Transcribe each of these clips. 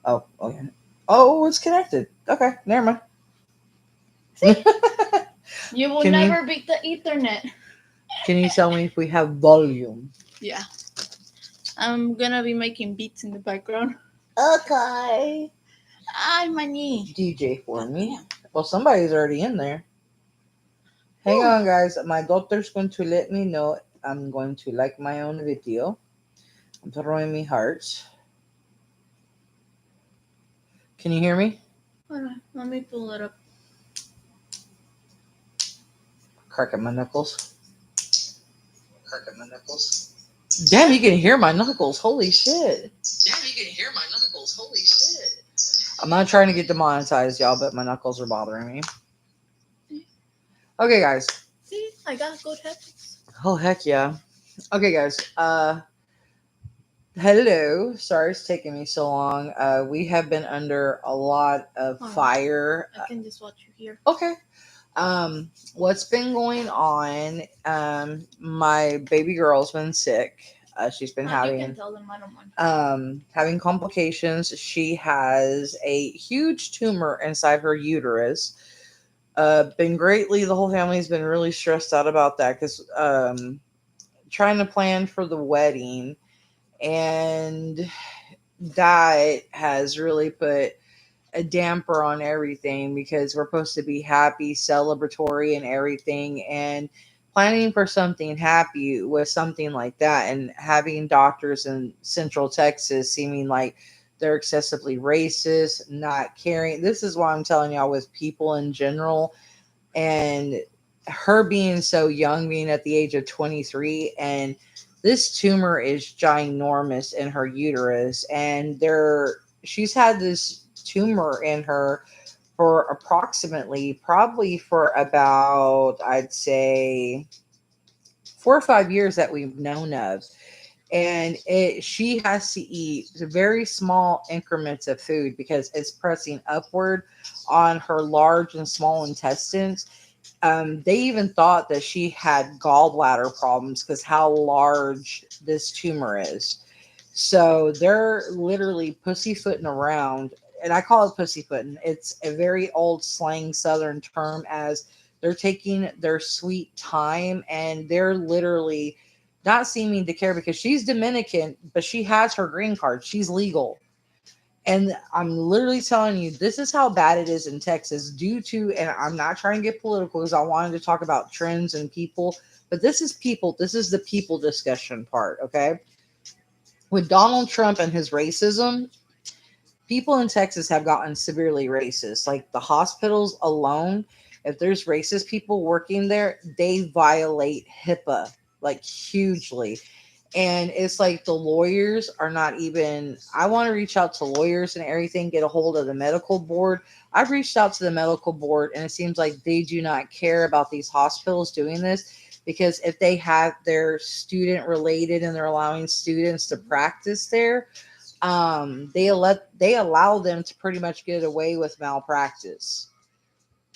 Oh, okay. Oh, it's connected. Okay, never mind. See? You will Can you never beat the Ethernet. can you tell me if we have volume? Yeah. I'm gonna be making beats in the background. Okay. Ay, my knee. DJ for God me. damn. Well, somebody's already in there. Hang Whew. on, guys. My daughter's going to let me know I'm going to like my own video. I'm throwing me hearts. Can you hear me? Hold on, let me pull it up. Cracking my knuckles. Cracking my knuckles. Damn, you can hear my knuckles. Holy shit. Damn, you can hear my knuckles. Holy shit. I'm not trying to get demonetized, y'all, but my knuckles are bothering me. Okay, guys. See, I got good headphones. Oh, heck yeah. Okay, guys. Hello. Sorry it's taking me so long. We have been under a lot of Hold on. fire. I can just watch you here. Okay. What's been going on? My baby girl's been sick. She's been You having can tell them I don't mind. having complications. She has a huge tumor inside her uterus. Been greatly. The whole family's been really stressed out about that because trying to plan for the wedding, and that has really put a damper on everything because we're supposed to be happy, celebratory, and everything. And planning for something happy with something like that, and having doctors in Central Texas seeming like they're excessively racist, not caring. This is why I'm telling y'all with people in general, and her being so young, being at the age of 23, and this tumor is ginormous in her uterus, and she's had this tumor in her for approximately probably for about, I'd say, 4 or 5 years that we've known of. And she has to eat very small increments of food because it's pressing upward on her large and small intestines. They even thought that she had gallbladder problems because how large this tumor is. So they're literally pussyfooting around, and I call it pussyfooting. It's a very old slang Southern term, as they're taking their sweet time and they're literally not seeming to care because she's Dominican, but she has her green card. She's legal. And I'm literally telling you, this is how bad it is in Texas due to, and I'm not trying to get political because I wanted to talk about trends and people, but this is people. This is the people discussion part, okay? With Donald Trump and his racism, people in Texas have gotten severely racist. Like the hospitals alone, if there's racist people working there, they violate HIPAA like hugely. And it's like the lawyers are not even, I want to reach out to lawyers and everything, get a hold of the medical board. I've reached out to the medical board and it seems like they do not care about these hospitals doing this, because if they have their student related and they're allowing students to practice there, they allow them to pretty much get away with malpractice,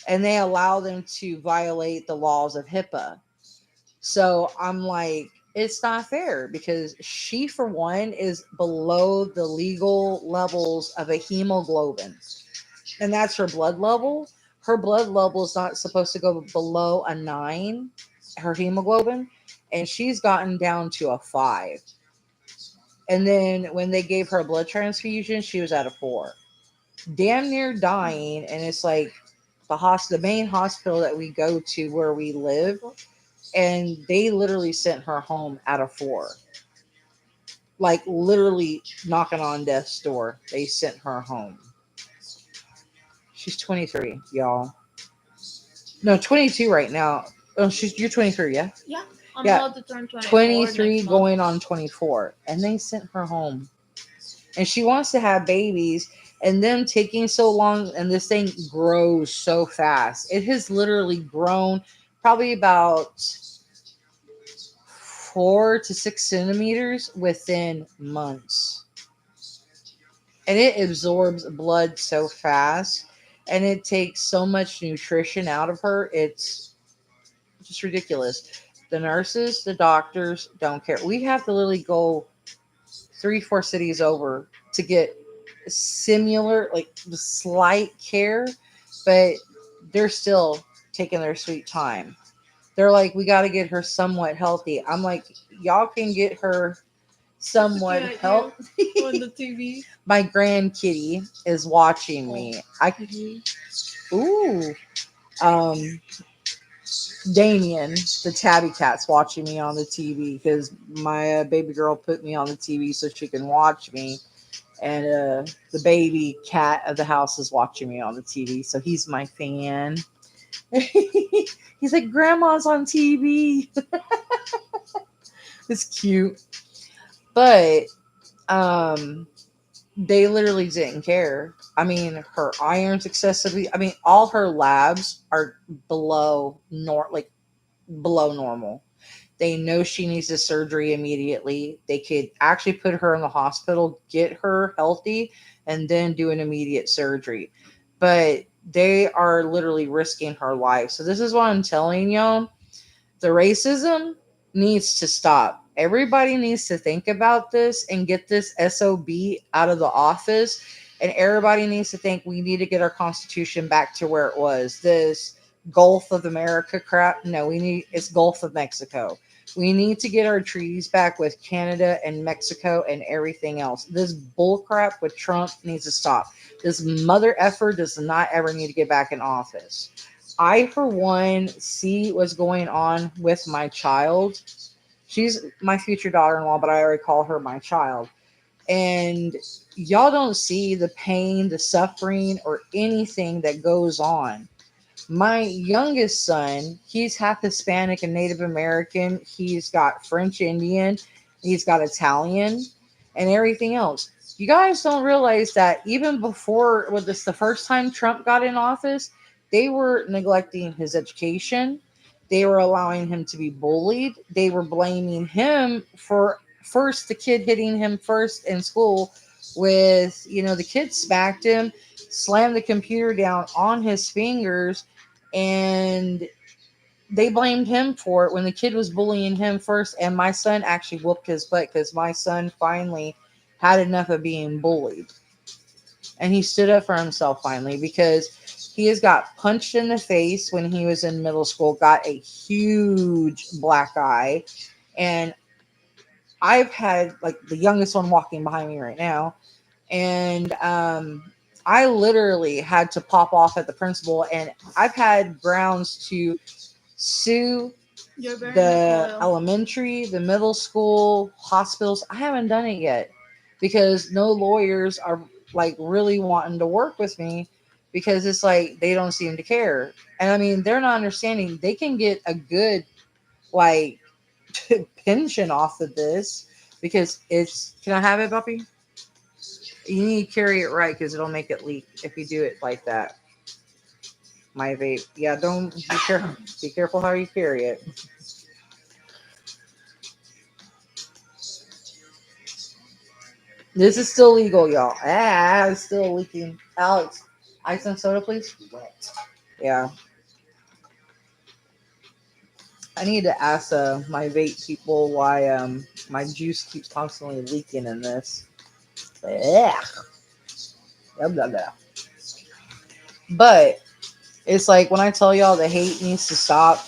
and they allow them to violate the laws of HIPAA. So I'm like, it's not fair because she, for one, is below the legal levels of a hemoglobin, and that's her blood level. Her blood level is not supposed to go below a 9, her hemoglobin, and she's gotten down to a 5. And then when they gave her a blood transfusion, she was at a 4, damn near dying. And it's like the main hospital that we go to where we live, and they literally sent her home at a 4, like literally knocking on death's door. They sent her home. She's 23, y'all. No, 22 right now. Oh, you're 23, yeah? Yeah, I'm Yeah, about to turn 24 23 next month. going on 24. And they sent her home. And she wants to have babies, and them taking so long, and this thing grows so fast. It has literally grown probably about 4 to 6 centimeters within months, and it absorbs blood so fast, and it takes so much nutrition out of her. It's just ridiculous. The nurses, the doctors don't care. We have to literally go 3 4 cities over to get similar, like the slight care, but they're still taking their sweet time. They're like, we got to get her somewhat healthy. I'm like, y'all can get her somewhat Looking at healthy. you on the TV. My grandkitty is watching me. I ooh, um, Damien, the tabby cat's watching me on the TV because my baby girl put me on the TV so she can watch me, and the baby cat of the house is watching me on the TV, so he's my fan. He's like, "Grandma's on TV." It's cute, but um, they literally didn't care. I mean, her iron's excessively. I mean, all her labs are like below normal. They know she needs a surgery immediately. They could actually put her in the hospital, get her healthy, and then do an immediate surgery. But they are literally risking her life. So this is what I'm telling y'all. The racism needs to stop. Everybody needs to think about this and get this SOB out of the office. And everybody needs to think we need to get our Constitution back to where it was. This Gulf of America crap. No, it's Gulf of Mexico. We need to get our treaties back with Canada and Mexico and everything else. This bull crap with Trump needs to stop. This mother effer does not ever need to get back in office. I, for one, see what's going on with my child. She's my future daughter in law, but I already call her my child. And y'all don't see the pain, the suffering, or anything that goes on. My youngest son, he's half Hispanic and Native American. He's got French Indian, he's got Italian, and everything else. You guys don't realize that even before with this the first time Trump got in office, they were neglecting his education. They were allowing him to be bullied. They were blaming him for first the kid hitting him first in school with, the kid smacked him, slammed the computer down on his fingers, and they blamed him for it when the kid was bullying him first. And my son actually whooped his butt because my son finally had enough of being bullied, and he stood up for himself finally because he has got punched in the face when he was in middle school, got a huge black eye. And I've had like the youngest one walking behind me right now, and I literally had to pop off at the principal, and I've had grounds to sue You're behind the the coil. elementary, the middle school, hospitals. I haven't done it yet because no lawyers are like really wanting to work with me because it's like they don't seem to care. And I mean, they're not understanding they can get a good like pension off of this because it's. Can I have it, puppy? You need to carry it right because it'll make it leak if you do it like that. My vape. Yeah, don't be careful. Be careful how you carry it. This is still legal, y'all. It's still leaking. Alex, ice and soda, please. Yeah, I need to ask my vape people why my juice keeps constantly leaking in this. Yeah, blah, blah, blah. But it's like when I tell y'all the hate needs to stop.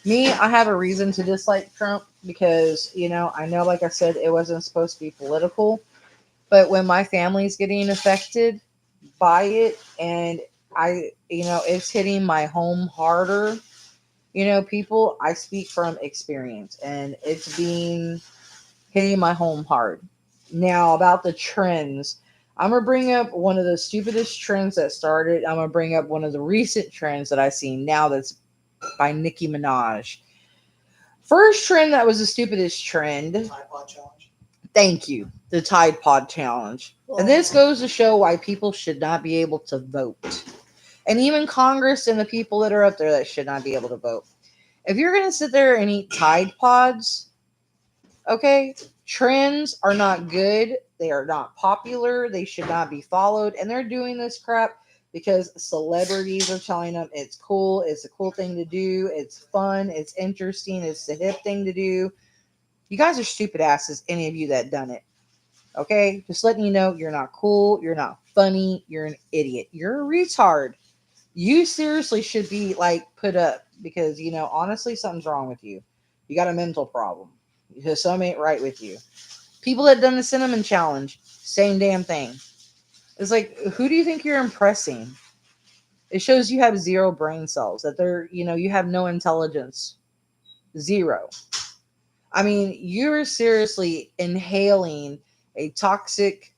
Me, I have a reason to dislike Trump because I know, like I said, it wasn't supposed to be political. But when my family's getting affected by it, and it's hitting my home harder. People, I speak from experience, and it's being hitting my home hard. Now, about the trends, I'm going to bring up one of the stupidest trends that started. I'm going to bring up one of the recent trends that I've seen now that's by Nicki Minaj. First trend that was the stupidest trend. Tide Pod Challenge. Thank you. The Tide Pod Challenge. And this goes to show why people should not be able to vote. And even Congress and the people that are up there that should not be able to vote. If you're going to sit there and eat Tide Pods, okay, trends are not good. They are not popular. They should not be followed. And they're doing this crap because celebrities are telling them it's cool. It's a cool thing to do. It's fun. It's interesting. It's the hip thing to do. You guys are stupid asses, any of you that done it. Okay? Just letting you know you're not cool. You're not funny. You're an idiot. You're a retard. You seriously should be like put up because honestly, something's wrong with you. You got a mental problem. Because something ain't right with you. People that done the cinnamon challenge, same damn thing. It's like, who do you think you're impressing? It shows you have zero brain cells. That you have no intelligence. Zero. I mean, you're seriously inhaling a toxic,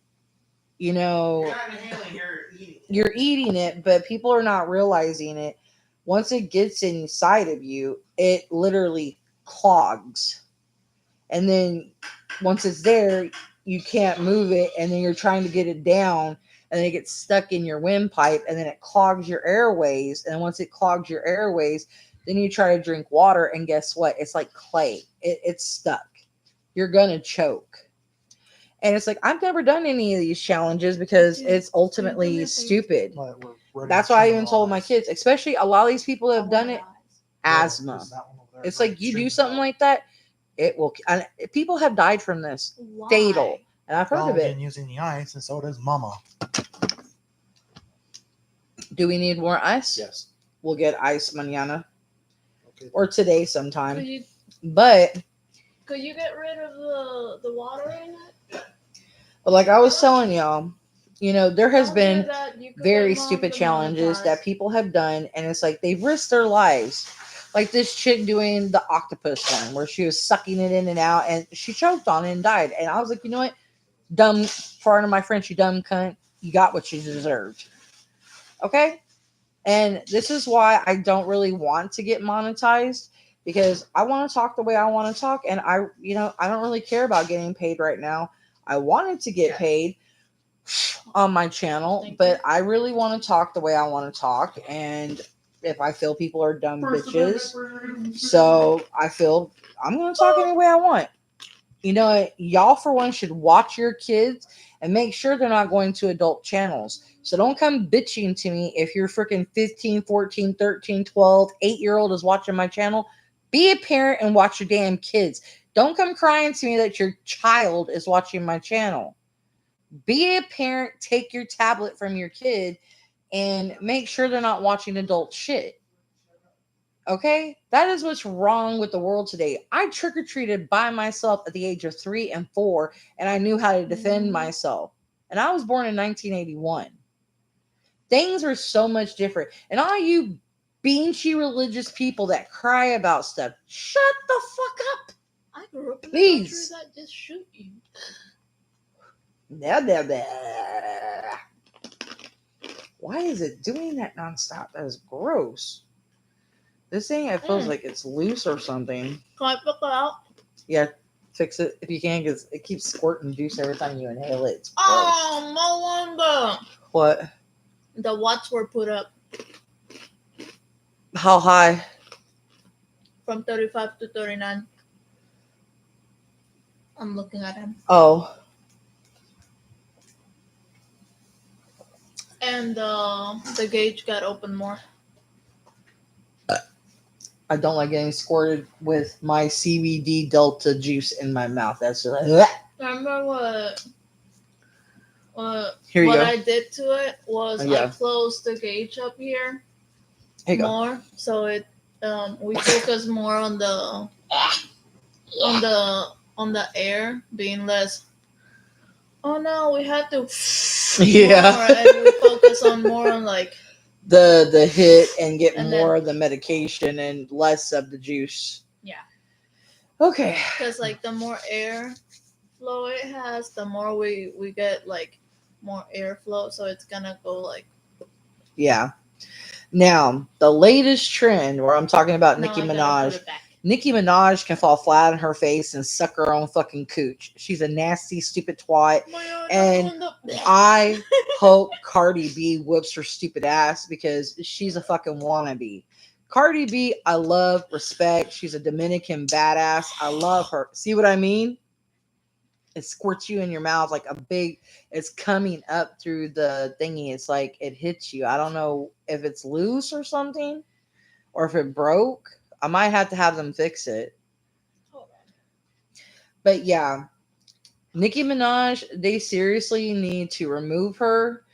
you know, You're not inhaling, you're eating it. you're eating it, but people are not realizing it. Once it gets inside of you, it literally clogs. And then once it's there, you can't move it, and then you're trying to get it down, and then it gets stuck in your windpipe, and then it clogs your airways. And once it clogs your airways, then you try to drink water, and guess what? It's like clay. It's stuck. You're gonna choke. And it's like, I've never done any of these challenges because Dude, it's ultimately dude, stupid. But we're ready That's to why I shut even our told my eyes. kids, especially a lot of these people that have done it, Yeah, asthma. there's that one over there. It's Very like, you do extremely something loud. like that, it will. And people have died from this. Why? Fatal. And I've heard Well, of it. didn't use any ice, and so does Mama. Do we need more ice? Yes. We'll get ice mañana Okay. or today Could sometime. you But get rid of the water in it? like I was telling y'all, there has Don't do been that. You could very get Mom stupid to challenges monetize. that people have done, and it's like they've risked their lives. Like this chick doing the octopus one, where she was sucking it in and out, and she choked on it and died. And I was like, you know what, dumb, pardon my French, you dumb cunt, you got what you deserved. Okay, and this is why I don't really want to get monetized because I want to talk the way I want to talk, and I don't really care about getting paid right now. I wanted to get paid on my channel, Thank but you. I really want to talk the way I want to talk, and if I feel people are dumb bitches, so I feel I'm going to talk any way I want. Y'all for one should watch your kids and make sure they're not going to adult channels. So don't come bitching to me if your freaking 15, 14, 13, 12, 8-year-old is watching my channel. Be a parent and watch your damn kids. Don't come crying to me that your child is watching my channel. Be a parent, take your tablet from your kid and make sure they're not watching adult shit. Okay? That is what's wrong with the world today. I trick or treated by myself at the age of 3 and 4, and I knew how to defend myself. And I was born in 1981. Things are so much different. And all you beanchy religious people that cry about stuff, shut the fuck up. I grew up in a Please. country that just shoot you. Blah, blah, blah. Why is it doing that nonstop? That is gross. This thing, it feels like it's loose or something. Can I pick it out? Yeah, fix it if you can, because it keeps squirting juice every time you inhale it. It's gross. Oh, no wonder What? the watts were put up How high? from 35 to 39. I'm looking at him. Oh. And the gauge got opened more. I don't like getting squirted with my CBD Delta juice in my mouth. That's just like, Remember here you what go. I did to it was Yeah. I closed the gauge up here Here you go. more, so it we focus more on the air being less. Oh no, we had to Yeah. more, and we focus on more on like The hit and get And more of the medication and less of the juice. Yeah. Okay. because like the more air flow it has, the more we get like more airflow, so it's gonna go like. Yeah. Now, the latest trend where I'm talking about No, Nicki I gotta Minaj. put it back. Nicki Minaj can fall flat on her face and suck her own fucking cooch. She's a nasty, stupid twat. And I hope Cardi B whoops her stupid ass because she's a fucking wannabe. Cardi B, I love, respect. She's a Dominican badass. I love her. See what I mean? It squirts you in your mouth like a big, it's coming up through the thingy. It's like it hits you. I don't know if it's loose or something or if it broke. I might have to have them fix it. But yeah, Nicki Minaj, they seriously need to remove her.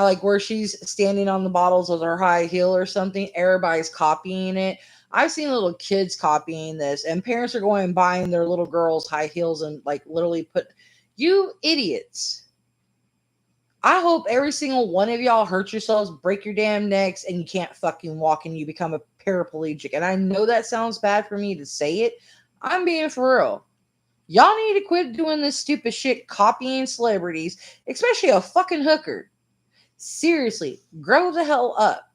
I like where she's standing on the bottles with her high heel or something. Everybody's copying it. I've seen little kids copying this, and parents are going and buying their little girls high heels and like literally put, you idiots. I hope every single one of y'all hurt yourselves, break your damn necks, and you can't fucking walk and you become a paraplegic. And I know that sounds bad for me to say it. I'm being for real. Y'all need to quit doing this stupid shit, copying celebrities, especially a fucking hooker. Seriously, grow the hell up.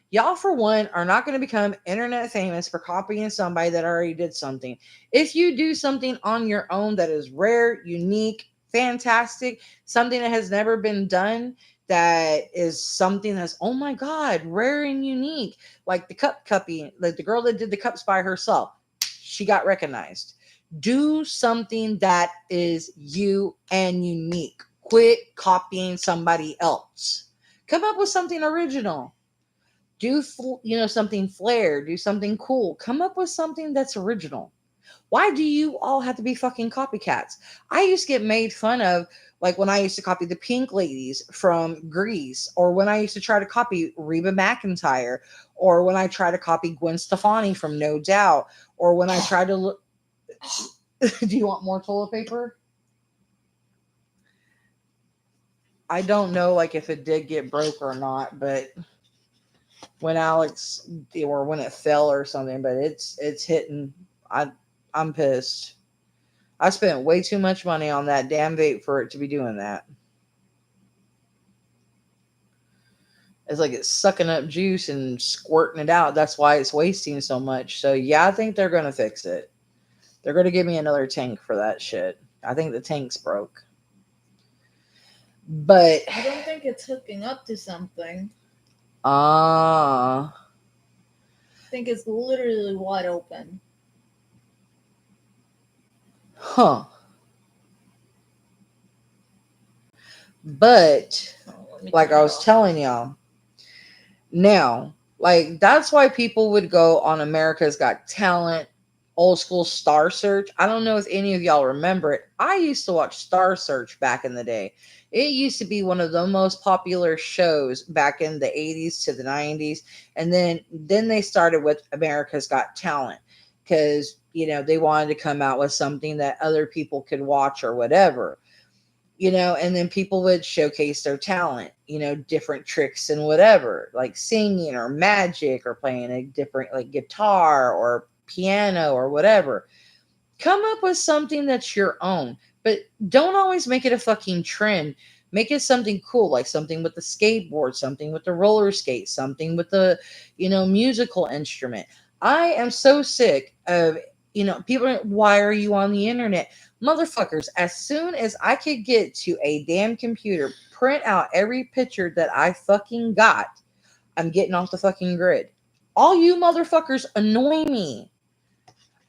Y'all, for one, are not going to become internet famous for copying somebody that already did something. If you do something on your own that is rare, unique, fantastic, something that has never been done, that is something that's, oh my God, rare and unique, like the cupping, like the girl that did the cups by herself, she got recognized. Do something that is you and unique. Quit copying somebody else. Come up with something original. Do something flair, do something cool, come up with something that's original. Why do you all have to be fucking copycats? I used to get made fun of, like when I used to copy the Pink Ladies from Grease, or when I used to try to copy Reba McEntire, or when I try to copy Gwen Stefani from No Doubt, or when I try to look. Do you want more toilet paper? I don't know like if it did get broke or not, but when Alex, or when it fell or something, but it's hitting. I'm pissed. I spent way too much money on that damn vape for it to be doing that. It's like it's sucking up juice and squirting it out. That's why it's wasting so much. So yeah, I think they're gonna fix it. They're gonna give me another tank for that shit. I think the tank's broke. But I don't think it's hooking up to something. ah, I think it's literally wide open. huh. But Oh, let me like turn I it was off. telling y'all, now, like that's why people would go on America's Got Talent, old school Star Search. I don't know if any of y'all remember it. I used to watch Star Search back in the day. It used to be one of the most popular shows back in the 80s to the 90s. And then they started with America's Got Talent because, they wanted to come out with something that other people could watch or whatever. And then people would showcase their talent, different tricks and whatever, like singing or magic or playing a different, like guitar or piano or whatever. Come up with something that's your own, but don't always make it a fucking trend. Make it something cool, like something with the skateboard, something with the roller skate, something with the, musical instrument. I am so sick of, people, why are you on the internet? Motherfuckers, as soon as I could get to a damn computer, print out every picture that I fucking got, I'm getting off the fucking grid. All you motherfuckers annoy me.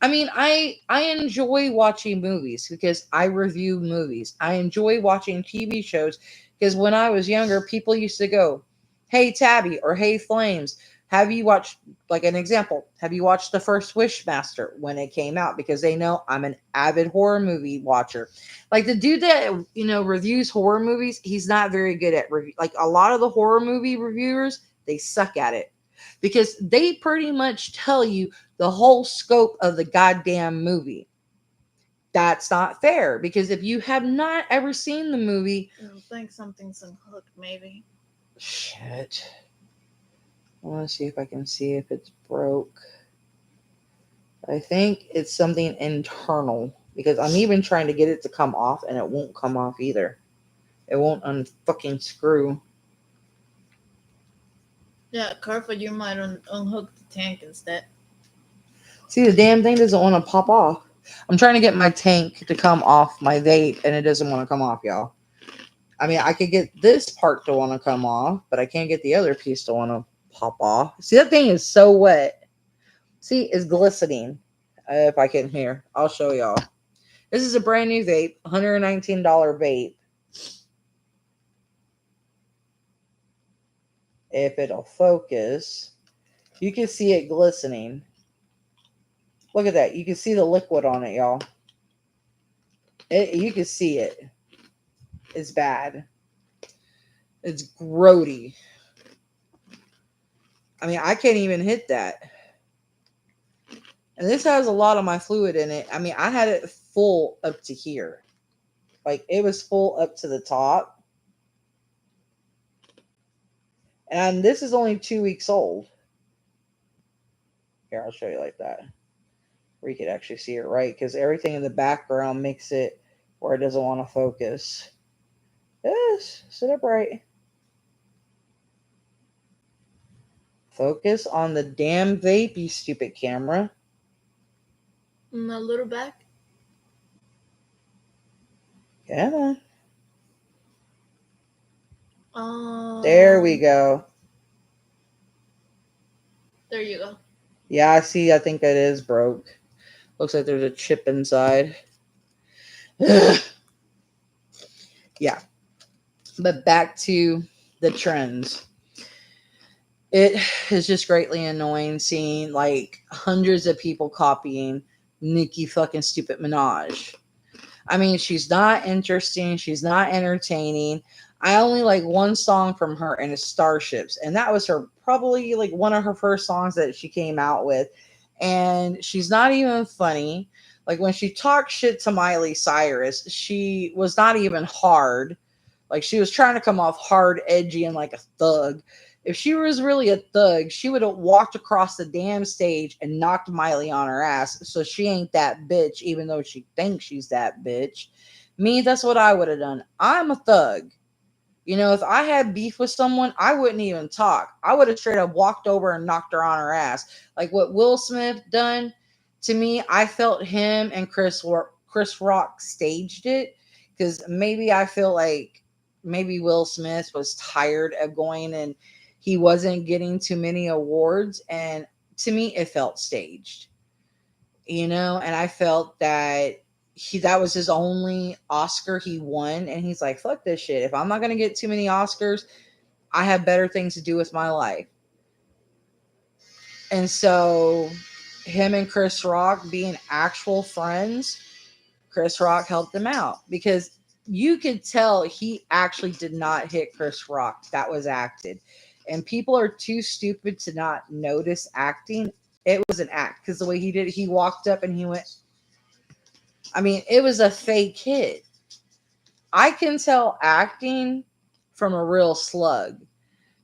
I mean, I enjoy watching movies because I review movies. I enjoy watching TV shows because when I was younger, people used to go, "Hey Tabby" or "Hey Flames, have you watched, like an example, have you watched the first Wishmaster when it came out?" Because they know I'm an avid horror movie watcher. Like the dude that reviews horror movies, he's not very good at review. Like a lot of the horror movie reviewers, they suck at it because they pretty much tell you the whole scope of the goddamn movie. That's not fair because if you have not ever seen the movie, I think something's unhooked, maybe. shit. I want to see if I can see if it's broke. I think it's something internal because I'm even trying to get it to come off and it won't come off either. It won't unfucking screw. Yeah, careful, you might unhook the tank instead. See, the damn thing doesn't want to pop off. I'm trying to get my tank to come off my vape and it doesn't want to come off, y'all. I mean, I could get this part to want to come off, but I can't get the other piece to want to pop off. See, that thing is so wet. See, it's glistening. If I can hear, I'll show y'all. This is a brand new vape, $119 vape. If it'll focus, you can see it glistening. Look at that. You can see the liquid on it, y'all. You can see it. It's bad. It's grody. I mean, I can't even hit that. And this has a lot of my fluid in it. I mean, I had it full up to here. Like, it was full up to the top. And this is only 2 weeks old. Here, I'll show you like that. Where you could actually see it right. Because everything in the background makes it where it doesn't want to focus. Yes, sit upright. Focus on the damn vape, you stupid camera. And a little back. Come on. There we Um, go. there you go. Yeah, I see. I think that is broke. Looks like there's a chip inside. Yeah. But back to the trends. It is just greatly annoying seeing like hundreds of people copying Nicki fucking stupid Minaj. I mean, she's not interesting. She's not entertaining. I only like one song from her, and it's Starships. And that was her probably like one of her first songs that she came out with. And she's not even funny. Like when she talked shit to Miley Cyrus, she was not even hard. Like she was trying to come off hard, edgy, and like a thug. If she was really a thug, she would have walked across the damn stage and knocked Miley on her ass. So she ain't that bitch, even though she thinks she's that bitch. Me, that's what I would have done. I'm a thug. You know, if I had beef with someone, I wouldn't even talk. I would have straight up walked over and knocked her on her ass. Like what Will Smith done to me, I felt him and Chris Rock staged it because maybe I feel like maybe Will Smith was tired of going and he wasn't getting too many awards, and to me it felt staged. You know, and I felt that that was his only Oscar he won, and he's like, fuck this shit. If I'm not gonna get too many Oscars, I have better things to do with my life. And so him and Chris Rock being actual friends, Chris Rock helped him out because you could tell he actually did not hit Chris Rock. That was acted. And people are too stupid to not notice acting. It was an act because the way he did it, he walked up and he went, I mean, it was a fake hit. I can tell acting from a real slug.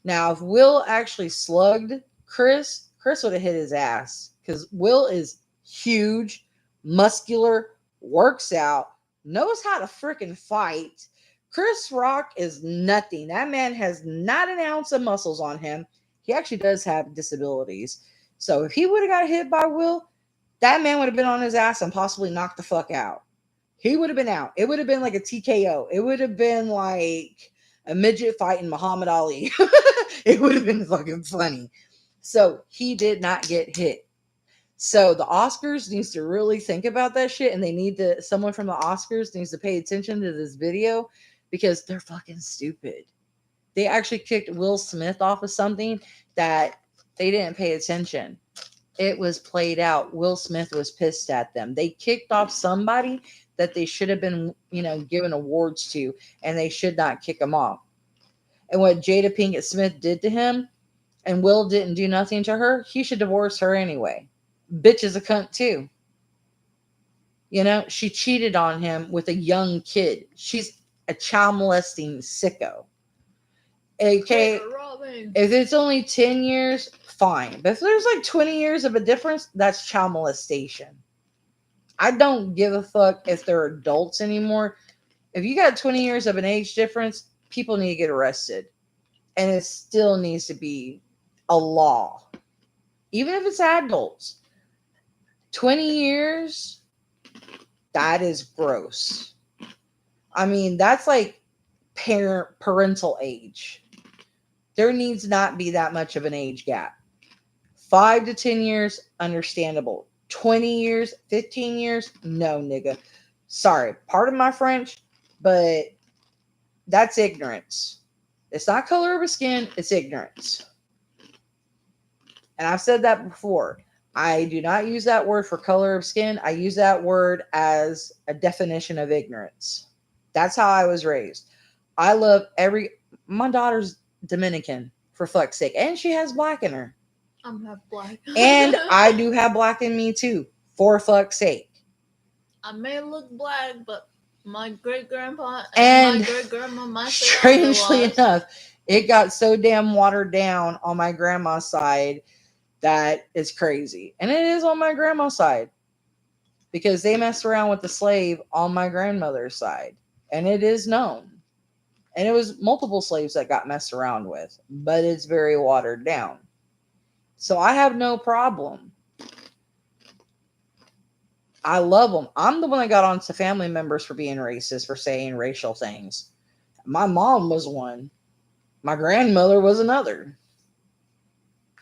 Now, if Will actually slugged Chris would have hit his ass because Will is huge, muscular, works out, knows how to freaking fight. Chris Rock is nothing. That man has not an ounce of muscles on him. He actually does have disabilities. So if he would have got hit by Will, that man would have been on his ass and possibly knocked the fuck out. He would have been out. It would have been like a TKO. It would have been like a midget fighting Muhammad Ali. It would have been fucking funny. So he did not get hit. So the Oscars needs to really think about that shit, and they need to, someone from the Oscars needs to pay attention to this video because they're fucking stupid. They actually kicked Will Smith off of something that they didn't pay attention. It was played out. Will Smith was pissed at them. They kicked off somebody that they should have been, given awards to, and they should not kick him off. And what Jada Pinkett Smith did to him, and Will didn't do nothing to her, he should divorce her anyway. Bitch is a cunt too. She cheated on him with a young kid. She's a child molesting sicko. Okay, if it's only 10 years, fine. But if there's like 20 years of a difference, that's child molestation. I don't give a fuck if they're adults anymore. If you got 20 years of an age difference, people need to get arrested. And it still needs to be a law. Even if it's adults. 20 years, that is gross. I mean, that's like parental age. There needs not be that much of an age gap. 5 to 10 years, understandable. 20 years, 15 years, no, nigga. Sorry, pardon my French, but that's ignorance. It's not color of a skin, it's ignorance. And I've said that before. I do not use that word for color of skin. I use that word as a definition of ignorance. That's how I was raised. I love My daughter's Dominican, for fuck's sake, and she has black in her. I'm half black. And I do have black in me too, for fuck's sake. I may look black, but my great grandpa and my And great grandma might say strangely otherwise. enough, it got so damn watered down on my grandma's side that is crazy. And it is on my grandma's side because they messed around with the slave on my grandmother's side. And it is known. And it was multiple slaves that got messed around with, but it's very watered down. So I have no problem. I love them. I'm the one that got on to family members for being racist, for saying racial things. My mom was one. My grandmother was another.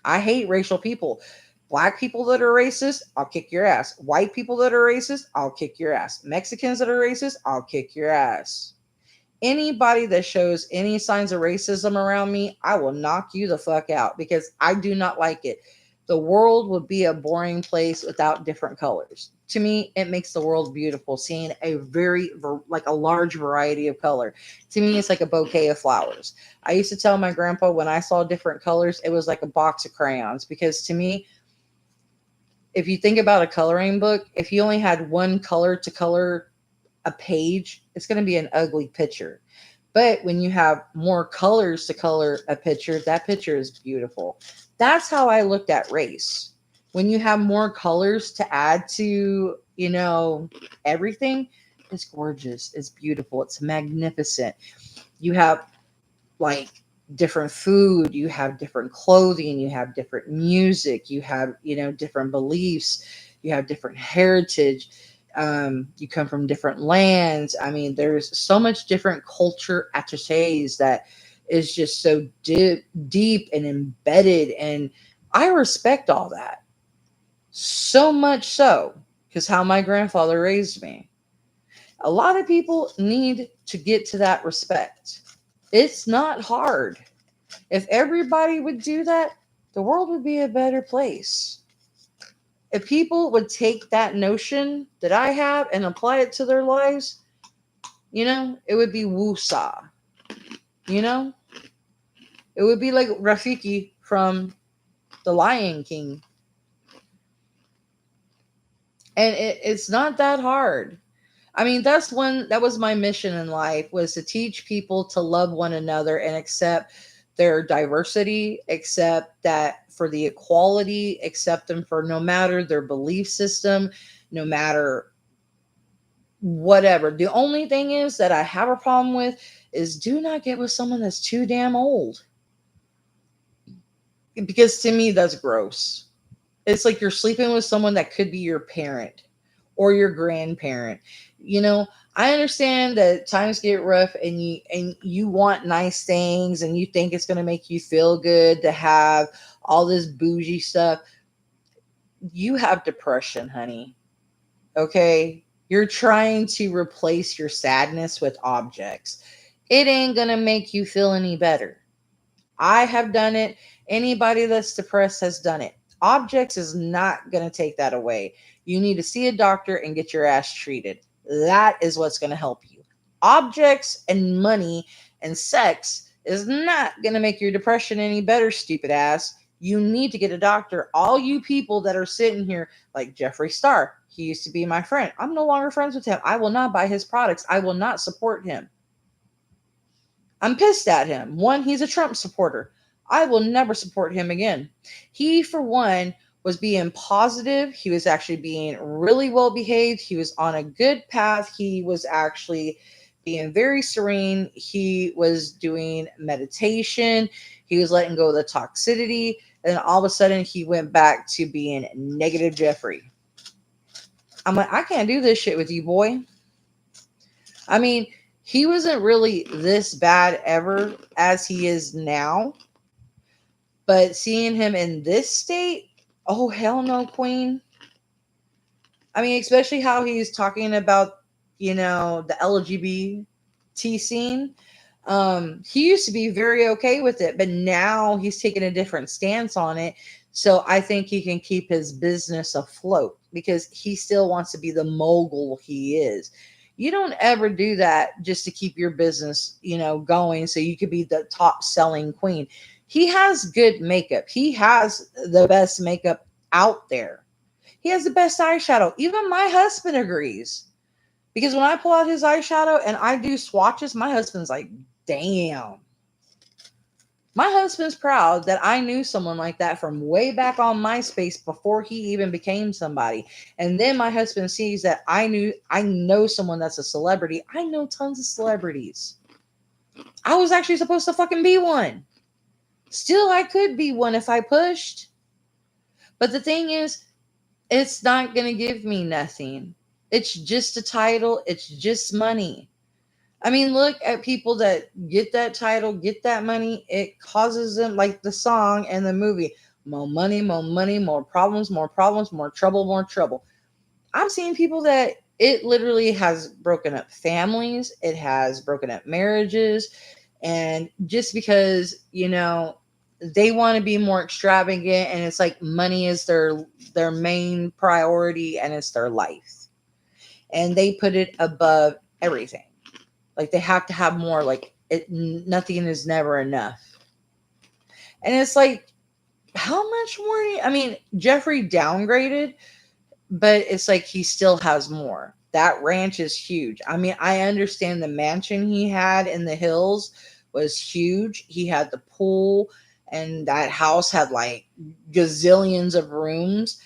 I hate racial people. Black people that are racist, I'll kick your ass. White people that are racist, I'll kick your ass. Mexicans that are racist, I'll kick your ass. Anybody that shows any signs of racism around me, I will knock you the fuck out because I do not like it. The world would be a boring place without different colors. To me, it makes the world beautiful seeing like a large variety of color. To me, it's like a bouquet of flowers. I used to tell my grandpa when I saw different colors, it was like a box of crayons because to me, if you think about a coloring book, if you only had one color to color a page, it's going to be an ugly picture. But when you have more colors to color a picture, that picture is beautiful. That's how I looked at race. When you have more colors to add to, everything, it's gorgeous. It's beautiful. It's magnificent. You have like different food, you have different clothing, you have different music, you have, different beliefs, you have different heritage. You come from different lands. I mean, there's so much different culture attaches that is just so deep and embedded. And I respect all that so much so because how my grandfather raised me. A lot of people need to get to that respect. It's not hard. If everybody would do that, the world would be a better place. If people would take that notion that I have and apply it to their lives, it would be woosah. You know, it would be like Rafiki from The Lion King. And it's not that hard. I mean, that was my mission in life, was to teach people to love one another and accept their diversity, accept that for the equality, accept them for no matter their belief system, no matter whatever. The only thing is that I have a problem with is do not get with someone that's too damn old. Because to me, that's gross. It's like you're sleeping with someone that could be your parent or your grandparent. You know, I understand that times get rough and you want nice things and you think it's going to make you feel good to have all this bougie stuff. You have depression, honey. Okay? You're trying to replace your sadness with objects. It ain't going to make you feel any better. I have done it. Anybody that's depressed has done it. Objects is not going to take that away. You need to see a doctor and get your ass treated. That is what's going to help you. Objects and money and sex is not going to make your depression any better, stupid ass. You need to get a doctor. All you people that are sitting here, like Jeffree Star, he used to be my friend. I'm no longer friends with him. I will not buy his products. I will not support him. I'm pissed at him. One, he's a Trump supporter. I will never support him again. He, for one, was being positive. He was actually being really well behaved. He was on a good path. He was actually being very serene. He was doing meditation. He was letting go of the toxicity. And all of a sudden, he went back to being negative Jeffrey. I'm like, I can't do this shit with you, boy. I mean, he wasn't really this bad ever as he is now. But seeing him in this state, oh, hell no, Queen. I mean, especially how he's talking about, the LGBT scene. He used to be very okay with it, but now he's taking a different stance on it. So I think he can keep his business afloat because he still wants to be the mogul he is. You don't ever do that just to keep your business, going so you could be the top selling queen. He has good makeup. He has the best makeup out there. He has the best eyeshadow. Even my husband agrees. Because when I pull out his eyeshadow and I do swatches, my husband's like, damn. My husband's proud that I knew someone like that from way back on MySpace before he even became somebody. And then my husband sees that I know someone that's a celebrity. I know tons of celebrities. I was actually supposed to fucking be one. Still, I could be one if I pushed. But the thing is, it's not going to give me nothing. It's just a title, it's just money. I mean, look at people that get that title, get that money. It causes them, like the song and the movie, more money, more problems, more trouble, more trouble. I've seen people that it literally has broken up families, it has broken up marriages, and just because, they want to be more extravagant and it's like money is their main priority and it's their life. And they put it above everything. Like they have to have more. Like nothing is never enough. And it's like, how much more? I mean, Jeffrey downgraded, but it's like he still has more. That ranch is huge. I mean, I understand the mansion he had in the hills was huge. He had the pool, and that house had like gazillions of rooms.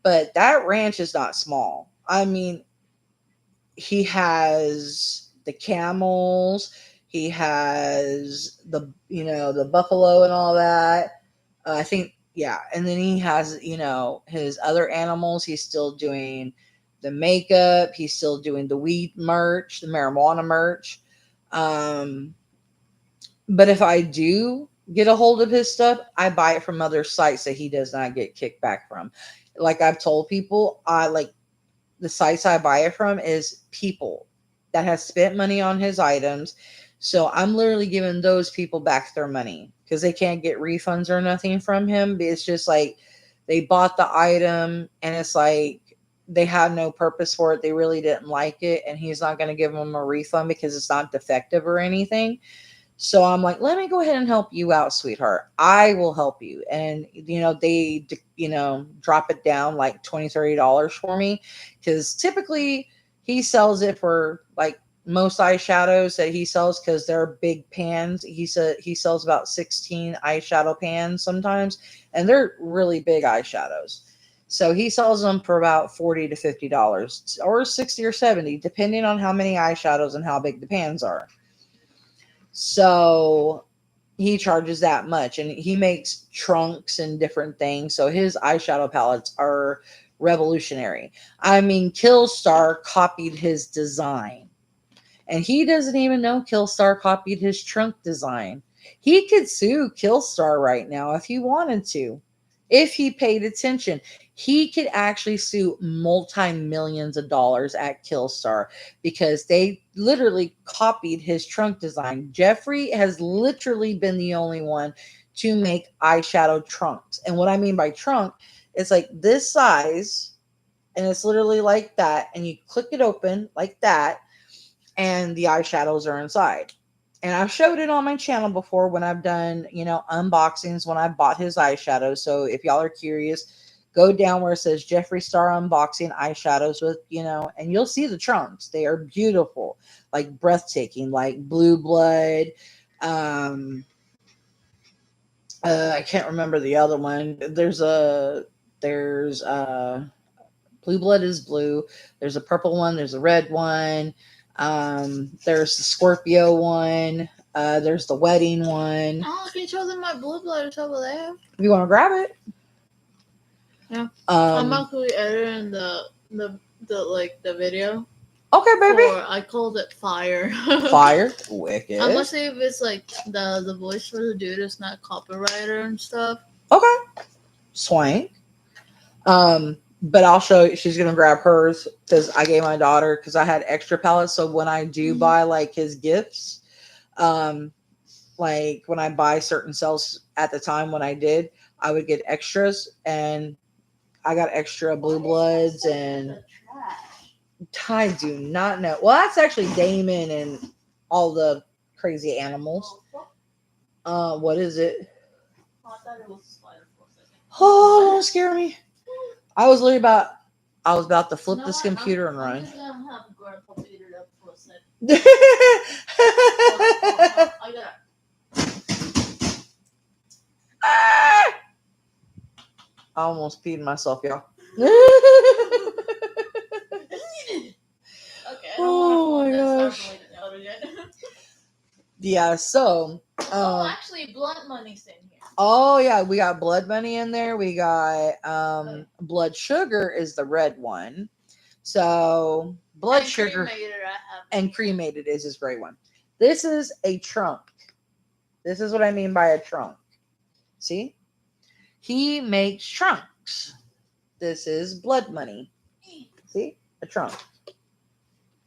But that ranch is not small. I mean, he has the camels, he has the buffalo and all that. I think, yeah, and then he has his other animals. He's still doing the makeup. He's still doing the weed merch, the marijuana merch. Um, but if I do get a hold of his stuff, I buy it from other sites that he does not get kickback from. Like I've told people, I like the sites I buy it from is people that have spent money on his items. So I'm literally giving those people back their money because they can't get refunds or nothing from him. It's just like they bought the item and it's like they had no purpose for it. They really didn't like it. And he's not going to give them a refund because it's not defective or anything. So I'm like, let me go ahead and help you out, sweetheart. I will help you. And, they, drop it down like $20, $30 for me. Because typically he sells it for like most eyeshadows that he sells because they're big pans. He said he sells about 16 eyeshadow pans sometimes. And they're really big eyeshadows. So he sells them for about $40 to $50 or 60 or 70, depending on how many eyeshadows and how big the pans are. So he charges that much and he makes trunks and different things. So his eyeshadow palettes are revolutionary. I mean, Killstar copied his design and he doesn't even know Killstar copied his trunk design. He could sue Killstar right now if he wanted to. If he paid attention, he could actually sue multi-millions of dollars at Killstar because they literally copied his trunk design. Jeffrey has literally been the only one to make eyeshadow trunks. And what I mean by trunk, it's like this size and it's literally like that. And you click it open like that and the eyeshadows are inside. And I've showed it on my channel before when I've done, unboxings when I bought his eyeshadows. So if y'all are curious, go down where it says Jeffree Star unboxing eyeshadows with, and you'll see the trunks. They are beautiful, like breathtaking, like Blue Blood. Um, I can't remember the other one. There's Blue Blood is blue. There's a purple one. There's a red one. There's the Scorpio one. There's the wedding one. Oh, can you show them my blue blood is over there? If you want to grab it. Yeah. I'm Um, actually editing the video. okay, baby. I called it fire. Fire. Wicked. I'm gonna see if it's like the voice for the dude is not copywriter and stuff. Okay. Swank. But I'll show you. She's gonna grab hers because I gave my daughter because I had extra palettes. So when I do buy like his gifts, like when I buy certain sales at the time when I did, I would get extras, and I got extra Blue Bloods and I do not know. Well, that's actually Damon and all the crazy animals. What is it? Oh, I thought it was a spider for a second. Oh, don't scare me. I was about to flip You know this what? computer and I'm run. just gonna have Grandpa beat it up for a second. Hold on, I gotta. I almost peed myself, y'all. Okay, I don't Oh want my to start gosh. bleeding out again. Yeah, so Oh, actually, Blunt Money's in here. oh yeah, we got blood money in there. We got blood sugar is the red one. So blood And sugar cremated, I have. and cremated is his gray one. This is a trunk. This is what I mean by a trunk. See? He makes trunks. This is blood money. See? A trunk.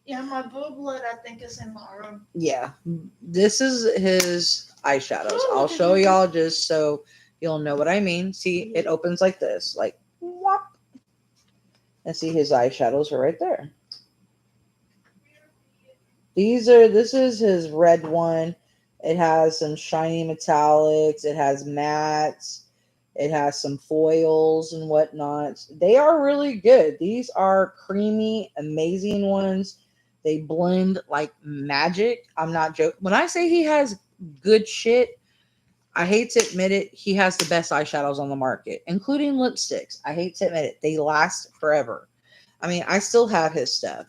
Yeah, my blue blood, I think, is in my room. Yeah. This is his eyeshadows. I'll show y'all just so you'll know what I mean. See, it opens like this. Like, whop. And see, his eyeshadows are right there. This is his red one. It has some shiny metallics. It has mattes. It has some foils and whatnot. They are really good. These are creamy, amazing ones. They blend like magic. I'm not joking. When I say he has good shit, I hate to admit it, he has the best eyeshadows on the market, including lipsticks. I hate to admit it. They last forever. I mean, I still have his stuff.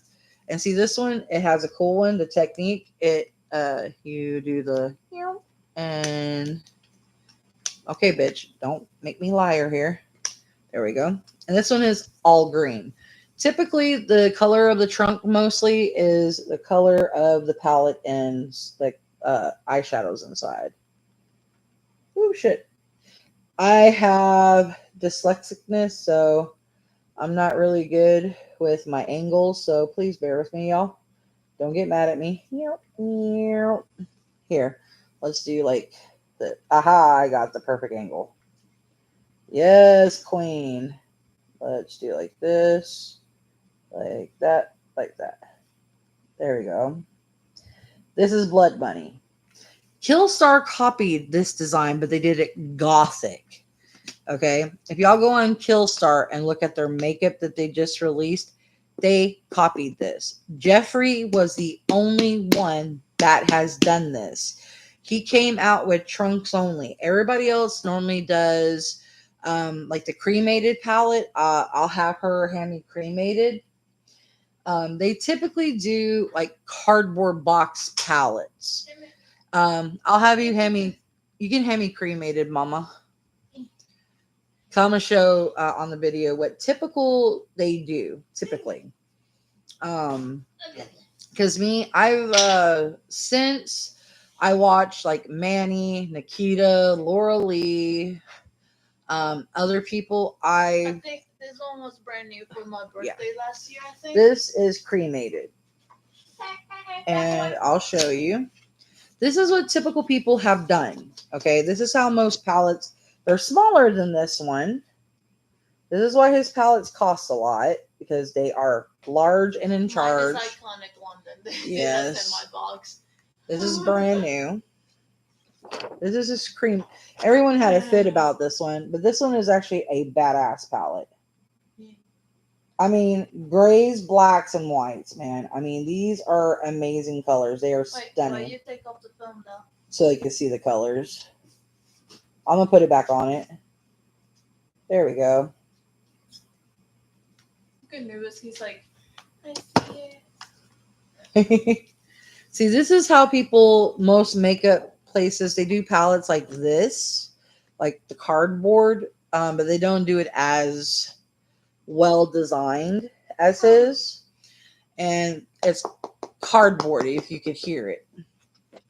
And see this one, it has a cool one. The technique, you do the and okay, bitch, don't make me liar here. There we go. And this one is all green. Typically, the color of the trunk mostly is the color of the palette and the eyeshadows inside. Oh shit. I have dyslexicness, so I'm not really good with my angles, so please bear with me, y'all. Don't get mad at me. Here, let's do like the aha, I got the perfect angle. Yes, queen. Let's do like this, like that, like that. There we go. This is Blood Bunny. Killstar copied this design, but they did it gothic. Okay, if y'all go on Killstar and look at their makeup that they just released, they copied this. Jeffrey was the only one that has done this. He came out with trunks only. Everybody else normally does like the cremated palette. I'll have her hand me cremated. They typically do like cardboard box palettes. I'll have you hand me. You can hand me cremated, Mama. Come and show on the video what typical they do typically. Because me, I've since I watched like Manny, Nikita, Laura Lee, other people. I think this one was brand new for my birthday last year, I think. This is cremated, and I'll show you. This is what typical people have done. Okay, this is how most palettes. They're smaller than this one. This is why his palettes cost a lot, because they are large and in charge. Mine is Iconic London. Yes. That's in my box. This is brand new. This is a cream. Everyone had a fit about this one, but this one is actually a badass palette. I mean, grays, blacks, and whites, man. I mean, these are amazing colors. They are stunning. Wait, you take off the film though. So you can see the colors. I'm going to put it back on it. There we go. Good news. He's like, I see it. See, this is how people, most makeup places, they do palettes like this, like the cardboard, but they don't do it as well designed as his. And it's cardboardy, if you could hear it.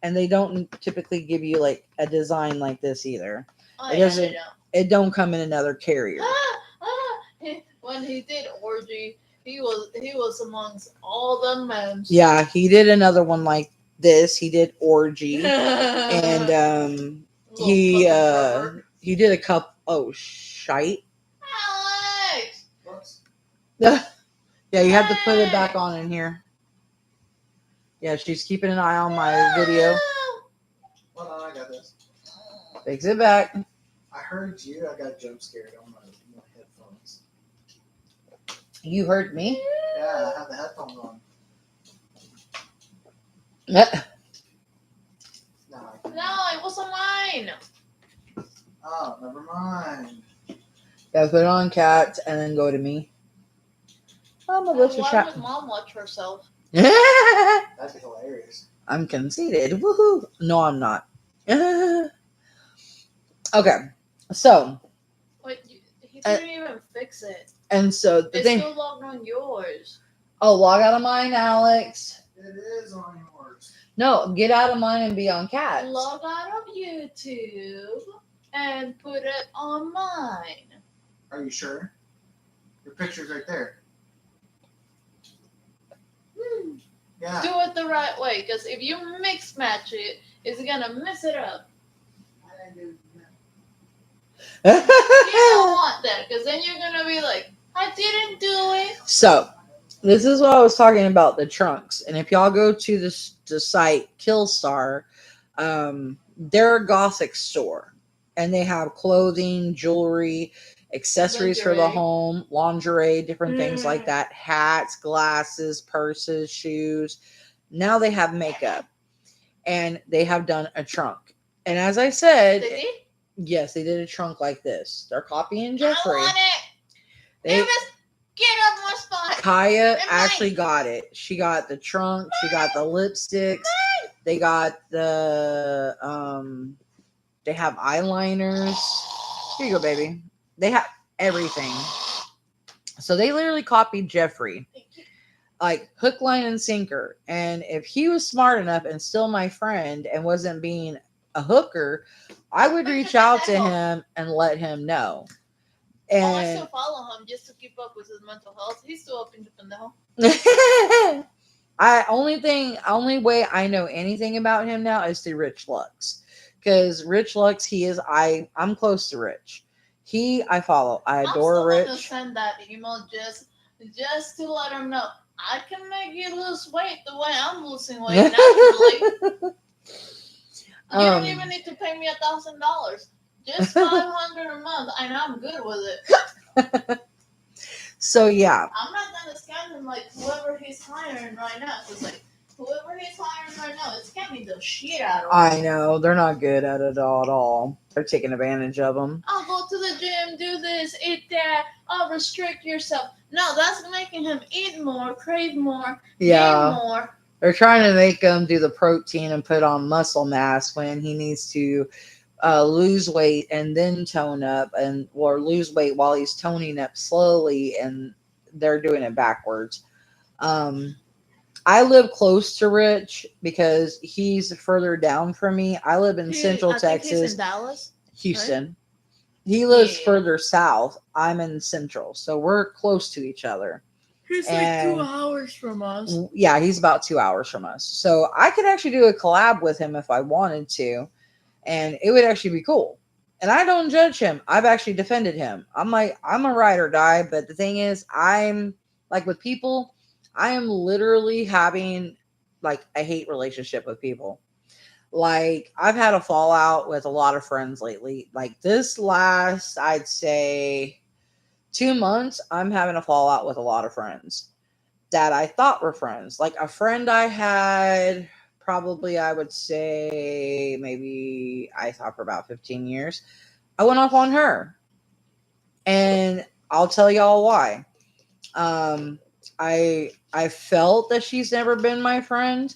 And they don't typically give you like a design like this either. Oh, it doesn't. It don't come in another carrier. When he did Orgy, he was amongst all the men. Yeah, he did another one like this. He did Orgy, and he did a couple. Oh shite! Alex. Yeah, Yeah, you have to put it back on in here. Yeah, she's keeping an eye on my video. Hold on, I got this. Fix it back. I heard you. I got jump scared on my headphones. You heard me. Yeah, I have the headphones on. No, No, it wasn't mine. oh, never mind. Gotta put it on cats and then go to me. I'm a little Why chat. would mom watch herself? That'd be hilarious. I'm conceited. Woohoo. No, I'm not. Okay. So, Wait, he didn't even fix it. and so the It's thing. still logged on yours. Oh, log out of mine, Alex. It is on yours. No, get out of mine and be on cats. Log out of YouTube and put it on mine. Are you sure? Your picture's right there. Yeah. Do it the right way, because if you mix match it, it's gonna mess it up. You don't want that, because then you're gonna be like, I didn't do it. So, this is what I was talking about, the trunks. And if y'all go to the site Killstar, they're a gothic store. And they have clothing, jewelry, accessories for the Lingerie. home, lingerie, different things like that. Hats, glasses, purses, shoes. Now they have makeup. And they have done a trunk. And as I said, They did? yes, they did a trunk like this. They're copying I Jeffrey. want it. They, Davis, get up my spot. Kaya Am I- actually got it. She got the trunk. She got the lipsticks. They got the they have eyeliners. Here you go, baby. They have everything. So they literally copied Jeffrey. Like hook, line, and sinker. And if he was smart enough and still my friend and wasn't being a hooker, I would reach out to him and let him know. I And still follow him just to keep up with his mental health. He's still up in the pendejo. only way I know anything about him now is through Rich Lux. Because Rich Lux, I'm close to Rich. I follow. I adore I'm still gonna Rich. send that email just to let him know I can make you lose weight the way I'm losing weight naturally. You don't even need to pay me $1,000. Just $500 a month, and I'm good with it. So yeah. I'm not gonna scam him like whoever he's hiring right now. Cause like whoever he's hiring right now is scamming the shit out of him. I know. They're not good at it all at all. They're taking advantage of them. I'll go to the gym, do this, eat that. I'll restrict yourself. No, that's making him eat more, crave more, Yeah. gain more. They're trying to make him do the protein and put on muscle mass when he needs to lose weight and then tone up, or lose weight while he's toning up slowly, and they're doing it backwards. I live close to Rich because he's further down from me. I live in Central I think Texas, he's in Dallas. Houston. He lives Yeah. further south. I'm in Central, so we're close to each other. He's And- like 2 hours from us. Yeah, he's about 2 hours from us. So I could actually do a collab with him if I wanted to, and it would actually be cool. And I don't judge him. I've actually defended him. I'm a ride or die, but the thing is, I'm like with people, I am literally having like a hate relationship with people. Like I've had a fallout with a lot of friends lately. Like this last, I'd say 2 months, I'm having a fallout with a lot of friends that I thought were friends. Like a friend I had, probably I would say maybe I thought for about 15 years. I went off on her. And I'll tell y'all why. I felt that she's never been my friend.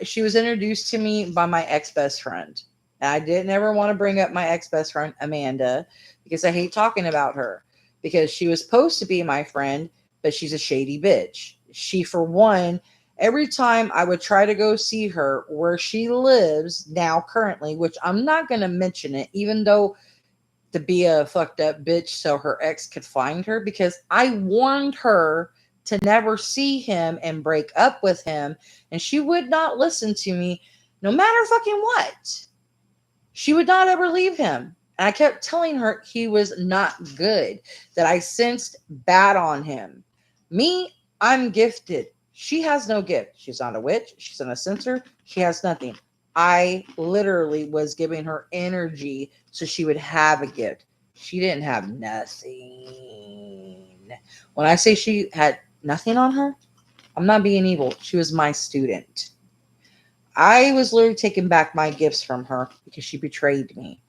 She was introduced to me by my ex-best friend. And I didn't ever want to bring up my ex-best friend, Amanda, because I hate talking about her. Because she was supposed to be my friend, but she's a shady bitch. She, for one, every time I would try to go see her where she lives now currently, which I'm not going to mention it, even though to be a fucked up bitch so her ex could find her, because I warned her to never see him and break up with him, and she would not listen to me no matter fucking what. She would not ever leave him. And I kept telling her he was not good, that I sensed bad on him. Me, I'm gifted. She has no gift. She's not a witch. She's not a censor. She has nothing. I literally was giving her energy so she would have a gift. She didn't have nothing. When I say she had nothing on her, I'm not being evil. She was my student. I was literally taking back my gifts from her because she betrayed me.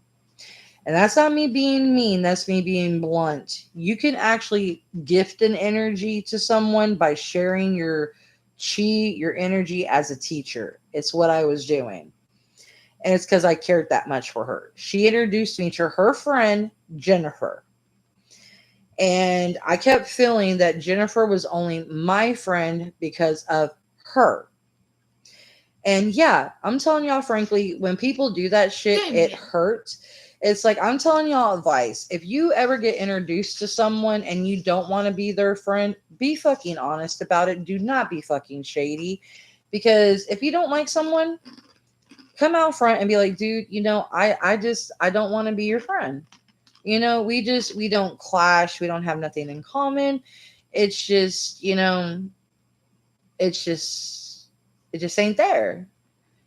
And that's not me being mean, that's me being blunt. You can actually gift an energy to someone by sharing your chi, your energy as a teacher. It's what I was doing. And it's because I cared that much for her. She introduced me to her friend, Jennifer. And I kept feeling that Jennifer was only my friend because of her. And yeah, I'm telling y'all frankly, when people do that shit, it Damien. hurts. It's like I'm telling y'all advice. If you ever get introduced to someone and you don't want to be their friend, be fucking honest about it. Do not be fucking shady. Because if you don't like someone, come out front and be like, dude, I don't want to be your friend. We don't clash, we don't have nothing in common. It's just, it's just it just ain't there.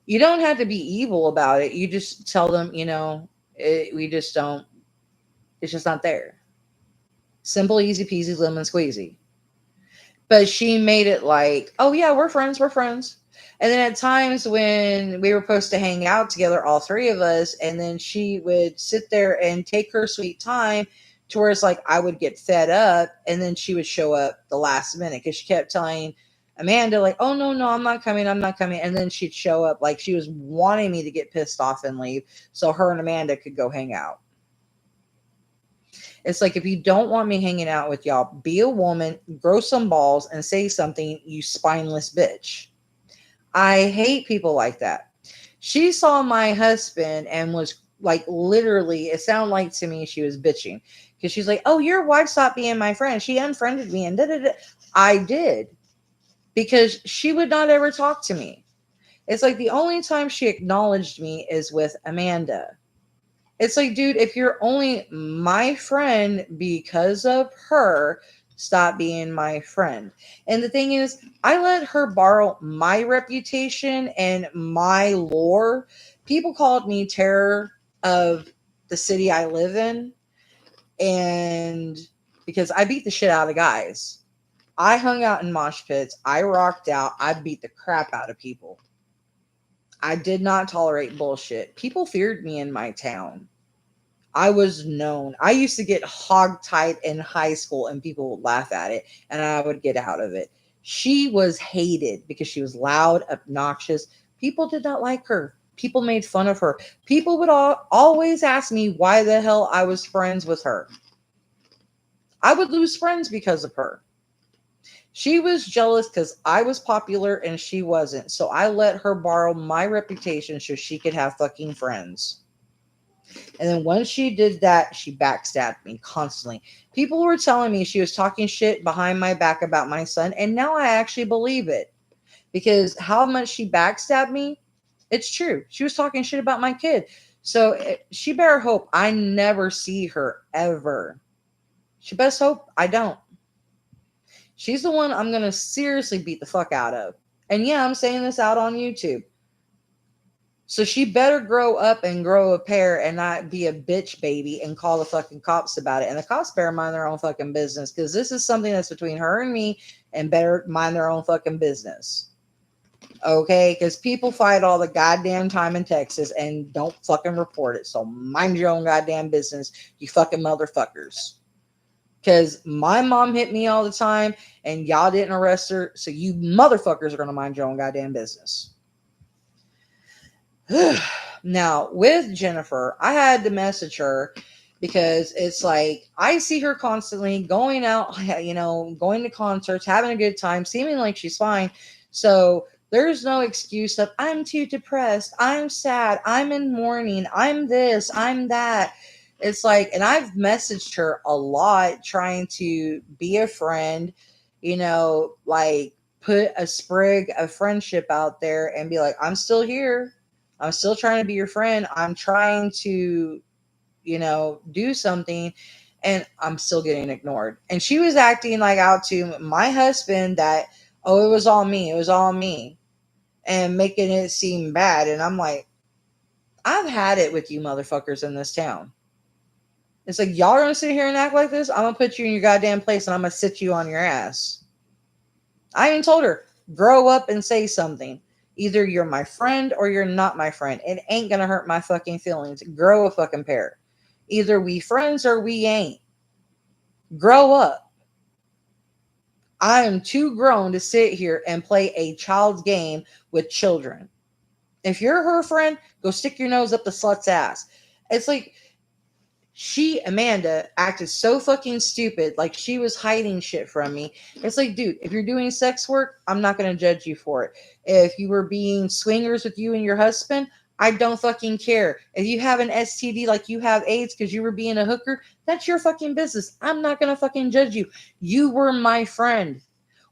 You don't have to be evil about it. You just tell them, we just don't, it's just not there. Simple, easy peasy, lemon squeezy. But she made it like, oh yeah, we're friends, we're friends. And then at times when we were supposed to hang out together, all three of us, and then she would sit there and take her sweet time to where it's like I would get fed up, and then she would show up the last minute because she kept telling Amanda, like, oh no, no, I'm not coming, I'm not coming. And then she'd show up like she was wanting me to get pissed off and leave so her and Amanda could go hang out. It's like if you don't want me hanging out with y'all, be a woman, grow some balls, and say something, you spineless bitch. I hate people like that. She saw my husband and was like, literally, it sounded like to me she was bitching because she's like, oh, your wife stopped being my friend. She unfriended me and da da da. I did because she would not ever talk to me. It's like the only time she acknowledged me is with Amanda. It's like, dude, if you're only my friend because of her, stop being my friend. And the thing is, I let her borrow my reputation and my lore. People called me terror of the city I live in. And because I beat the shit out of guys, I hung out in mosh pits, I rocked out, I beat the crap out of people. I did not tolerate bullshit. People feared me in my town. I was known. I used to get hogtied in high school and people would laugh at it and I would get out of it. She was hated because she was loud, obnoxious. People did not like her. People made fun of her. People would always ask me why the hell I was friends with her. I would lose friends because of her. She was jealous because I was popular and she wasn't. So I let her borrow my reputation so she could have fucking friends. And then once she did that, she backstabbed me constantly. People were telling me she was talking shit behind my back about my son, and now I actually believe it. Because how much she backstabbed me, it's true. She was talking shit about my kid. So she better hope I never see her ever. She best hope I don't. She's the one I'm going to seriously beat the fuck out of. And yeah, I'm saying this out on YouTube. So she better grow up and grow a pair and not be a bitch baby and call the fucking cops about it. And the cops better mind their own fucking business because this is something that's between her and me and better mind their own fucking business. Okay? Because people fight all the goddamn time in Texas and don't fucking report it. So mind your own goddamn business, you fucking motherfuckers. Because my mom hit me all the time and y'all didn't arrest her. So you motherfuckers are going to mind your own goddamn business. Now, with Jennifer, I had to message her because it's like I see her constantly going out, going to concerts, having a good time, seeming like she's fine. So there's no excuse of I'm too depressed, I'm sad, I'm in mourning, I'm this, I'm that. It's like, and I've messaged her a lot trying to be a friend, like put a sprig of friendship out there and be like, I'm still here. I'm still trying to be your friend. I'm trying to, do something. and I'm still getting ignored. And she was acting like out to my husband that, oh, it was all me, it was all me, and making it seem bad. And I'm like, I've had it with you motherfuckers in this town. It's like, y'all are gonna sit here and act like this? I'm gonna put you in your goddamn place and I'm gonna sit you on your ass. I even told her, grow up and say something. Either you're my friend or you're not my friend. It ain't gonna hurt my fucking feelings. Grow a fucking pair. Either we friends or we ain't. Grow up. I am too grown to sit here and play a child's game with children. If you're her friend, go stick your nose up the slut's ass. It's like, Amanda, acted so fucking stupid, like she was hiding shit from me. It's like, dude, if you're doing sex work, I'm not going to judge you for it. If you were being swingers with you and your husband, I don't fucking care. If you have an STD like you have AIDS because you were being a hooker, that's your fucking business. I'm not going to fucking judge you. You were my friend.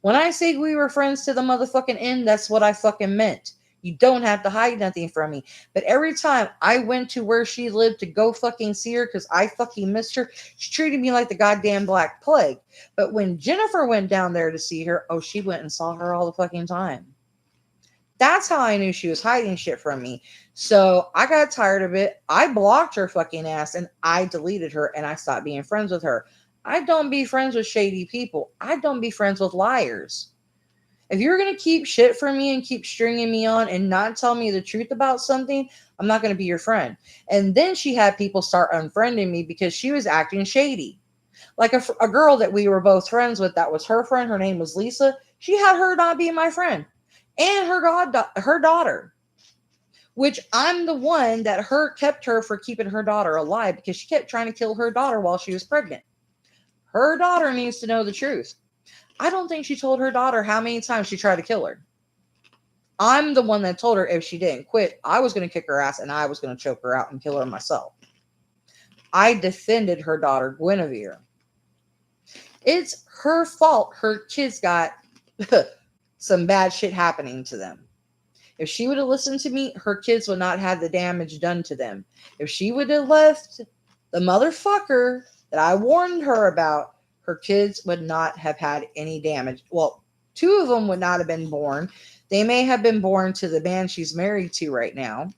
When I say we were friends to the motherfucking end, that's what I fucking meant. You don't have to hide nothing from me. But every time I went to where she lived to go fucking see her because I fucking missed her, she treated me like the goddamn Black Plague. But when Jennifer went down there to see her, oh, she went and saw her all the fucking time. That's how I knew she was hiding shit from me. So I got tired of it. I blocked her fucking ass and I deleted her and I stopped being friends with her. I don't be friends with shady people. I don't be friends with liars. If you're going to keep shit from me and keep stringing me on and not tell me the truth about something, I'm not going to be your friend. And then she had people start unfriending me because she was acting shady. Like a girl that we were both friends with, that was her friend. Her name was Lisa. She had her not being my friend. And her daughter. Which I'm the one that kept her for keeping her daughter alive because she kept trying to kill her daughter while she was pregnant. Her daughter needs to know the truth. I don't think she told her daughter how many times she tried to kill her. I'm the one that told her if she didn't quit, I was going to kick her ass and I was going to choke her out and kill her myself. I defended her daughter, Guinevere. It's her fault her kids got some bad shit happening to them. If she would have listened to me, her kids would not have the damage done to them. If she would have left the motherfucker that I warned her about, her kids would not have had any damage. Well, 2 of them would not have been born. They may have been born to the man she's married to right now.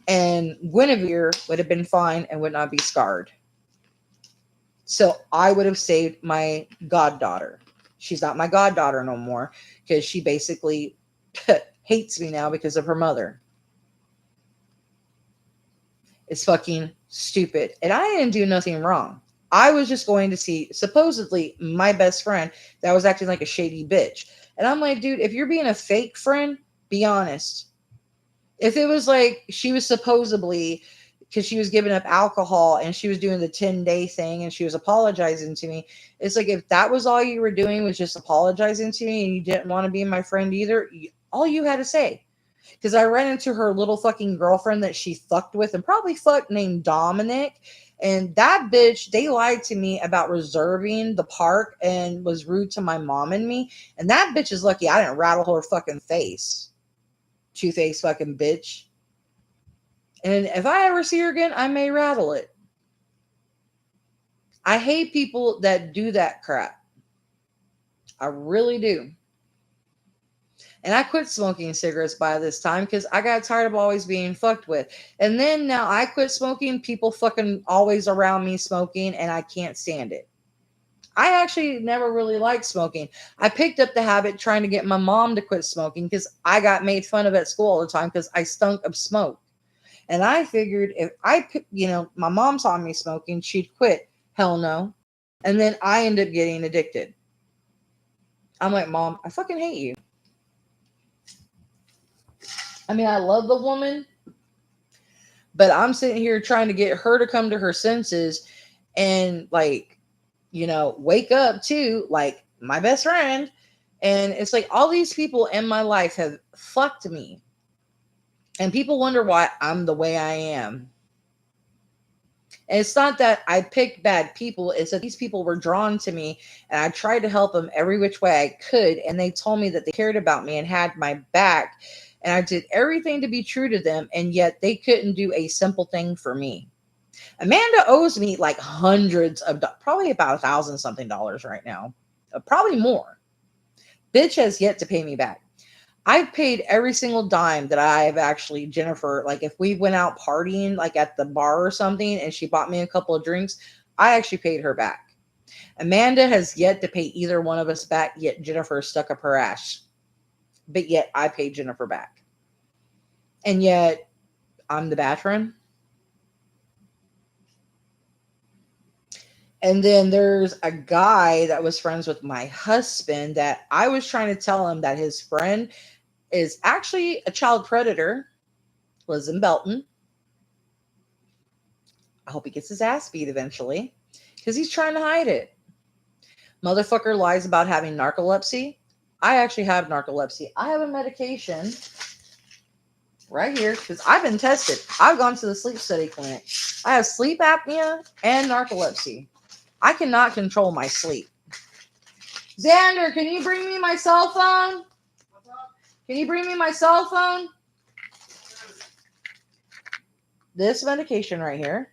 And Guinevere would have been fine and would not be scarred. So I would have saved my goddaughter. She's not my goddaughter no more because she basically hates me now because of her mother. It's fucking stupid. And I didn't do nothing wrong. I was just going to see, supposedly, my best friend that was acting like a shady bitch. And I'm like, dude, if you're being a fake friend, be honest. If it was like she was supposedly, because she was giving up alcohol and she was doing the 10-day thing and she was apologizing to me, it's like if that was all you were doing was just apologizing to me and you didn't want to be my friend either, all you had to say. Because I ran into her little fucking girlfriend that she fucked with and probably fucked named Dominic. And that bitch, they lied to me about reserving the park and was rude to my mom and me. And that bitch is lucky I didn't rattle her fucking face. Two-faced fucking bitch. And if I ever see her again, I may rattle it. I hate people that do that crap. I really do. And I quit smoking cigarettes by this time because I got tired of always being fucked with. And then now I quit smoking, people fucking always around me smoking, and I can't stand it. I actually never really liked smoking. I picked up the habit trying to get my mom to quit smoking because I got made fun of at school all the time because I stunk of smoke. And I figured if my mom saw me smoking, she'd quit. Hell no. And then I end up getting addicted. I'm like, Mom, I fucking hate you. I mean, I love the woman, but I'm sitting here trying to get her to come to her senses and wake up too, like my best friend. And it's like all these people in my life have fucked me. And people wonder why I'm the way I am. And it's not that I picked bad people. It's that these people were drawn to me and I tried to help them every which way I could. And they told me that they cared about me and had my back. And I did everything to be true to them. And yet they couldn't do a simple thing for me. Amanda owes me like hundreds of, probably about $1,000 something right now, probably more. Bitch has yet to pay me back. I've paid every single dime that I've actually, Jennifer, like if we went out partying, like at the bar or something, and she bought me a couple of drinks, I actually paid her back. Amanda has yet to pay either one of us back, yet Jennifer stuck up her ass. But yet I paid Jennifer back. And yet I'm the patron. And then there's a guy that was friends with my husband that I was trying to tell him that his friend is actually a child predator, lives in Belton. I hope he gets his ass beat eventually because he's trying to hide it. Motherfucker lies about having narcolepsy. I actually have narcolepsy. I have a medication right here because I've been tested. I've gone to the sleep study clinic. I have sleep apnea and narcolepsy. I cannot control my sleep. Xander, can you bring me my cell phone? Can you bring me my cell phone? This medication right here,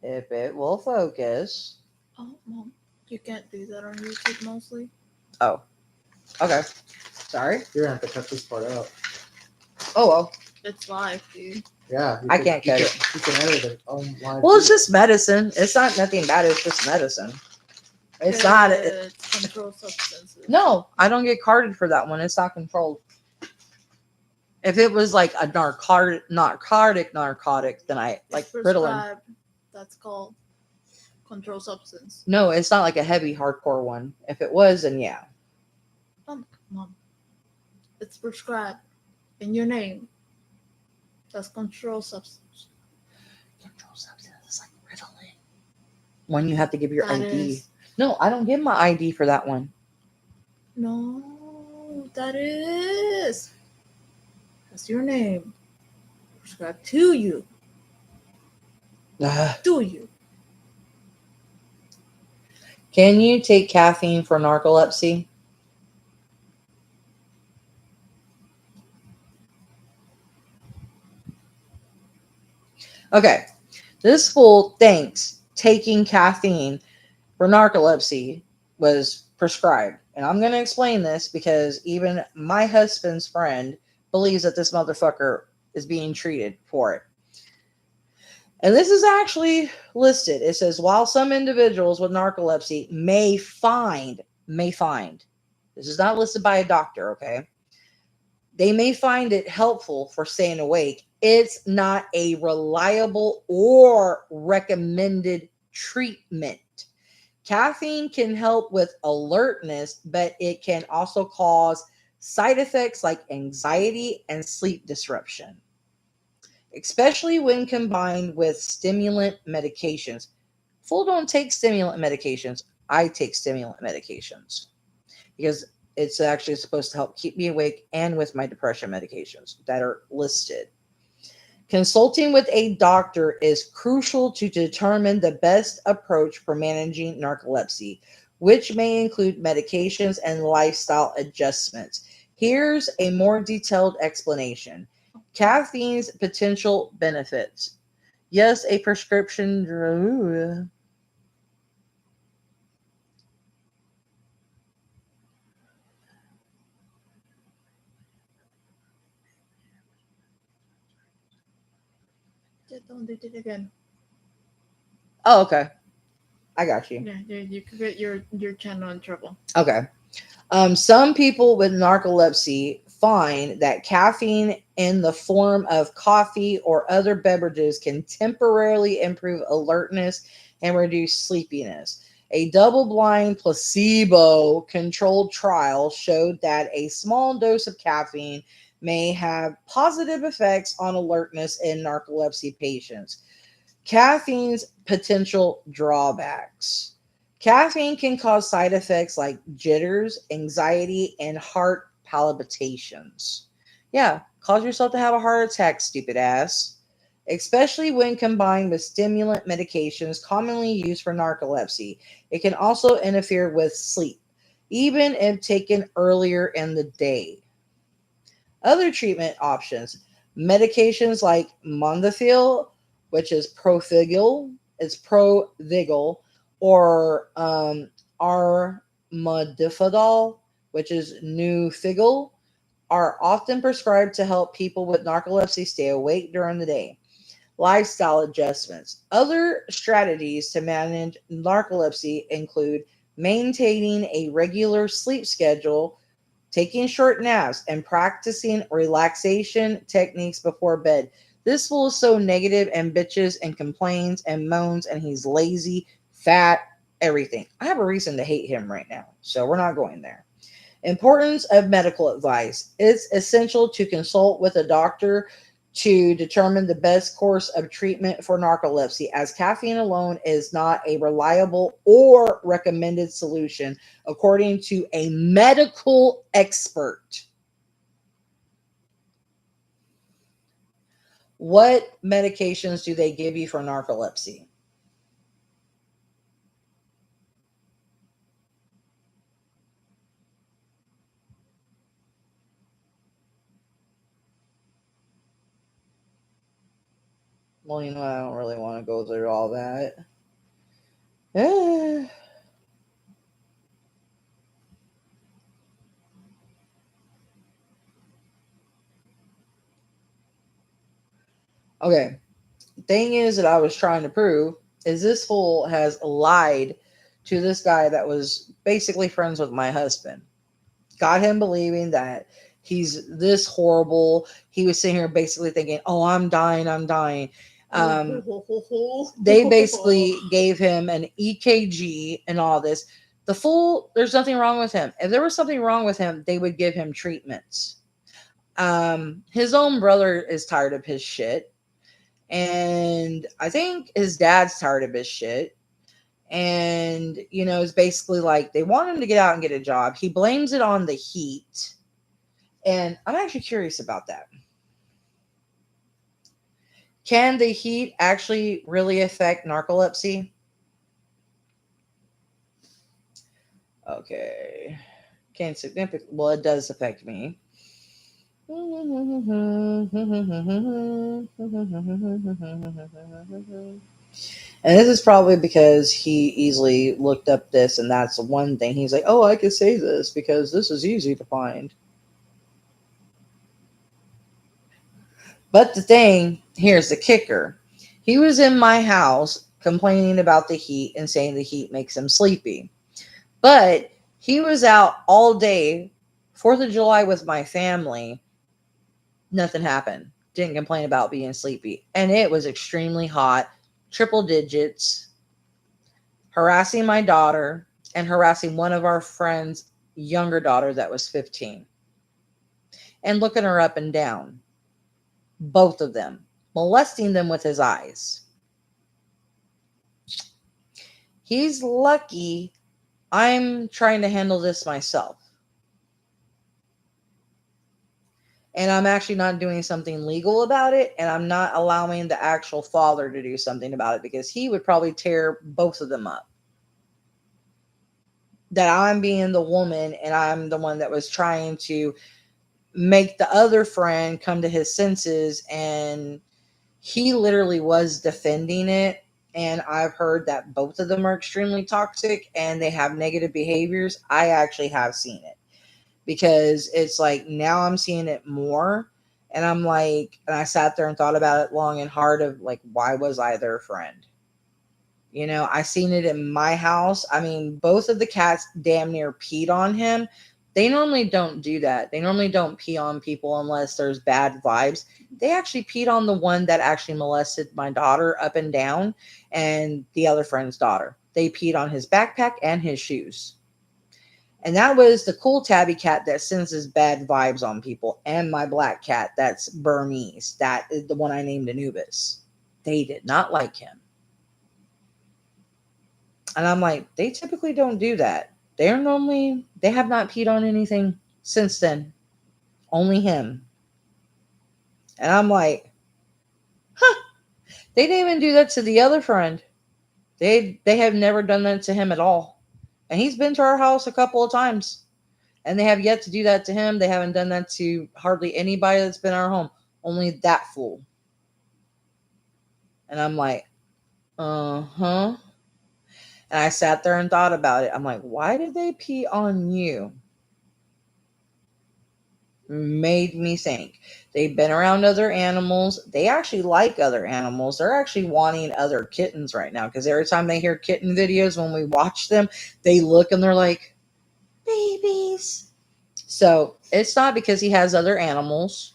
if it will focus. Oh, Mom, you can't do that on YouTube mostly. Oh, okay. Sorry. You're gonna have to cut this part out. Oh, well. It's live, dude. Yeah. I can't cut it. You can edit it on live. Well, it's just medicine. It's not nothing bad. It's just medicine. It's not. It's controlled substances. No, I don't get carded for that one. It's not controlled. If it was like a narcotic, then I like It's Ritalin. prescribed. That's called controlled substance. No, it's not like a heavy hardcore one. If it was, then yeah. Mom, it's prescribed in your name. That's controlled substance. Controlled substance is like Ritalin. One you have to give your That ID. is- No, I don't give my ID for that one. No, that is. That's your name. Prescribed to you. Do you? Can you take caffeine for narcolepsy? Okay, this fool thinks taking caffeine for narcolepsy was prescribed. And I'm going to explain this because even my husband's friend believes that this motherfucker is being treated for it. And this is actually listed. It says, while some individuals with narcolepsy may find, this is not listed by a doctor, okay? They may find it helpful for staying awake. It's not a reliable or recommended treatment. Caffeine can help with alertness, but it can also cause side effects like anxiety and sleep disruption, especially when combined with stimulant medications. Fool don't take stimulant medications. I take stimulant medications because it's actually supposed to help keep me awake and with my depression medications that are listed. Consulting with a doctor is crucial to determine the best approach for managing narcolepsy, which may include medications and lifestyle adjustments. Here's a more detailed explanation. Caffeine's potential benefits. Yes, a prescription drug. Just don't do it again. Oh, okay. I got you. Yeah, you could get your channel in trouble. Okay. Some people with narcolepsy find that caffeine in the form of coffee or other beverages can temporarily improve alertness and reduce sleepiness. A double-blind placebo-controlled trial showed that a small dose of caffeine may have positive effects on alertness in narcolepsy patients. Caffeine's potential drawbacks. Caffeine can cause side effects like jitters, anxiety, and heart palpitations. Yeah, cause yourself to have a heart attack, stupid ass. Especially when combined with stimulant medications commonly used for narcolepsy. It can also interfere with sleep, even if taken earlier in the day. Other treatment options. Medications like Mondafil, which is Provigil, or Armadifidol, which is Nufigil, are often prescribed to help people with narcolepsy stay awake during the day. Lifestyle adjustments. Other strategies to manage narcolepsy include maintaining a regular sleep schedule, taking short naps, and practicing relaxation techniques before bed. This fool is so negative and bitches and complains and moans, and he's lazy, fat, everything. I have a reason to hate him right now, so we're not going there. Importance of medical advice. It's essential to consult with a doctor to determine the best course of treatment for narcolepsy, as caffeine alone is not a reliable or recommended solution, according to a medical expert. What medications do they give you for narcolepsy? Well, I don't really want to go through all that. Eh. Okay. Thing is that I was trying to prove is this fool has lied to this guy that was basically friends with my husband. Got him believing that he's this horrible. He was sitting here basically thinking, "Oh, I'm dying, I'm dying." They basically gave him an EKG and all this. The fool, there's nothing wrong with him. If there was something wrong with him, they would give him treatments. His own brother is tired of his shit, and I think his dad's tired of his shit. And it's basically like they want him to get out and get a job. He blames it on the heat, and I'm actually curious about that. Can the heat actually really affect narcolepsy? Okay. Can significant, well, it does affect me. And this is probably because he easily looked up this, and that's one thing. He's like, "Oh, I could say this because this is easy to find." But the thing, here's the kicker. He was in my house complaining about the heat and saying the heat makes him sleepy. But he was out all day, 4th of July with my family. Nothing happened. Didn't complain about being sleepy. And it was extremely hot, triple digits, harassing my daughter and harassing one of our friends' younger daughter that was 15 and looking her up and down. Both of them, molesting them with his eyes. He's lucky I'm trying to handle this myself. And I'm actually not doing something legal about it, and I'm not allowing the actual father to do something about it because he would probably tear both of them up. That I'm being the woman and I'm the one that was trying to make the other friend come to his senses, and he literally was defending it. And I've heard that both of them are extremely toxic and they have negative behaviors. I actually have seen it because it's like now I'm seeing it more. And I'm like, and I sat there and thought about it long and hard of like, why was I their friend? I seen it in my house. I mean, both of the cats damn near peed on him. They normally don't do that. They normally don't pee on people unless there's bad vibes. They actually peed on the one that actually molested my daughter up and down and the other friend's daughter. They peed on his backpack and his shoes. And that was the cool tabby cat that senses bad vibes on people, and my black cat that's Burmese. That is the one I named Anubis. They did not like him. And I'm like, they typically don't do that. They have not peed on anything since then. Only him. And I'm like, huh, they didn't even do that to the other friend. They have never done that to him at all. And he's been to our house a couple of times. And they have yet to do that to him. They haven't done that to hardly anybody that's been in our home. only that full. And I'm like, huh. And I sat there and thought about it. I'm like, why did they pee on you? Made me think. They've been around other animals. They actually like other animals. They're actually wanting other kittens right now because every time they hear kitten videos, when we watch them, they look and they're like, babies. So it's not because he has other animals.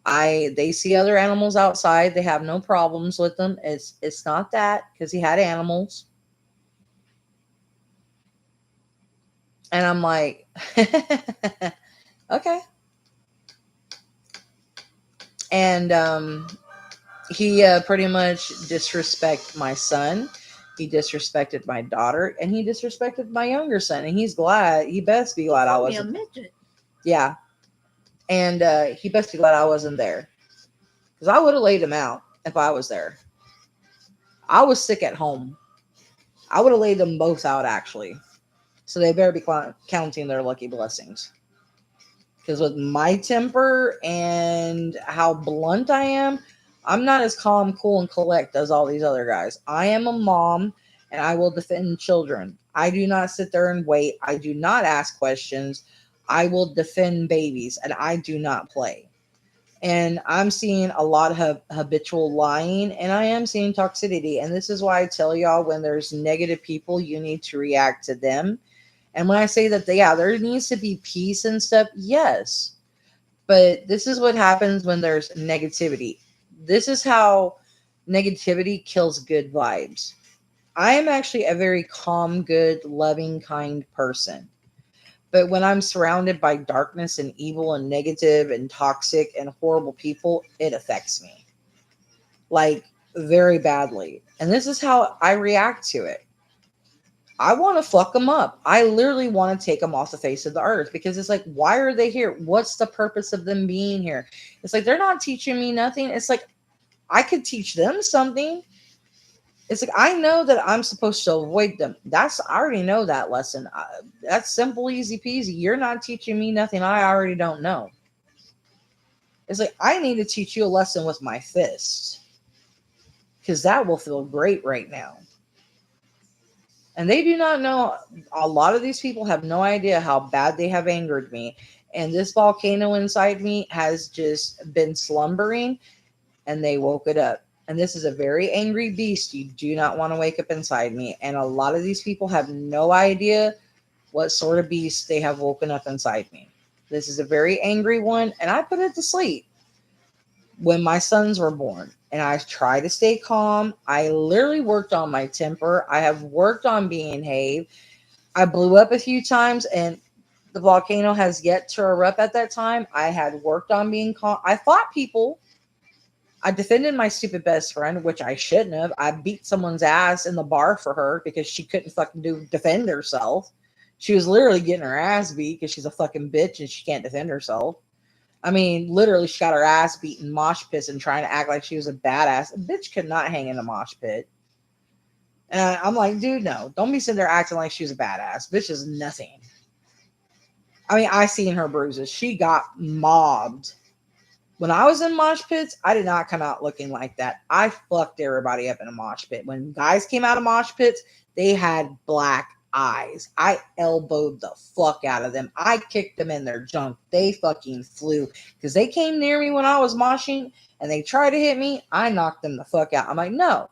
They see other animals outside. They have no problems with them. It's not that because he had animals. And I'm like, okay. And he pretty much disrespected my son. He disrespected my daughter, and he disrespected my younger son. And he's glad. He best be glad I Called me a wasn't. midget. Yeah, and he best be glad I wasn't there because I would have laid him out if I was there. I was sick at home. I would have laid them both out actually. So they better be counting their lucky blessings. Because with my temper and how blunt I am, I'm not as calm, cool, and collect as all these other guys. I am a mom and I will defend children. I do not sit there and wait. I do not ask questions. I will defend babies and I do not play. And I'm seeing a lot of habitual lying and I am seeing toxicity. And this is why I tell y'all when there's negative people, you need to react to them. And when I say that, yeah, there needs to be peace and stuff, yes. But this is what happens when there's negativity. This is how negativity kills good vibes. I am actually a very calm, good, loving, kind person. But when I'm surrounded by darkness and evil and negative and toxic and horrible people, it affects me. Like very badly. And this is how I react to it. I want to fuck them up. I literally want to take them off the face of the earth because it's like, why are they here? What's the purpose of them being here? It's like, they're not teaching me nothing. It's like, I could teach them something. It's like, I know that I'm supposed to avoid them. I already know that lesson. That's simple, easy peasy. You're not teaching me nothing I already don't know. It's like, I need to teach you a lesson with my fist because that will feel great right now. And they do not know, a lot of these people have no idea how bad they have angered me. And this volcano inside me has just been slumbering and they woke it up. And this is a very angry beast. You do not want to wake up inside me. And a lot of these people have no idea what sort of beast they have woken up inside me. This is a very angry one. And I put it to sleep when my sons were born. And I try to stay calm. I literally worked on my temper. I have worked on being Have. I blew up a few times and the volcano has yet to erupt at that time. I had worked on being calm. I fought people. I defended my stupid best friend, which I shouldn't have. I beat someone's ass in the bar for her because she couldn't fucking defend herself. She was literally getting her ass beat because she's a fucking bitch and she can't defend herself. I mean, literally, she got her ass beaten, mosh pits, and trying to act like she was a badass. A bitch could not hang in a mosh pit. And I'm like, dude, no, don't be sitting there acting like she was a badass. Bitch is nothing. I mean, I seen her bruises. She got mobbed. When I was in mosh pits, I did not come out looking like that. I fucked everybody up in a mosh pit. When guys came out of mosh pits, they had black eyes. I elbowed the fuck out of them. I kicked them in their junk. They fucking flew because they came near me when I was moshing and they tried to hit me. I knocked them the fuck out. I'm like, no.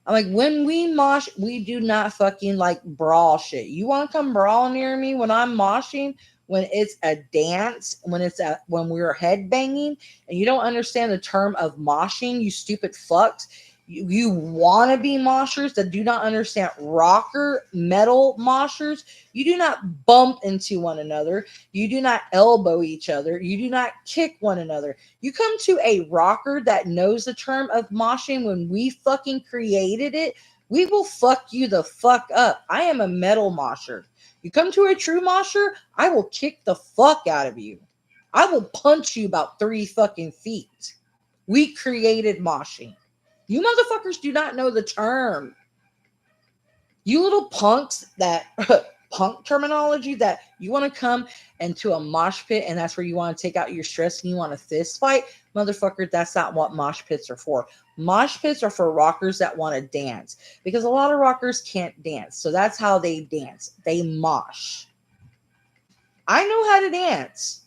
I'm like, when we mosh, we do not fucking like brawl shit. You want to come brawl near me when I'm moshing? When it's a dance, when we're headbanging, and you don't understand the term of moshing, you stupid fucks. You want to be moshers that do not understand rocker metal moshers. You do not bump into one another. You do not elbow each other. You do not kick one another. You come to a rocker that knows the term of moshing when we fucking created it, we will fuck you the fuck up. I am a metal mosher. You come to a true mosher, I will kick the fuck out of you. I will punch you about 3 fucking feet. We created moshing. You motherfuckers do not know the term. You little punks that punk terminology that you want to come into a mosh pit and that's where you want to take out your stress and you want to fist fight, motherfucker, that's not what mosh pits are for. Mosh pits are for rockers that want to dance because a lot of rockers can't dance. So that's how they dance. They mosh. I know how to dance.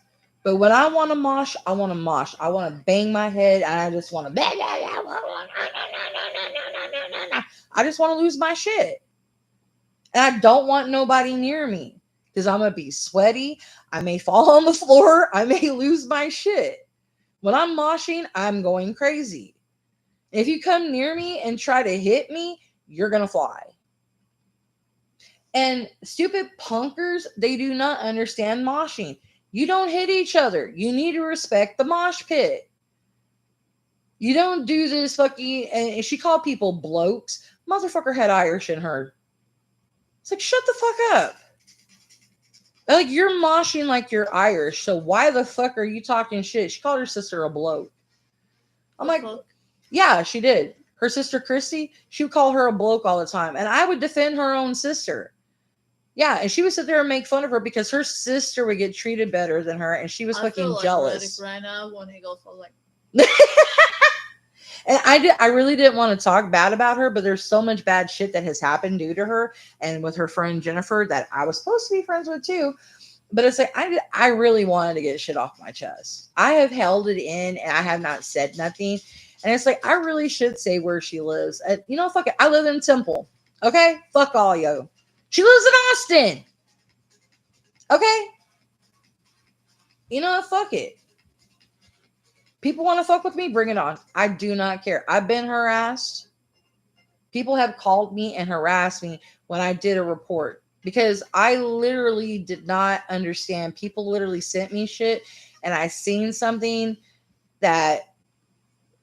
But when I want to mosh, I want to mosh. I want to bang my head and I just want to I just want to lose my shit. And I don't want nobody near me because I'm going to be sweaty. I may fall on the floor. I may lose my shit. When I'm moshing, I'm going crazy. If you come near me and try to hit me, you're going to fly. And stupid punkers, they do not understand moshing. You don't hit each other. You need to respect the mosh pit. You don't do this fucking, and she called people blokes. Motherfucker had Irish in her. It's like, shut the fuck up. Like, you're moshing like you're Irish, so why the fuck are you talking shit? She called her sister a bloke. I'm like, yeah, she did. Her sister Christy, she would call her a bloke all the time. And I would defend her own sister. Yeah, and she would sit there and make fun of her because her sister would get treated better than her, and she was fucking jealous. Right now when he goes for like. And I really didn't want to talk bad about her, but there's so much bad shit that has happened due to her and with her friend Jennifer that I was supposed to be friends with too. But it's like I really wanted to get shit off my chest. I have held it in and I have not said nothing. And it's like I really should say where she lives. You know, fuck it. I live in Temple. Okay? Fuck all you. She lives in Austin. Okay? You know what? Fuck it. People want to fuck with me? Bring it on. I do not care. I've been harassed. People have called me and harassed me when I did a report because I literally did not understand. People literally sent me shit and I seen something that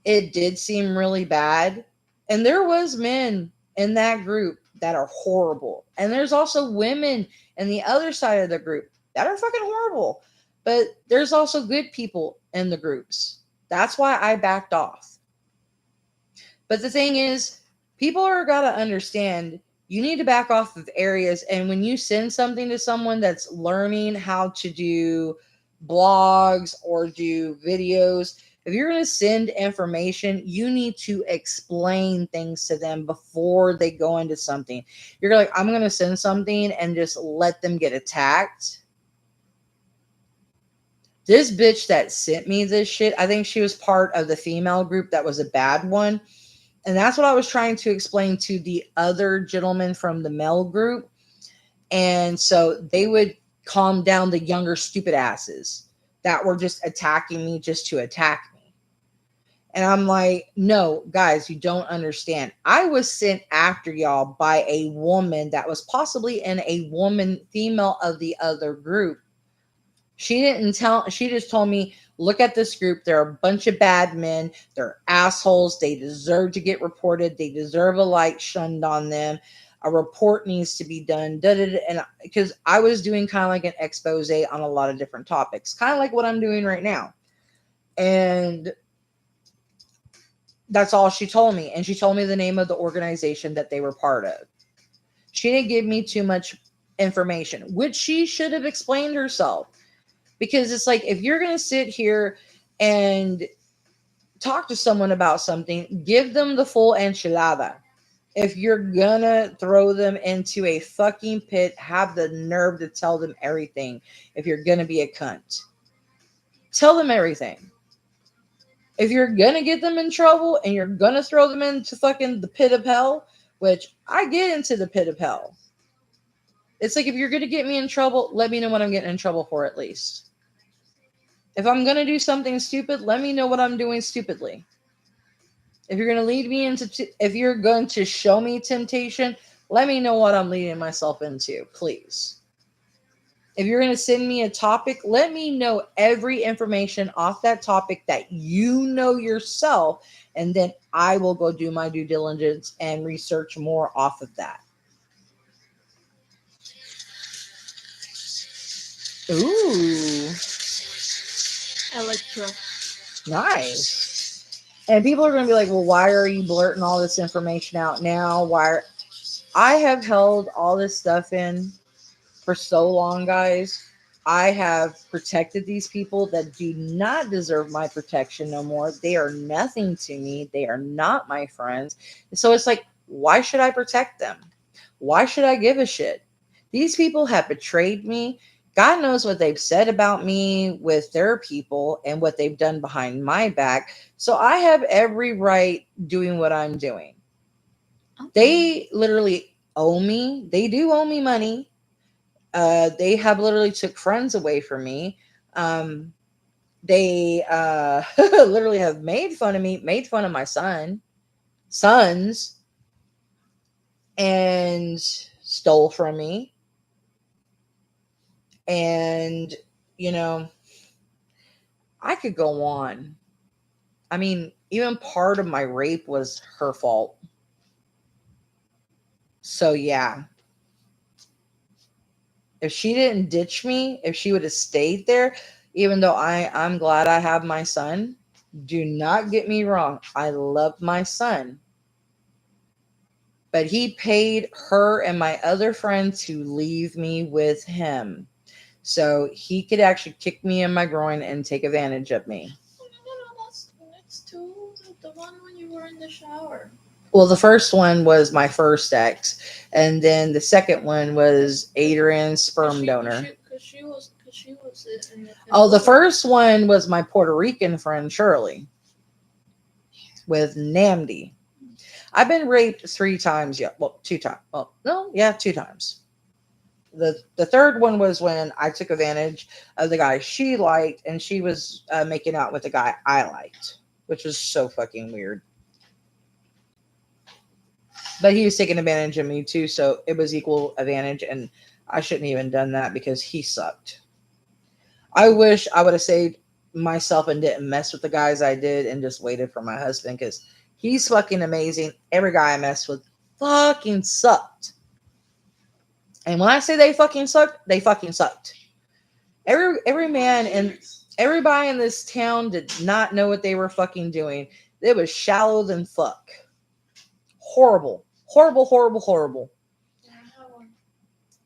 it did seem really bad. And there was men in that group that are horrible. And there's also women in the other side of the group that are fucking horrible. But there's also good people in the groups. That's why I backed off. But the thing is, people are got to understand you need to back off of areas. And when you send something to someone that's learning how to do blogs or do videos, if you're going to send information, you need to explain things to them before they go into something. You're like, I'm going to send something and just let them get attacked. This bitch that sent me this shit, I think she was part of the female group that was a bad one. And that's what I was trying to explain to the other gentlemen from the male group. And so they would calm down the younger stupid asses that were just attacking me just to attack me. And I'm like, no, guys, you don't understand. I was sent after y'all by a woman that was possibly in a woman female of the other group. She just told me, look at this group. They're a bunch of bad men. They're assholes. They deserve to get reported. They deserve a light shunned on them. A report needs to be done. And because I was doing kind of like an expose on a lot of different topics, kind of like what I'm doing right now. And that's all she told me. And she told me the name of the organization that they were part of. She didn't give me too much information, which she should have explained herself. Because it's like, if you're going to sit here and talk to someone about something, give them the full enchilada. If you're going to throw them into a fucking pit, have the nerve to tell them everything. If you're going to be a cunt, tell them everything. If you're going to get them in trouble and you're going to throw them into fucking the pit of hell, which I get into the pit of hell. It's like, if you're going to get me in trouble, let me know what I'm getting in trouble for at least. If I'm going to do something stupid, let me know what I'm doing stupidly. If you're going to lead me if you're going to show me temptation, let me know what I'm leading myself into, please. If you're going to send me a topic, let me know every information off that topic that you know yourself, and then I will go do my due diligence and research more off of that. Ooh. Electro. Nice. And people are going to be like, well, why are you blurting all this information out now? I have held all this stuff in for so long, guys. I have protected these people that do not deserve my protection no more. They are nothing to me. They are not my friends. So it's like, why should I protect them? Why should I give a shit? These people have betrayed me. God knows what they've said about me with their people and what they've done behind my back. So I have every right doing what I'm doing. They literally owe me. They do owe me money. They have literally took friends away from me. Um, they literally have made fun of me, made fun of my sons, and stole from me. And you know, I could go on. I mean, even part of my rape was her fault. So yeah, if she didn't ditch me, if she would have stayed there, even though I'm glad I have my son, do not get me wrong, I love my son, but he paid her and my other friend to leave me with him so he could actually kick me in my groin and take advantage of me. That's too the one when you were in the shower. Well, the first one was my first ex, and then the second one was Adrian's sperm donor. Because she was in Oh, the first one was my Puerto Rican friend Shirley with Namdi. I've been raped 3 times. Yeah, well, 2 times. Well, no, yeah, 2 times. The third one was when I took advantage of the guy she liked, and she was making out with the guy I liked, which was so fucking weird. But he was taking advantage of me too, so it was equal advantage, and I shouldn't even done that because he sucked. I wish I would have saved myself and didn't mess with the guys I did and just waited for my husband because he's fucking amazing. Every guy I messed with fucking sucked. And when I say they fucking sucked, they fucking sucked. Every man and everybody in this town did not know what they were fucking doing. It was shallow than fuck. Horrible. Horrible, horrible, horrible.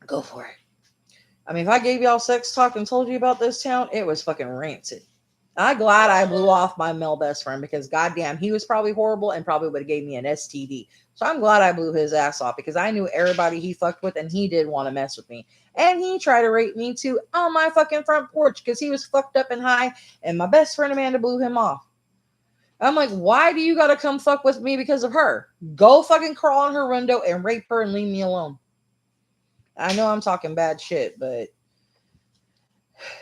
Go for it. I mean, if I gave y'all sex talk and told you about this town, it was fucking rancid. I'm glad I blew off my male best friend because goddamn, he was probably horrible and probably would have gave me an STD. So I'm glad I blew his ass off because I knew everybody he fucked with and he did want to mess with me. And he tried to rape me too on my fucking front porch because he was fucked up and high and my best friend Amanda blew him off. I'm like, why do you gotta come fuck with me because of her? Go fucking crawl on her window and rape her and leave me alone. I know I'm talking bad shit, but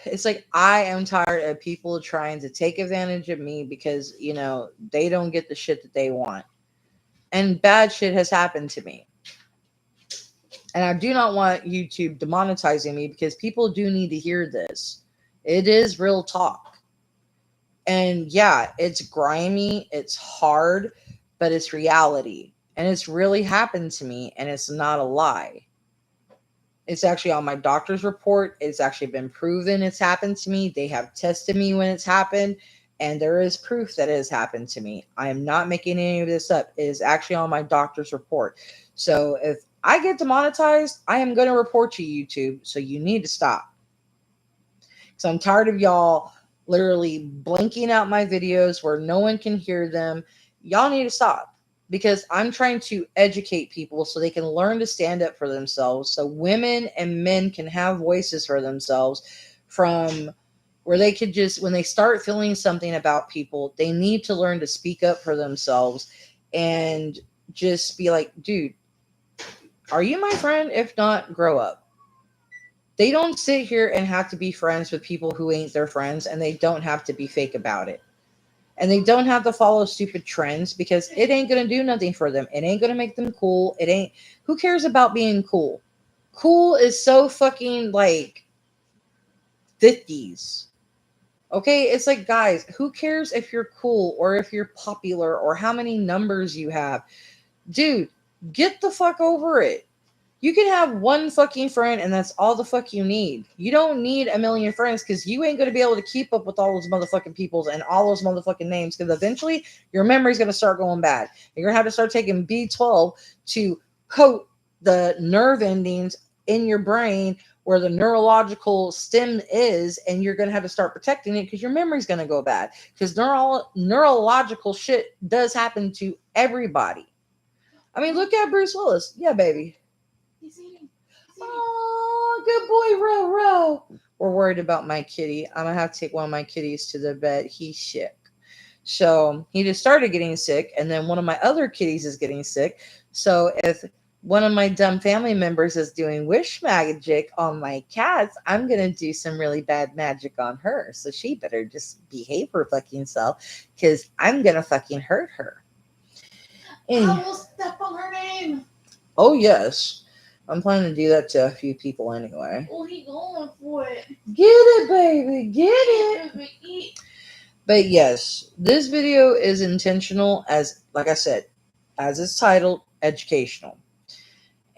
it's like I am tired of people trying to take advantage of me because, they don't get the shit that they want. And bad shit has happened to me. And I do not want YouTube demonetizing me because people do need to hear this. It is real talk. And yeah, it's grimy, it's hard, but it's reality. And it's really happened to me, and it's not a lie. It's actually on my doctor's report. It's actually been proven it's happened to me. They have tested me when it's happened, and there is proof that it has happened to me. I am not making any of this up. It is actually on my doctor's report. So if I get demonetized, I am going to report you, YouTube. So you need to stop. Because I'm tired of y'all literally blanking out my videos where no one can hear them. Y'all need to stop. Because I'm trying to educate people so they can learn to stand up for themselves, so women and men can have voices for themselves, from where they could just, when they start feeling something about people, they need to learn to speak up for themselves and just be like, dude, are you my friend? If not, grow up. They don't sit here and have to be friends with people who ain't their friends, and they don't have to be fake about it. And they don't have to follow stupid trends because it ain't going to do nothing for them. It ain't going to make them cool. Who cares about being cool? Cool is so fucking like 50s. Okay? It's like, guys, who cares if you're cool or if you're popular or how many numbers you have? Dude, get the fuck over it. You can have one fucking friend and that's all the fuck you need. You don't need a million friends because you ain't going to be able to keep up with all those motherfucking peoples and all those motherfucking names because eventually your memory's going to start going bad. You're going to have to start taking B12 to coat the nerve endings in your brain where the neurological stem is, and you're going to have to start protecting it because your memory's going to go bad. Because neurological shit does happen to everybody. I mean, look at Bruce Willis. Yeah, baby. He's eating. Oh, good boy, Ro Ro. We're worried about my kitty. I'm going to have to take one of my kitties to the vet. He's sick. So he just started getting sick, and then one of my other kitties is getting sick. So if one of my dumb family members is doing wish magic on my cats, I'm gonna do some really bad magic on her. So she better just behave her fucking self, because I'm gonna fucking hurt her. I will step on her name. Oh yes, I'm planning to do that to a few people anyway. Oh, he going for it. Get it, baby, get it. Baby, eat. But yes, this video is intentional, as like I said, as it's titled, educational.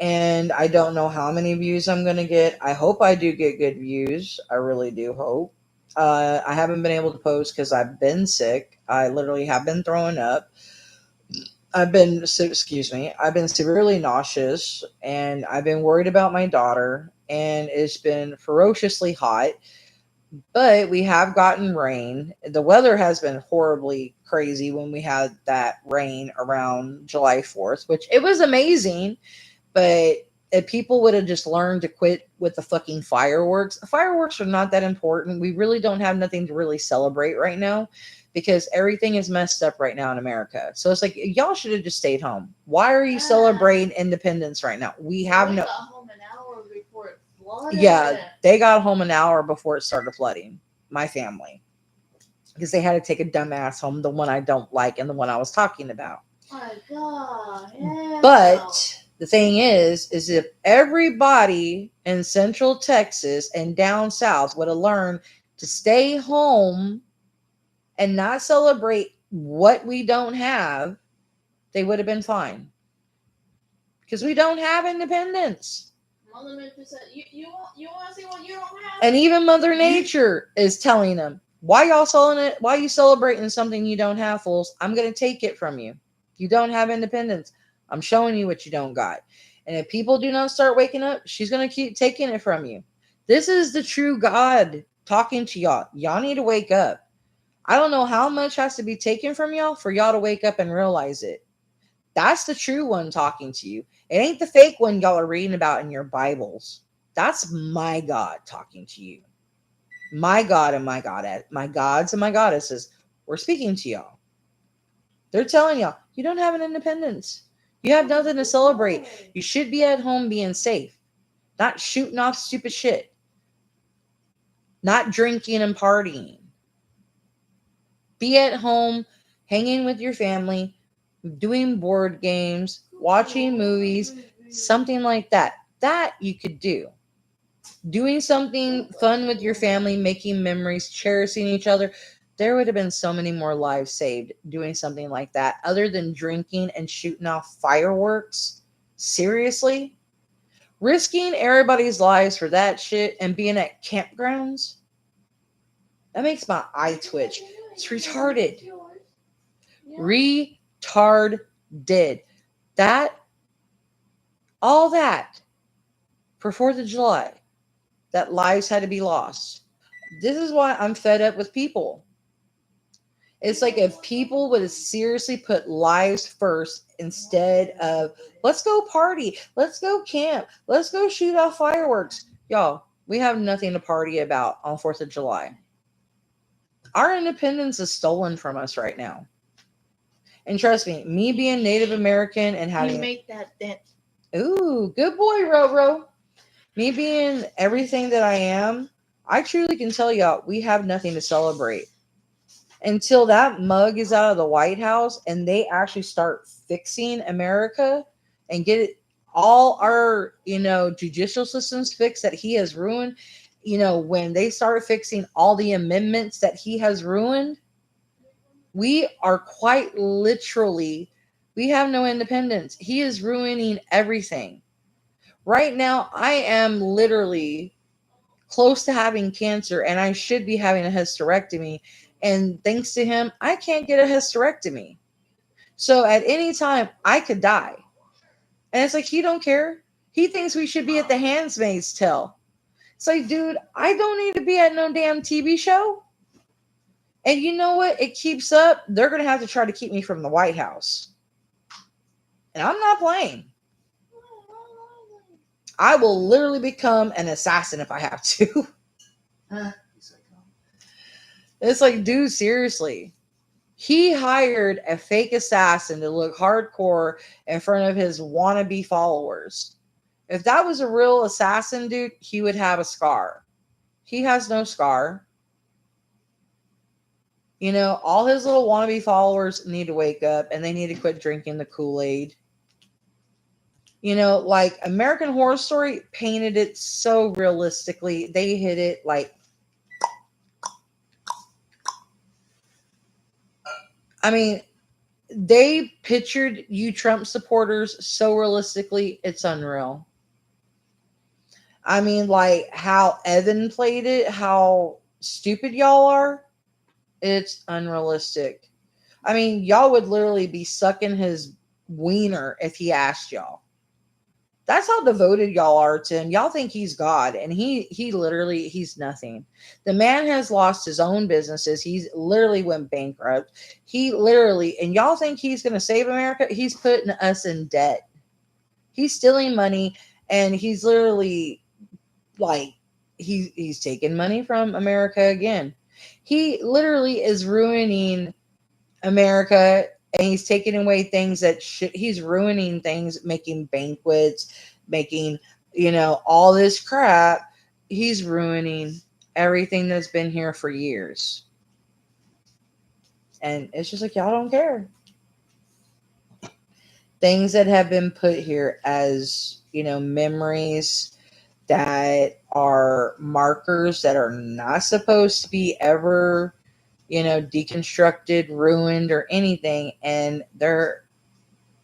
And I don't know how many views I'm going to get. I hope I do get good views. I really do hope. I haven't been able to post because I've been sick. I literally have been throwing up. I've been severely nauseous, and I've been worried about my daughter, and it's been ferociously hot. But we have gotten rain. The weather has been horribly crazy when we had that rain around July 4th, which it was amazing. But if people would have just learned to quit with the fucking fireworks are not that important. We really don't have nothing to really celebrate right now because everything is messed up right now in America. So it's like, y'all should have just stayed home. Why are you celebrating independence right now? We have no. Got home an hour before it flooded. Yeah, they got home an hour before it started flooding. My family. Because they had to take a dumbass home, the one I don't like and the one I was talking about. My God. Yeah. But the thing is if everybody in Central Texas and down south would have learned to stay home and not celebrate what we don't have, they would have been fine. Because we don't have independence. Mother Nature said, you want to see what you don't have? And even Mother Nature is telling them, why y'all selling it? Why you celebrating something you don't have, fools? I'm going to take it from you. You don't have independence. I'm showing you what you don't got. And if people do not start waking up, she's going to keep taking it from you. This is the true God talking to y'all. Y'all need to wake up. I don't know how much has to be taken from y'all for y'all to wake up and realize it. That's the true one talking to you. It ain't the fake one y'all are reading about in your Bibles. That's my God talking to you. My God and my gods and my goddesses were speaking to y'all. They're telling y'all, you don't have an independence. You have nothing to celebrate. You should be at home being safe, not shooting off stupid shit, not drinking and partying. Be at home, hanging with your family, doing board games, watching movies, something like that. That you could do. Doing something fun with your family, making memories, cherishing each other. There would have been so many more lives saved doing something like that, other than drinking and shooting off fireworks. Seriously? Risking everybody's lives for that shit and being at campgrounds? That makes my eye twitch. It's retarded. Retarded. That, all that for 4th of July, that lives had to be lost. This is why I'm fed up with people. It's like if people would have seriously put lives first instead of, let's go party, let's go camp, let's go shoot off fireworks. Y'all, we have nothing to party about on 4th of July. Our independence is stolen from us right now. And trust me being Native American and having... You make that dent. Ooh, good boy, Roro. Me being everything that I am, I truly can tell y'all, we have nothing to celebrate. Until that mug is out of the White House and they actually start fixing America and get all our, judicial systems fixed that he has ruined. When they start fixing all the amendments that he has ruined, we are quite literally, we have no independence. He is ruining everything. Right now, I am literally close to having cancer and I should be having a hysterectomy. And thanks to him, I can't get a hysterectomy. So at any time, I could die. And it's like, he don't care. He thinks we should be at the Handmaid's Tale. It's like, dude, I don't need to be at no damn TV show. And you know what? It keeps up. They're going to have to try to keep me from the White House. And I'm not playing. I will literally become an assassin if I have to. It's like, dude, seriously. He hired a fake assassin to look hardcore in front of his wannabe followers. If that was a real assassin, dude, he would have a scar. He has no scar. You know, all his little wannabe followers need to wake up and they need to quit drinking the Kool-Aid. You know, like American Horror Story painted it so realistically. They hit it like, I mean, they pictured you Trump supporters so realistically, it's unreal. I mean, like how Evan played it, how stupid y'all are, it's unrealistic. I mean, y'all would literally be sucking his wiener if he asked y'all. That's how devoted y'all are to him. Y'all think he's God, and he literally he's nothing. The man has lost his own businesses. He's literally went bankrupt. He literally, and y'all think he's going to save America? He's putting us in debt. He's stealing money, and he's literally like he's taking money from America again. He literally is ruining America, and he's taking away things that he's ruining things, making banquets, making, you know, all this crap. He's ruining everything that's been here for years. And it's just like, y'all don't care. Things that have been put here as, you know, memories that are markers that are not supposed to be ever, you know, deconstructed, ruined, or anything. And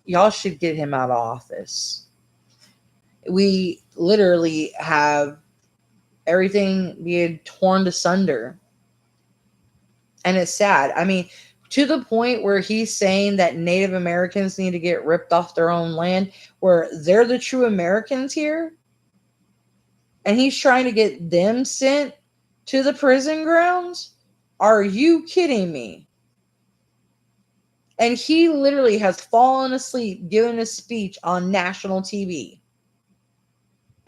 y'all should get him out of office. We literally have everything being torn asunder. And it's sad. I mean, to the point where he's saying that Native Americans need to get ripped off their own land, where they're the true Americans here. And he's trying to get them sent to the prison grounds. Are you kidding me? And he literally has fallen asleep giving a speech on national TV.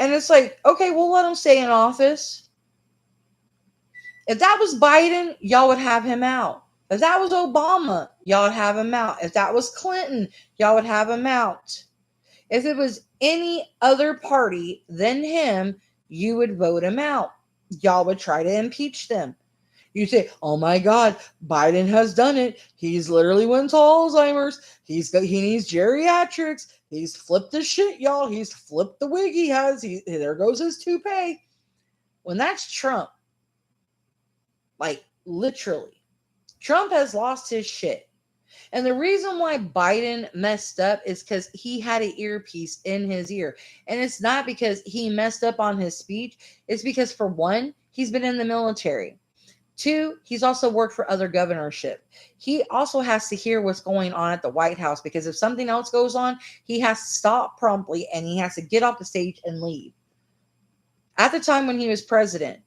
And it's like, okay, we'll let him stay in office. If that was Biden, y'all would have him out. If that was Obama, y'all would have him out. If that was Clinton, y'all would have him out. If it was any other party than him, you would vote him out. Y'all would try to impeach them. You say, "Oh my God, Biden has done it. He's literally went to Alzheimer's. He needs geriatrics. He's flipped the shit, y'all. He's flipped the wig he has. There goes his toupee." When that's Trump, like literally, Trump has lost his shit. And the reason why Biden messed up is because he had an earpiece in his ear. And it's not because he messed up on his speech. It's because, for one, he's been in the military. Two, he's also worked for other governorship. He also has to hear what's going on at the White House, because if something else goes on, he has to stop promptly and he has to get off the stage and leave. At the time when he was president,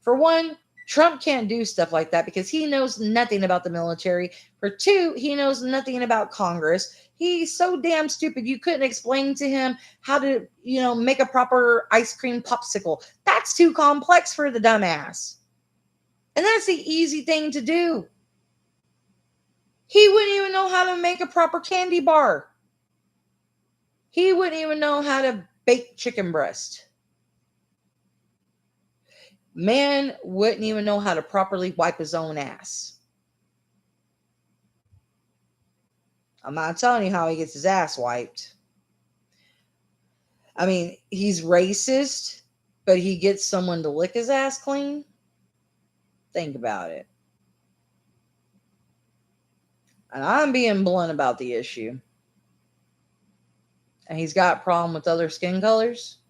for one, Trump can't do stuff like that because he knows nothing about the military. For two, he knows nothing about Congress. He's so damn stupid. You couldn't explain to him how to, you know, make a proper ice cream popsicle. That's too complex for the dumbass. And that's the easy thing to do. He wouldn't even know how to make a proper candy bar. He wouldn't even know how to bake chicken breast. Man wouldn't even know how to properly wipe his own ass. I'm not telling you how he gets his ass wiped. I mean, he's racist, but he gets someone to lick his ass clean. Think about it. And I'm being blunt about the issue. And he's got a problem with other skin colors.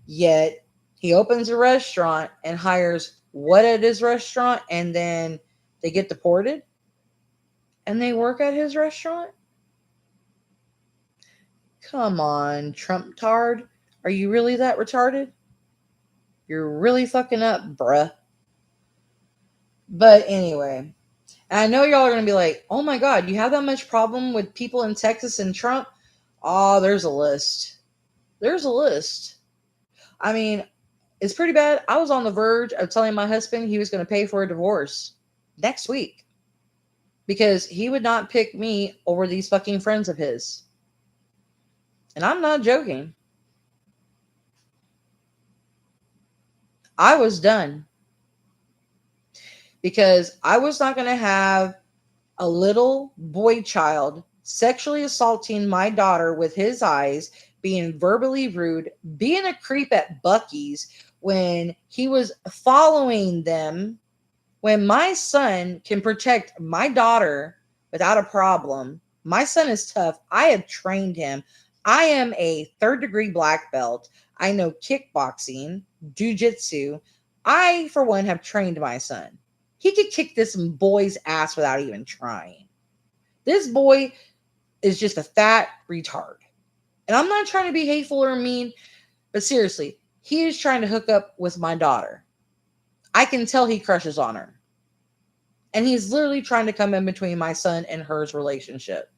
Yet he opens a restaurant and hires what at his restaurant, and then they get deported and they work at his restaurant? Come on, Trump tard. Are you really that retarded? You're really fucking up, bruh. But anyway, and I know y'all are going to be like, oh my God, you have that much problem with people in Texas and Trump? Oh, there's a list. There's a list. I mean, it's pretty bad. I was on the verge of telling my husband he was going to pay for a divorce next week because he would not pick me over these fucking friends of his. And I'm not joking. I was done because I was not going to have a little boy child sexually assaulting my daughter with his eyes, being verbally rude, being a creep at Bucky's when he was following them, when my son can protect my daughter without a problem. My son is tough. I have trained him. I am a third-degree black belt. I know kickboxing, jujitsu. I, for one, have trained my son. He could kick this boy's ass without even trying. This boy is just a fat retard. And I'm not trying to be hateful or mean, but seriously, he is trying to hook up with my daughter. I can tell he crushes on her. And he's literally trying to come in between my son and her's relationship.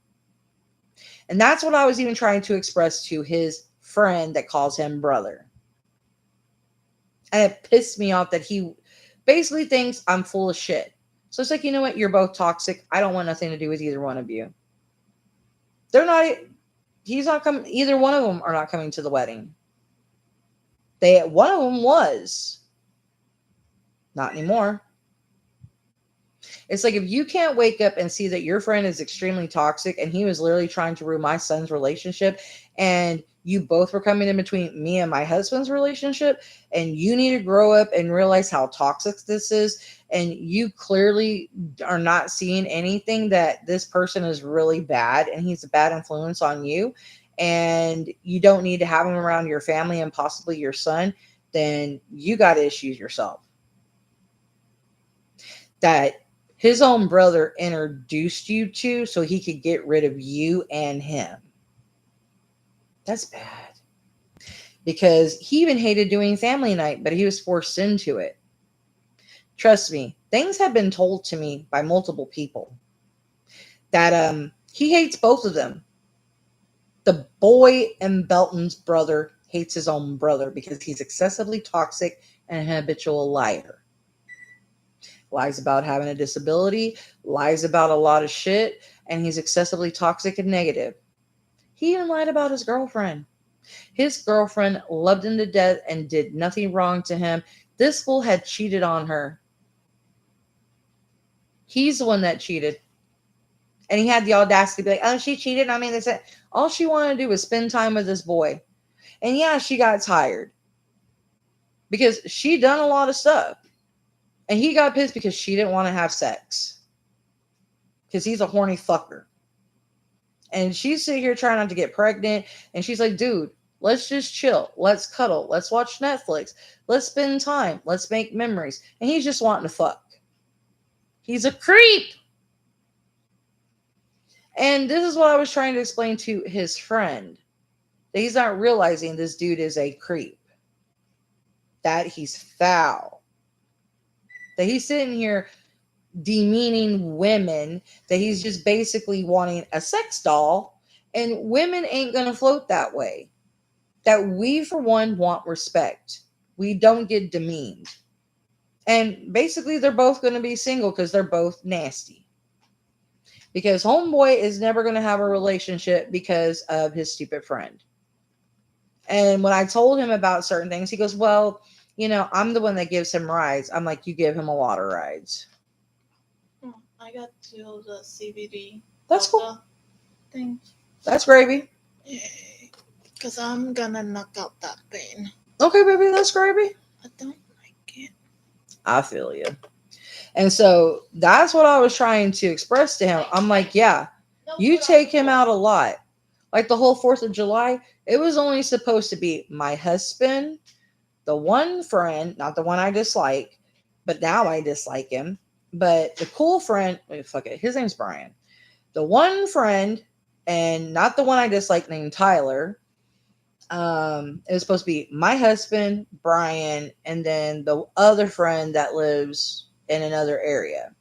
And that's what I was even trying to express to his friend that calls him brother. And it pissed me off that he basically thinks I'm full of shit. So it's like, you know what? You're both toxic. I don't want nothing to do with either one of you. They're not, he's not coming, either one of them are not coming to the wedding. One of them was. Not anymore. It's like if you can't wake up and see that your friend is extremely toxic and he was literally trying to ruin my son's relationship, and you both were coming in between me and my husband's relationship, and you need to grow up and realize how toxic this is, and you clearly are not seeing anything that this person is really bad and he's a bad influence on you, and you don't need to have him around your family and possibly your son, then you got issues yourself. That his own brother introduced you to so he could get rid of you and him. That's bad. Because he even hated doing family night, but he was forced into it. Trust me, things have been told to me by multiple people that he hates both of them. The boy in Belton's brother hates his own brother because he's excessively toxic and an habitual liar. Lies about having a disability, lies about a lot of shit, and he's excessively toxic and negative. He even lied about his girlfriend. His girlfriend loved him to death and did nothing wrong to him. This fool had cheated on her. He's the one that cheated. And he had the audacity to be like, oh, she cheated on me. They said all she wanted to do was spend time with this boy. And yeah, she got tired. Because she done a lot of stuff. And he got pissed because she didn't want to have sex. Because he's a horny fucker. And she's sitting here trying not to get pregnant. And she's like, dude, let's just chill. Let's cuddle. Let's watch Netflix. Let's spend time. Let's make memories. And he's just wanting to fuck. He's a creep. And this is what I was trying to explain to his friend. That he's not realizing this dude is a creep. That he's foul. That he's sitting here demeaning women, that he's just basically wanting a sex doll, and women ain't going to float that way. That we, for one, want respect. We don't get demeaned. And basically, they're both going to be single because they're both nasty. Because homeboy is never going to have a relationship because of his stupid friend. And when I told him about certain things, he goes, well, you know, I'm the one that gives him rides. I'm like, you give him a lot of rides. I got to the CBD. That's cool. Thing. That's gravy. Yay. Because I'm going to knock out that pain. Okay, baby, that's gravy. I don't like it. I feel you. And so that's what I was trying to express to him. I'm like, yeah, you take him out a lot. Like the whole 4th of July, it was only supposed to be my husband, the one friend, not the one I dislike, but now I dislike him. But the cool friend, fuck it, his name's Brian. The one friend, and not the one I dislike named Tyler, It was supposed to be my husband, Brian, and then the other friend that lives in another area.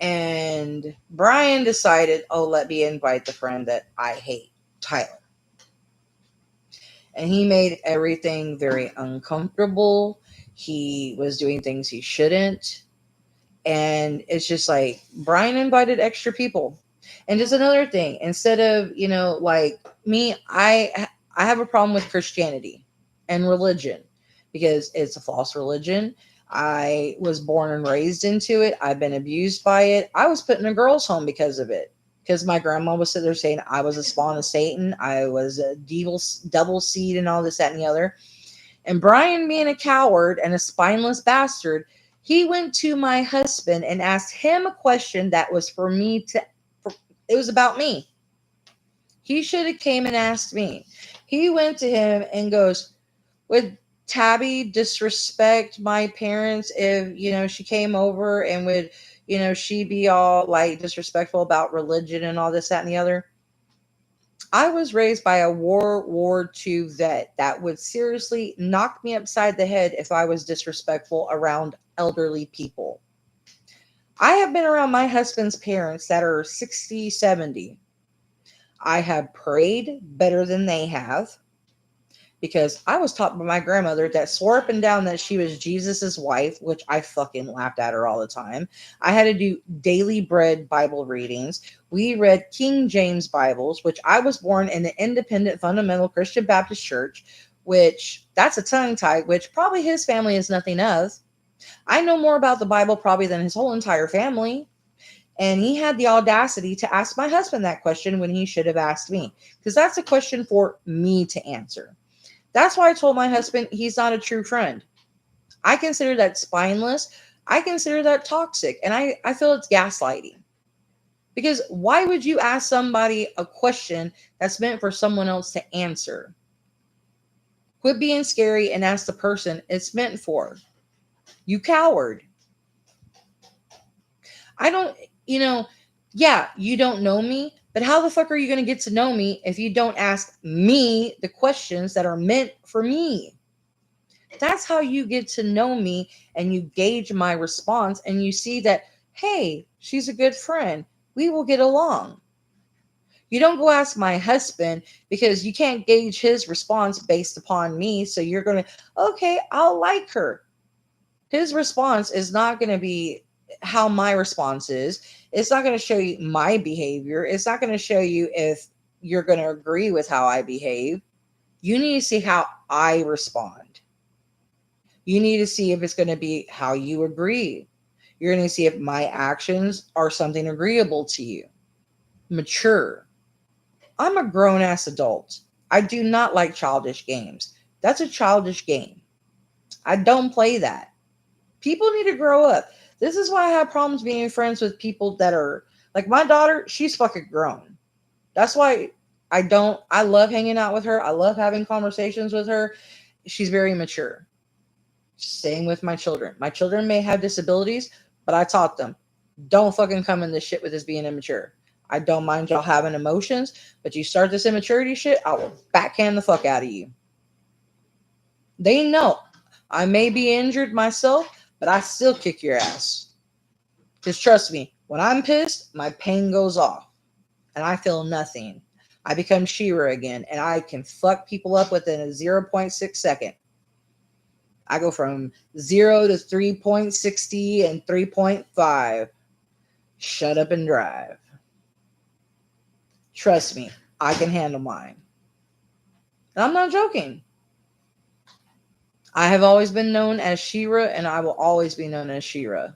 And Brian decided, oh, let me invite the friend that I hate, Tyler. And he made everything very uncomfortable. He was doing things he shouldn't. And it's just like Brian invited extra people. And just another thing, instead of, like me, I have a problem with Christianity and religion because it's a false religion. I was born and raised into it. I've been abused by it. I was put in a girls' home because of it. Because my grandma was sitting there saying I was a spawn of Satan, I was a devil seed, and all this, that, and the other. And Brian, being a coward and a spineless bastard, he went to my husband and asked him a question that was for me to. It was about me. He should have came and asked me. He went to him and goes, "Would Tabby disrespect my parents if she came over, and would she be all like disrespectful about religion and all this, that, and the other?" I was raised by a World War II vet that would seriously knock me upside the head if I was disrespectful around elderly people. I have been around my husband's parents that are 60, 70. I have prayed better than they have because I was taught by my grandmother that swore up and down that she was Jesus's wife, which I fucking laughed at her all the time. I had to do daily bread Bible readings. We read King James Bibles, which I was born in an independent fundamental Christian Baptist church, which that's a tongue tie, which probably his family is nothing of. I know more about the Bible probably than his whole entire family. And he had the audacity to ask my husband that question when he should have asked me, because that's a question for me to answer. That's why I told my husband he's not a true friend. I consider that spineless. I consider that toxic. And I feel it's gaslighting. Because why would you ask somebody a question that's meant for someone else to answer? Quit being scary and ask the person it's meant for. You coward. I don't, yeah, you don't know me, but how the fuck are you going to get to know me if you don't ask me the questions that are meant for me? That's how you get to know me, and you gauge my response and you see that, hey, she's a good friend. We will get along. You don't go ask my husband because you can't gauge his response based upon me. So you're going to, okay, I'll like her. His response is not going to be how my response is. It's not going to show you my behavior. It's not going to show you if you're going to agree with how I behave. You need to see how I respond. You need to see if it's going to be how you agree. You're going to see if my actions are something agreeable to you. Mature. I'm a grown ass adult. I do not like childish games. That's a childish game. I don't play that. People need to grow up. This is why I have problems being friends with people that are like my daughter. She's fucking grown. That's why I love hanging out with her. I love having conversations with her. She's very mature. Same with my children. My children may have disabilities, but I taught them, don't fucking come in this shit with this being immature. I don't mind y'all having emotions, but you start this immaturity shit, I will backhand the fuck out of you. They know I may be injured myself, but I still kick your ass. Because trust me, when I'm pissed, my pain goes off and I feel nothing. I become She-Ra again, and I can fuck people up within a 0.6 second. I go from 0 to 3.60 and 3.5. Shut up and drive. Trust me, I can handle mine. And I'm not joking. I have always been known as She-Ra, and I will always be known as She-Ra.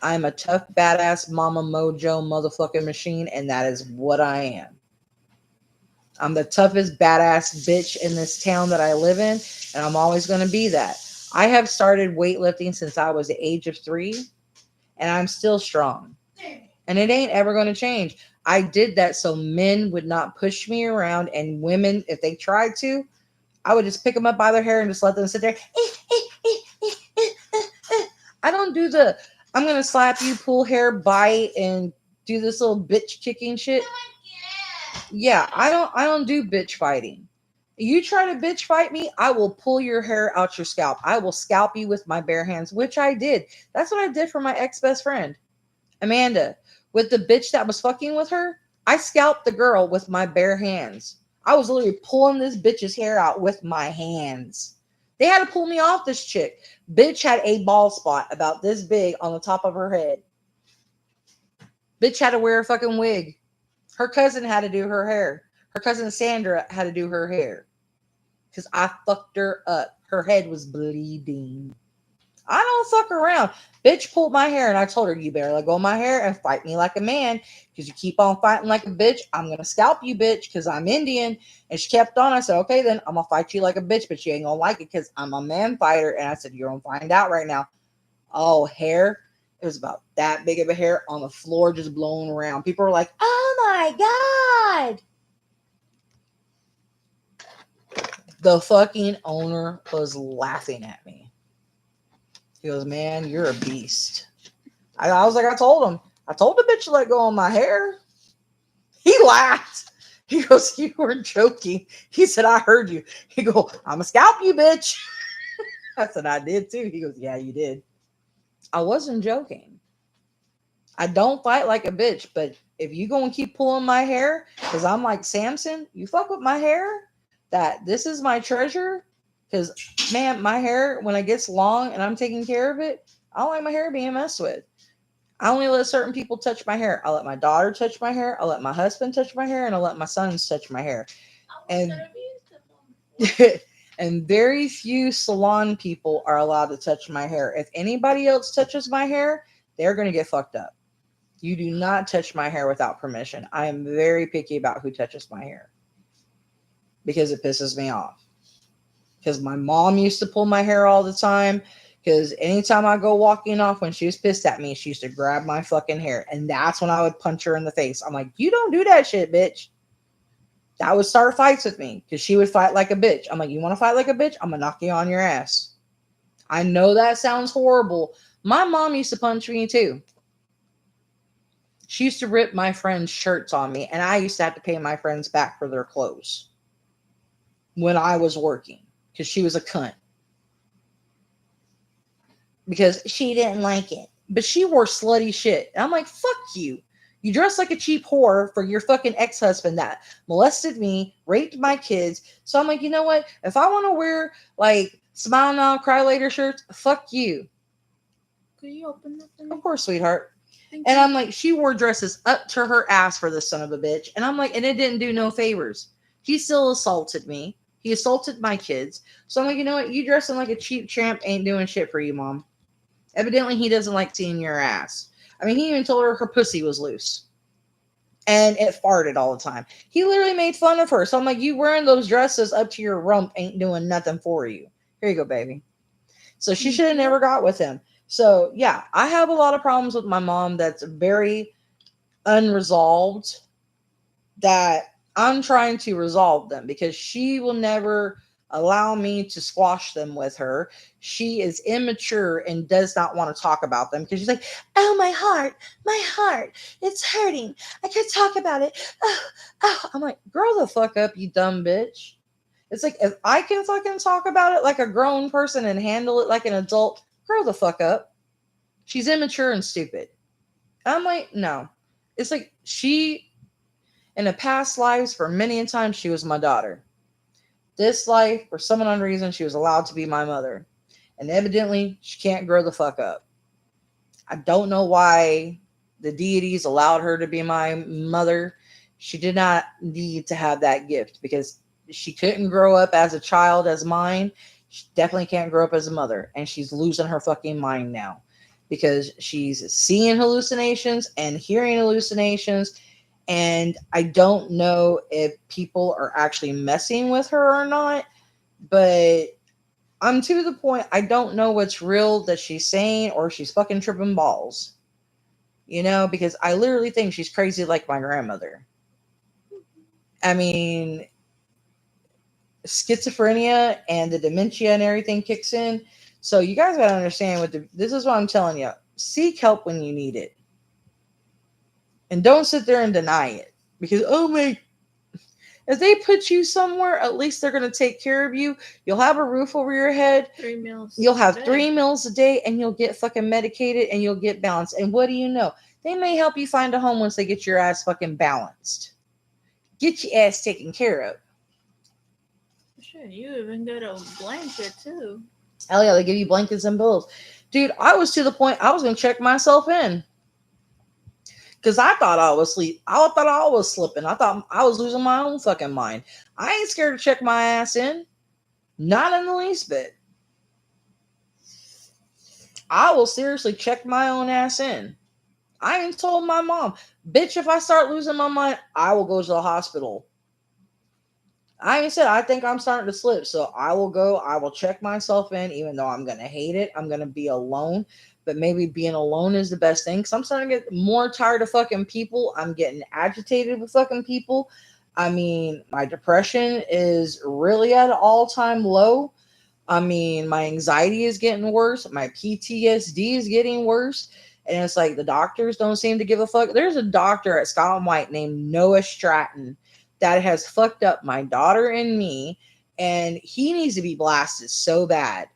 I'm a tough, badass, mama mojo motherfucking machine, and that is what I am. I'm the toughest, badass bitch in this town that I live in, and I'm always going to be that. I have started weightlifting since I was the age of 3, and I'm still strong. And it ain't ever going to change. I did that so men would not push me around, and women, if they tried to, I would just pick them up by their hair and just let them sit there. I don't do the, I'm going to slap you, pull hair, bite, and do this little bitch kicking shit. Yeah, I don't do bitch fighting. You try to bitch fight me, I will pull your hair out your scalp. I will scalp you with my bare hands, which I did. That's what I did for my ex best friend, Amanda. With the bitch that was fucking with her, I scalped the girl with my bare hands. I was literally pulling this bitch's hair out with my hands. They had to pull me off this chick. Bitch had a bald spot about this big on the top of her head. Bitch had to wear a fucking wig. Her cousin had to do her hair. Her cousin Sandra had to do her hair. Because I fucked her up. Her head was bleeding. I don't fuck around. Bitch pulled my hair and I told her, you better let go of my hair and fight me like a man. Because you keep on fighting like a bitch, I'm going to scalp you, bitch, because I'm Indian. And she kept on. I said, okay, then I'm going to fight you like a bitch, but you ain't going to like it because I'm a man fighter. And I said, you're going to find out right now. Oh, hair. It was about that big of a hair on the floor just blowing around. People were like, oh my God. The fucking owner was laughing at me. He goes, man, you're a beast. I was like, I told the bitch to let go of my hair. He laughed. He goes, you were joking. He said, I heard you. He go, I'm going to scalp you, bitch. I said, I did too. He goes, yeah, you did. I wasn't joking. I don't fight like a bitch, but if you going to keep pulling my hair, because I'm like Samson, you fuck with my hair, that this is my treasure. Because, man, my hair, when it gets long and I'm taking care of it, I don't like my hair being messed with. I only let certain people touch my hair. I let my daughter touch my hair. I let my husband touch my hair. And I let my sons touch my hair. And, and very few salon people are allowed to touch my hair. If anybody else touches my hair, they're going to get fucked up. You do not touch my hair without permission. I am very picky about who touches my hair because it pisses me off. Because my mom used to pull my hair all the time. Because anytime I go walking off when she was pissed at me, she used to grab my fucking hair. And that's when I would punch her in the face. I'm like, you don't do that shit, bitch. That would start fights with me. Because she would fight like a bitch. I'm like, you want to fight like a bitch? I'm going to knock you on your ass. I know that sounds horrible. My mom used to punch me too. She used to rip my friends' shirts on me. And I used to have to pay my friends back for their clothes. When I was working. Because she was a cunt. Because she didn't like it. But she wore slutty shit. And I'm like, fuck you. You dress like a cheap whore for your fucking ex-husband that molested me, raped my kids. So I'm like, you know what? If I want to wear like Smile Now, Cry Later shirts, fuck you. Could you open that for me? Of course, sweetheart. Thank And you. I'm like, she wore dresses up to her ass for this son of a bitch. And I'm like, and it didn't do no favors. He still assaulted me. He assaulted my kids. So I'm like, you know what? You dressing like a cheap tramp ain't doing shit for you, Mom. Evidently, he doesn't like seeing your ass. I mean, he even told her pussy was loose. And it farted all the time. He literally made fun of her. So I'm like, you wearing those dresses up to your rump ain't doing nothing for you. Here you go, baby. So she should have never got with him. So, yeah, I have a lot of problems with my mom that's very unresolved that I'm trying to resolve them because she will never allow me to squash them with her. She is immature and does not want to talk about them because she's like, oh, my heart, it's hurting. I can't talk about it. Oh. I'm like, grow the fuck up, you dumb bitch. It's like, if I can fucking talk about it like a grown person and handle it like an adult, grow the fuck up. She's immature and stupid. I'm like, no. It's like she, in the past lives, for many times, she was my daughter. This life, for some unknown reason, she was allowed to be my mother. And evidently, she can't grow the fuck up. I don't know why the deities allowed her to be my mother. She did not need to have that gift because she couldn't grow up as a child as mine. She definitely can't grow up as a mother. And she's losing her fucking mind now because she's seeing hallucinations and hearing hallucinations. And I don't know if people are actually messing with her or not, but I'm to the point I don't know what's real that she's saying or she's fucking tripping balls. You know, because I literally think she's crazy like my grandmother. I mean, schizophrenia and the dementia and everything kicks in. So you guys gotta understand this is what I'm telling you. Seek help when you need it. And don't sit there and deny it. Because, oh my, If they put you somewhere, at least they're going to take care of you. You'll have a roof over your head. 3 meals. You'll a have day. 3 meals a day and you'll get fucking medicated and you'll get balanced. And what do you know? They may help you find a home once they get your ass fucking balanced. Get your ass taken care of. Shit, you even get a blanket too. Hell yeah, they give you blankets and pillows. Dude, I was to the point I was going to check myself in. Because I thought I was asleep. I thought I was slipping. I thought I was losing my own fucking mind. I ain't scared to check my ass in. Not in the least bit. I will seriously check my own ass in. I even told my mom, bitch, if I start losing my mind, I will go to the hospital. I even said, I think I'm starting to slip. So I will go. I will check myself in, even though I'm going to hate it. I'm going to be alone. But maybe being alone is the best thing. Because I'm starting to get more tired of fucking people. I'm getting agitated with fucking people. I mean, my depression is really at an all-time low. I mean, my anxiety is getting worse. My PTSD is getting worse. And it's like the doctors don't seem to give a fuck. There's a doctor at Scott and White named Noah Stratton that has fucked up my daughter and me. And he needs to be blasted so bad.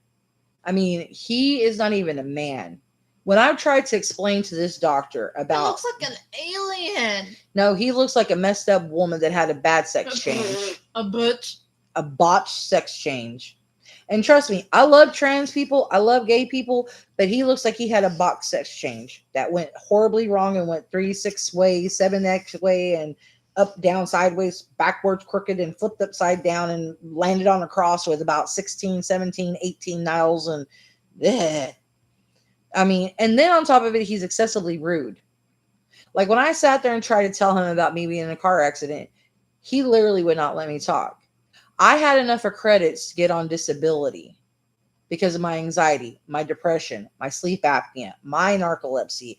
I mean, he is not even a man. When I've tried to explain to this doctor It about... looks like an alien. No, he looks like a messed up woman that had a bad sex change. A butch. A botched sex change. And trust me, I love trans people. I love gay people. But he looks like he had a botched sex change that went horribly wrong and went 3-6 ways, 7x way, and up, down, sideways, backwards, crooked, and flipped upside down and landed on a cross with about 16, 17, 18 nails. And I mean, and then on top of it, he's excessively rude. Like when I sat there and tried to tell him about me being in a car accident, he literally would not let me talk. I had enough of credits to get on disability because of my anxiety, my depression, my sleep apnea, my narcolepsy,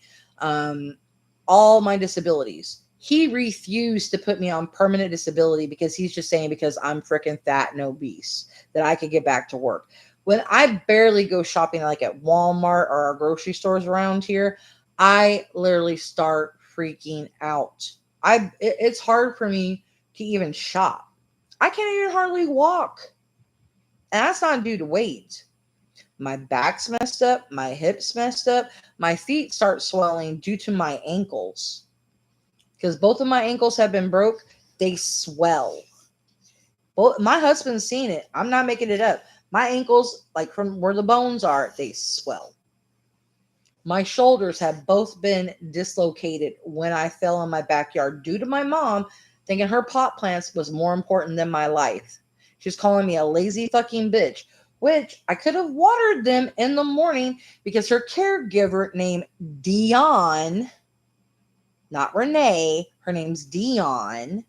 all my disabilities. He refused to put me on permanent disability because he's just saying because I'm freaking fat and obese that I could get back to work. When I barely go shopping like at Walmart or our grocery stores around here, I literally start freaking out. It's hard for me to even shop. I can't even hardly walk. And that's not due to weight. My back's messed up. My hips messed up. My feet start swelling due to my ankles. Because both of my ankles have been broke. They swell. Both, my husband's seen it. I'm not making it up. My ankles, like from where the bones are, they swell. My shoulders have both been dislocated when I fell in my backyard due to my mom thinking her pot plants was more important than my life. She's calling me a lazy fucking bitch, which I could have watered them in the morning because her caregiver named Dion, not Renee, her name's Dion,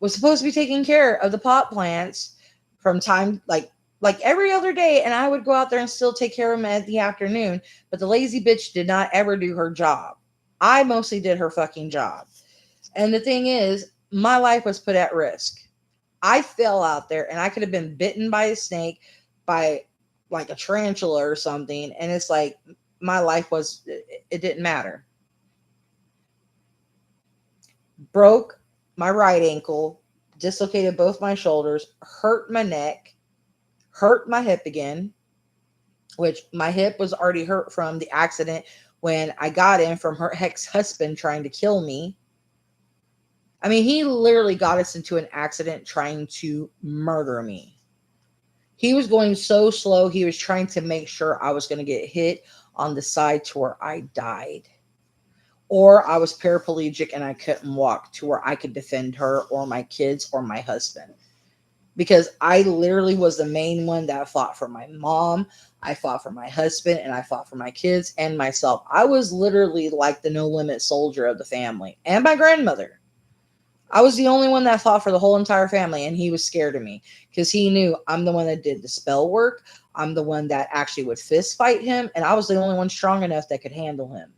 was supposed to be taking care of the pot plants from time like every other day, and I would go out there and still take care of them at the afternoon, but the lazy bitch did not ever do her job. I mostly did her fucking job. And the thing is, my life was put at risk. I fell out there and I could have been bitten by a snake, by like a tarantula or something, and it's like my life was, it didn't matter. Broke my right ankle, dislocated both my shoulders, hurt my neck, hurt my hip again, which my hip was already hurt from the accident when I got in from her ex-husband trying to kill me. I mean, he literally got us into an accident trying to murder me. He was going so slow, he was trying to make sure I was going to get hit on the side to where I died. Or I was paraplegic and I couldn't walk to where I could defend her or my kids or my husband. Because I literally was the main one that fought for my mom, I fought for my husband, and I fought for my kids and myself. I was literally like the no-limit soldier of the family. And my grandmother. I was the only one that fought for the whole entire family, and he was scared of me. Because he knew I'm the one that did the spell work. I'm the one that actually would fist fight him, and I was the only one strong enough that could handle him.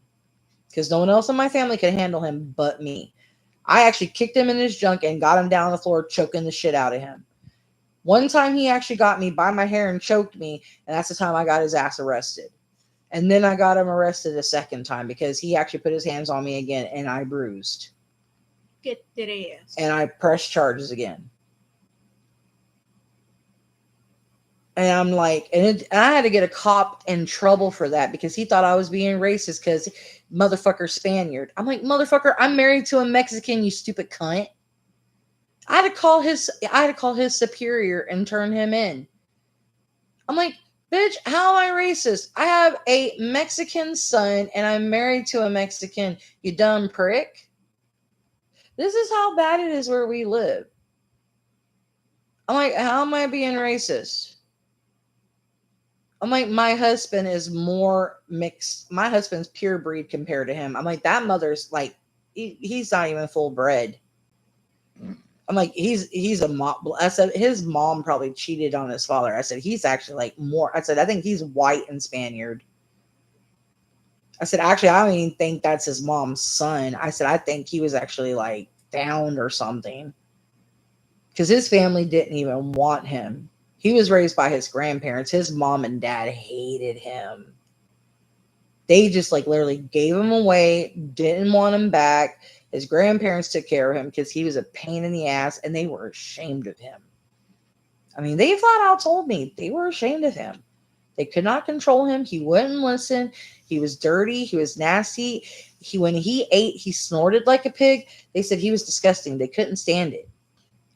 Because no one else in my family could handle him but me. I actually kicked him in his junk and got him down on the floor, choking the shit out of him. One time he actually got me by my hair and choked me, and that's the time I got his ass arrested. And then I got him arrested a second time because he actually put his hands on me again, and I bruised. Get that ass. And I pressed charges again. And I'm like, and I had to get a cop in trouble for that because he thought I was being racist because motherfucker Spaniard. I'm like, motherfucker, I'm married to a Mexican, you stupid cunt. I had to call his superior and turn him in. I'm like, bitch, how am I racist? I have a Mexican son and I'm married to a Mexican, you dumb prick. This is how bad it is where we live. I'm like, how am I being racist? I'm like, my husband is more mixed. My husband's pure breed compared to him. I'm like, that mother's like, he's not even full bred. I'm like, he's a mom. I said his mom probably cheated on his father. I said he's actually like more. I said I think he's white and Spaniard. I said actually I don't even think that's his mom's son. I said I think he was actually like found or something because his family didn't even want him. He was raised by his grandparents. His mom and dad hated him. They just like literally gave him away, didn't want him back. His grandparents took care of him because he was a pain in the ass and they were ashamed of him. I mean, they flat out told me they were ashamed of him. They could not control him. He wouldn't listen. He was dirty. He was nasty. When he ate, he snorted like a pig. They said he was disgusting. They couldn't stand it.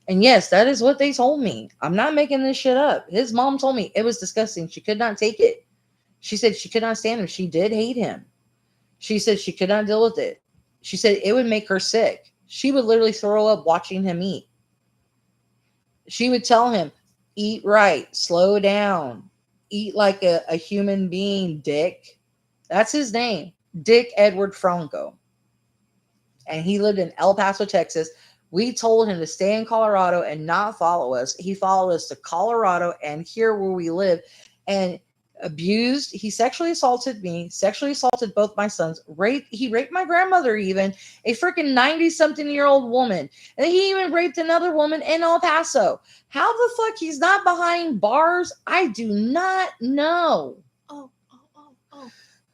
And yes, that is what they told me. I'm not making this shit up. His mom told me it was disgusting. She could not take it. She said she could not stand him. She did hate him. She said she could not deal with it. She said it would make her sick. She would literally throw up watching him eat. She would tell him, eat right, slow down, eat like a human being, Dick. That's his name, Dick Edward Franco. And he lived in El Paso, Texas. We told him to stay in Colorado and not follow us. He followed us to Colorado and here where we live. And abused, he sexually assaulted me, sexually assaulted both my sons, he raped my grandmother, even a freaking 90-something-year-old woman, and he even raped another woman in El Paso. How the fuck he's not behind bars, I do not know. Oh.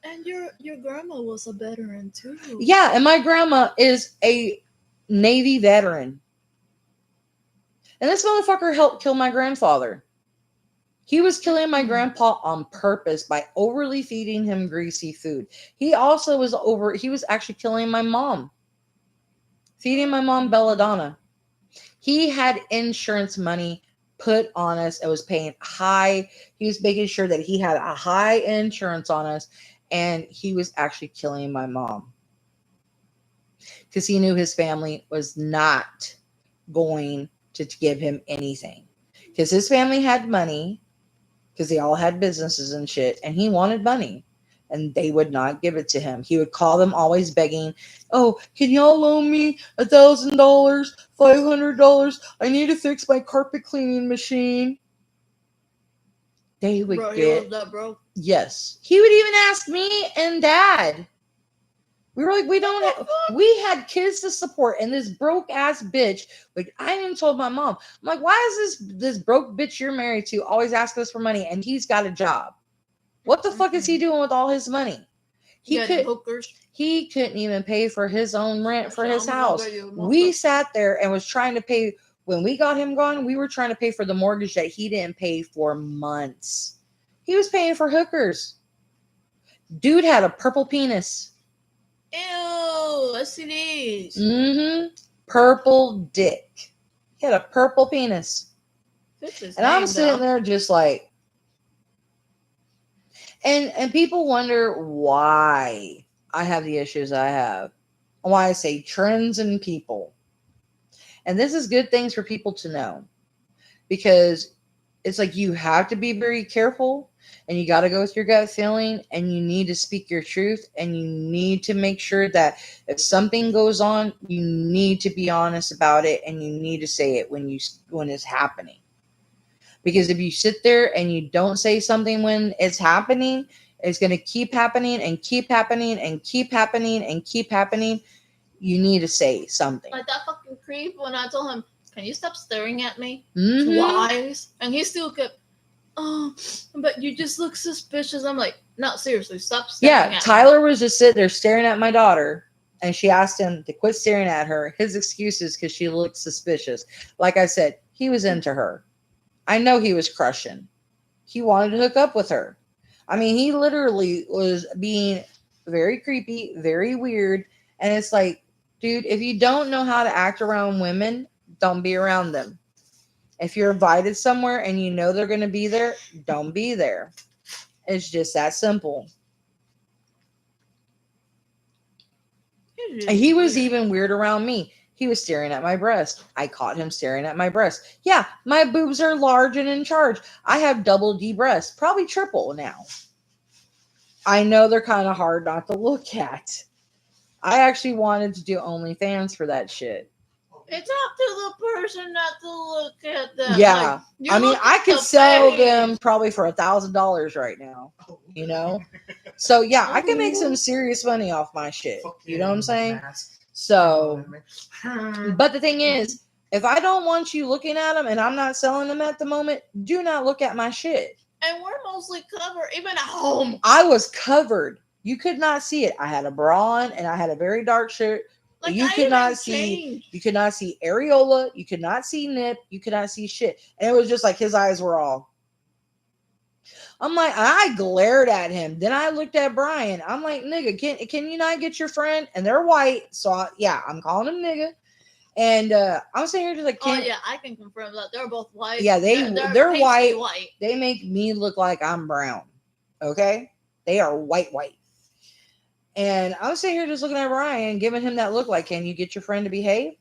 And your grandma was a veteran too. Yeah, and my grandma is a Navy veteran. And this motherfucker helped kill my grandfather. He was killing my grandpa on purpose by overly feeding him greasy food. He was actually killing my mom. Feeding my mom belladonna. He had insurance money put on us. It was paying high. He was making sure that he had a high insurance on us. And he was actually killing my mom. Because he knew his family was not going to give him anything. Because his family had money. Because they all had businesses and shit, and he wanted money, and they would not give it to him. He would call them always begging, oh, can y'all loan me $1,000, $500? I need to fix my carpet cleaning machine. They would Bro, get... he was that broke? Yes. He would even ask me and Dad. We were like, we had kids to support, and this broke ass bitch, like I even told my mom, I'm like, why is this broke bitch you're married to always asking us for money and he's got a job? What the fuck is he doing with all his money? He couldn't even pay for his own rent for his house. We sat there and was trying to pay, when we got him gone, we were trying to pay for the mortgage that he didn't pay for months. He was paying for hookers. Dude had a purple penis. Ew, STDs. Mm-hmm. Purple dick. He had a purple penis. And I'm sitting there just like, and people wonder why I have the issues I have. Why I say trends in people. And this is good things for people to know. Because it's like you have to be very careful. And you got to go with your gut feeling, and you need to speak your truth, and you need to make sure that if something goes on, you need to be honest about it, and you need to say it when it's happening. Because if you sit there and you don't say something when it's happening, it's going to keep happening and keep happening and keep happening and keep happening. You need to say something. Like that fucking creep when I told him, can you stop staring at me Mm-hmm. twice? And he still kept, oh, but you just look suspicious. I'm like, no, seriously, stop staring at me. Yeah, Tyler was just sitting there staring at my daughter. And she asked him to quit staring at her. His excuse is because she looked suspicious. Like I said, he was into her. I know he was crushing. He wanted to hook up with her. I mean, he literally was being very creepy, very weird. And it's like, dude, if you don't know how to act around women, don't be around them. If you're invited somewhere and you know they're going to be there, don't be there. It's just that simple. He was even weird around me. He was staring at my breast. I caught him staring at my breast. Yeah, my boobs are large and in charge. I have double D breasts, probably triple now. I know they're kind of hard not to look at. I actually wanted to do OnlyFans for that shit. It's up to the person not to look at them. Yeah. Like, I mean, I could sell them probably for $1,000 right now. You know? So, yeah, I can make some serious money off my shit. You know what I'm saying? So, but the thing is, if I don't want you looking at them and I'm not selling them at the moment, do not look at my shit. And we're mostly covered, even at home. I was covered. You could not see it. I had a bra on and I had a very dark shirt. Like, You could not see areola. You could not see nip. You could not see shit. And it was just like his eyes were all. I'm like, I glared at him. Then I looked at Brian. I'm like, nigga, can you not get your friend? And they're white. So yeah, I'm calling him nigga. And I'm sitting here just like, oh yeah, I can confirm that they're both white. Yeah, they're white. White. They make me look like I'm brown. Okay, they are white. And I'm sitting here just looking at Brian, giving him that look like, can you get your friend to behave?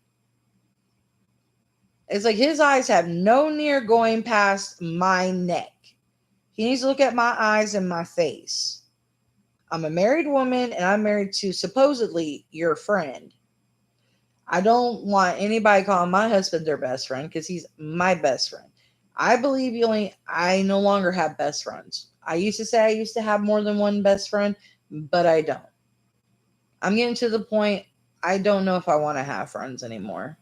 It's like his eyes have no near going past my neck. He needs to look at my eyes and my face. I'm a married woman and I'm married to supposedly your friend. I don't want anybody calling my husband their best friend because he's my best friend. I believe I no longer have best friends. I used to say I used to have more than one best friend, but I don't. I'm getting to the point I don't know if I want to have friends anymore.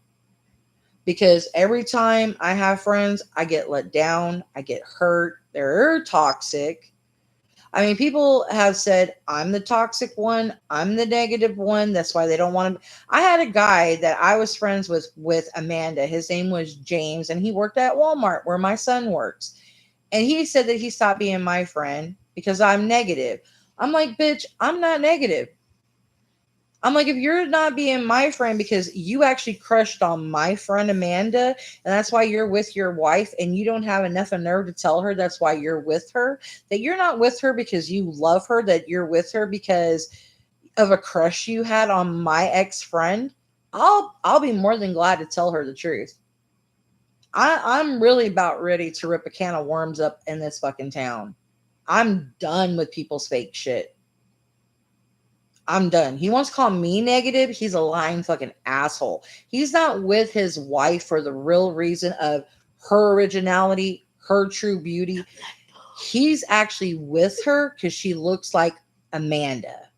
Because every time I have friends, I get let down, I get hurt, they're toxic. I mean, people have said, I'm the toxic one, I'm the negative one, that's why they don't want to. I had a guy that I was friends with Amanda. His name was James, and he worked at Walmart where my son works. And he said that he stopped being my friend because I'm negative. I'm like, bitch, I'm not negative. I'm like, if you're not being my friend because you actually crushed on my friend Amanda, and that's why you're with your wife, and you don't have enough of nerve to tell her that's why you're with her, that you're not with her because you love her, that you're with her because of a crush you had on my ex-friend, I'll be more than glad to tell her the truth. I'm really about ready to rip a can of worms up in this fucking town. I'm done with people's fake shit. I'm done. He wants to call me negative. He's a lying fucking asshole. He's not with his wife for the real reason of her originality, her true beauty. He's actually with her because she looks like Amanda.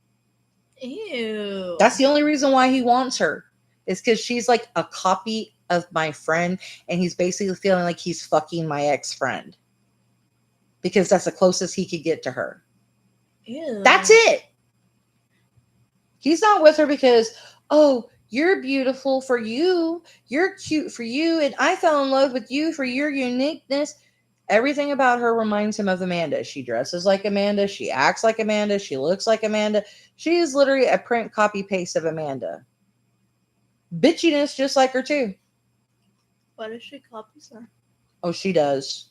Ew. That's the only reason why he wants her. It's because she's like a copy of my friend, and he's basically feeling like he's fucking my ex-friend. Because that's the closest he could get to her. Ew. That's it. He's not with her because, oh, you're beautiful for you. You're cute for you. And I fell in love with you for your uniqueness. Everything about her reminds him of Amanda. She dresses like Amanda. She acts like Amanda. She looks like Amanda. She is literally a print copy paste of Amanda. Bitchiness just like her too. What if she copies her? Oh, she does.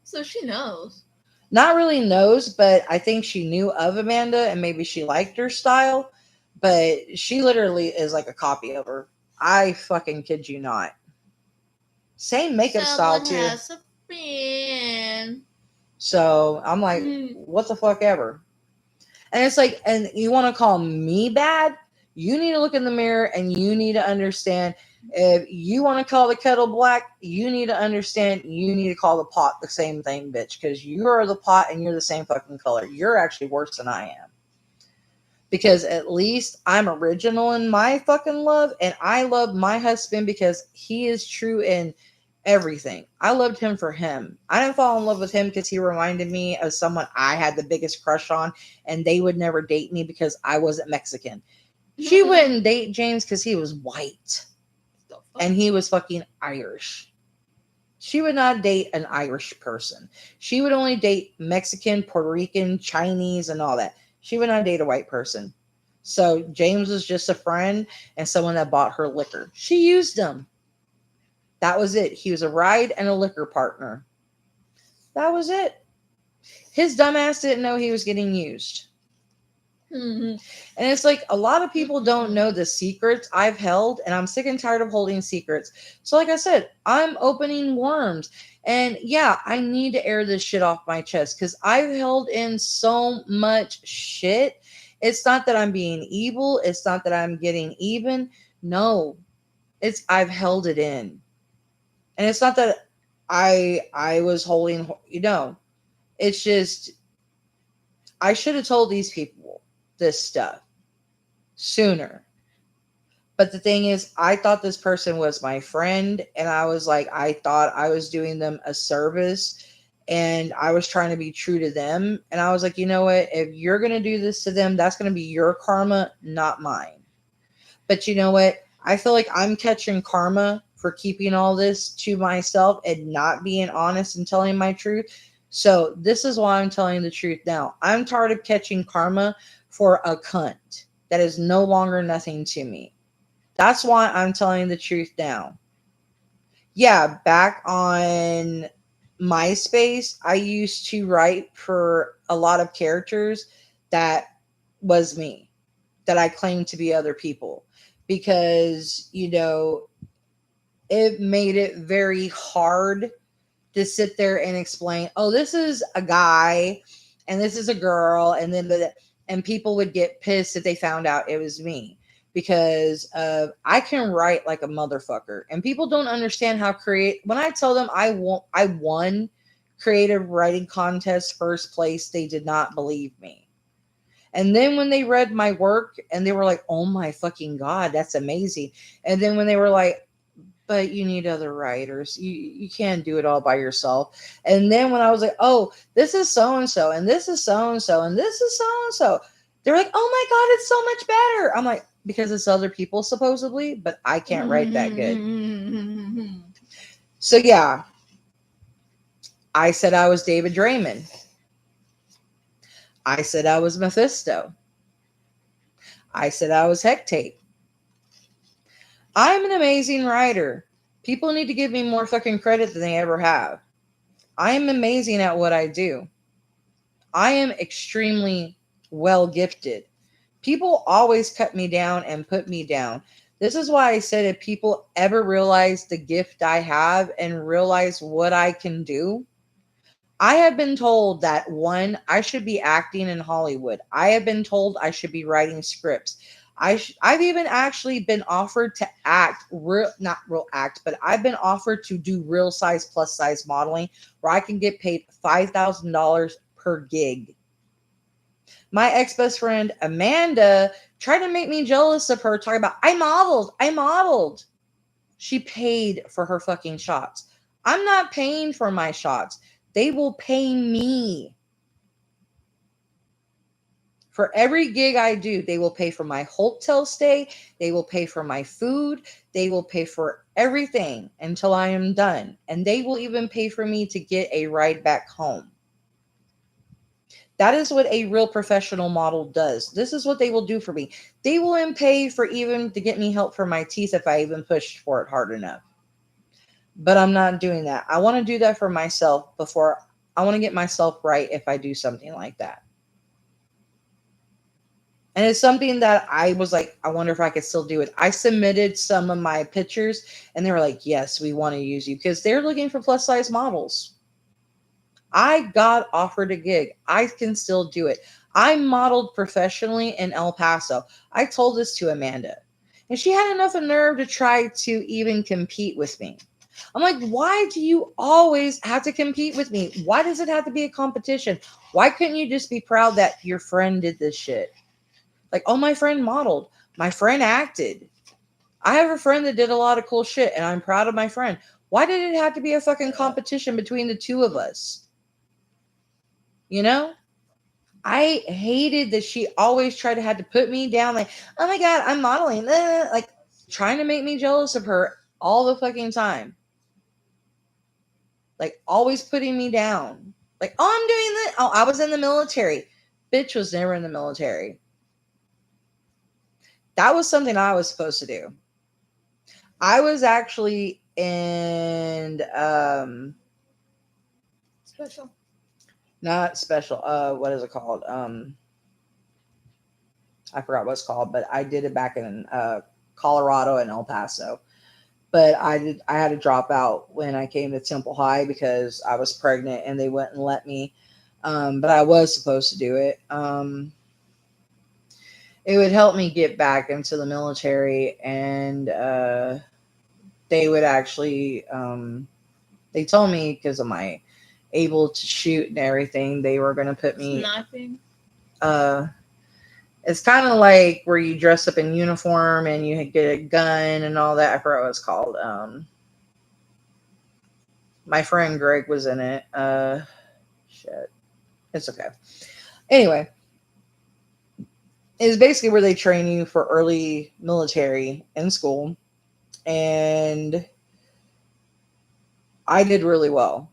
So she knows. Not really knows, but I think she knew of Amanda and maybe she liked her style. But she literally is like a copy of her. I fucking kid you not. Same makeup style too. Has a friend. So I'm like, what the fuck ever. And it's like, and you want to call me bad? You need to look in the mirror and you need to understand. If you want to call the kettle black, you need to understand you need to call the pot the same thing, bitch. Because you are the pot and you're the same fucking color. You're actually worse than I am. Because at least I'm original in my fucking love. And I love my husband because he is true in everything. I loved him for him. I didn't fall in love with him because he reminded me of someone I had the biggest crush on. And they would never date me because I wasn't Mexican. She wouldn't date James because he was white The fuck? and he was fucking Irish. She would not date an Irish person. She would only date Mexican, Puerto Rican, Chinese, and all that. She would not date a white person. So James was just a friend and someone that bought her liquor. She used him. That was it. He was a ride and a liquor partner. That was it. His dumbass didn't know he was getting used. Mhm. And it's like a lot of people don't know the secrets I've held, and I'm sick and tired of holding secrets. So, like I said, I'm opening worms. And yeah, I need to air this shit off my chest because I've held in so much shit. It's not that I'm being evil, it's not that I'm getting even. No, it's I've held it in. And it's not that I was holding, it's just I should have told these people this stuff sooner. But the thing is, I thought this person was my friend, and I was like, I thought I was doing them a service, and I was trying to be true to them. And I was like, you know what? If you're going to do this to them, that's going to be your karma, not mine. But you know what? I feel like I'm catching karma for keeping all this to myself and not being honest and telling my truth. So this is why I'm telling the truth now. I'm tired of catching karma for a cunt that is no longer nothing to me. That's why I'm telling the truth now. Yeah, back on MySpace, I used to write for a lot of characters that was me, that I claimed to be other people. Because, it made it very hard to sit there and explain, oh, this is a guy and this is a girl, and people would get pissed if they found out it was me because I can write like a motherfucker, and people don't understand how create. When I tell them I won creative writing contest first place, they did not believe me. And then when they read my work and they were like, "Oh my fucking god, that's amazing," and then when they were like, but you need other writers. You can't do it all by yourself. And then when I was like, oh, this is so and so, and this is so and so, and this is so and so, they're like, oh my god, it's so much better. I'm like, because it's other people supposedly, but I can't write that good. So yeah, I said I was David Draymond. I said I was Mephisto. I said I was Hecate. I'm an amazing writer. People need to give me more fucking credit than they ever have. I am amazing at what I do. I am extremely well gifted. People always cut me down and put me down. This is why I said if people ever realize the gift I have and realize what I can do, I have been told that one, I should be acting in Hollywood. I have been told I should be writing scripts. I've even actually been offered to act not real act, but I've been offered to do real size plus size modeling where I can get paid $5,000 per gig. My ex best friend Amanda tried to make me jealous of her, talking about I modeled. She paid for her fucking shots. I'm not paying for my shots. They will pay me. For every gig I do, they will pay for my hotel stay. They will pay for my food. They will pay for everything until I am done. And they will even pay for me to get a ride back home. That is what a real professional model does. This is what they will do for me. They will even pay for even to get me help for my teeth if I even pushed for it hard enough. But I'm not doing that. I want to do that for myself before I want to get myself right if I do something like that. And it's something that I was like, I wonder if I could still do it. I submitted some of my pictures and they were like, yes, we want to use you because they're looking for plus size models. I got offered a gig. I can still do it. I modeled professionally in El Paso. I told this to Amanda, and she had enough of nerve to try to even compete with me. I'm like, why do you always have to compete with me? Why does it have to be a competition? Why couldn't you just be proud that your friend did this shit? Like, oh, my friend modeled. My friend acted. I have a friend that did a lot of cool shit, and I'm proud of my friend. Why did it have to be a fucking competition between the two of us? You know? I hated that she always tried to had to put me down like, "Oh my god, I'm modeling." Like trying to make me jealous of her all the fucking time. Like always putting me down. Like, "Oh, I'm doing this. Oh, I was in the military." Bitch was never in the military. That was something I was supposed to do. I was actually in Special. not special. What is it called? I forgot what it's called, but I did it back in Colorado and El Paso. But I had to drop out when I came to Temple High because I was pregnant and they wouldn't let me. But I was supposed to do it. It would help me get back into the military, and they would actually they told me because of my able to shoot and everything, they were going to put me Sniping. uh it's kind of like where you dress up in uniform and you get a gun and all that. I forgot what it's called. My friend Greg was in it. Shit, it's okay. Anyway, it's basically where they train you for early military in school, and I did really well.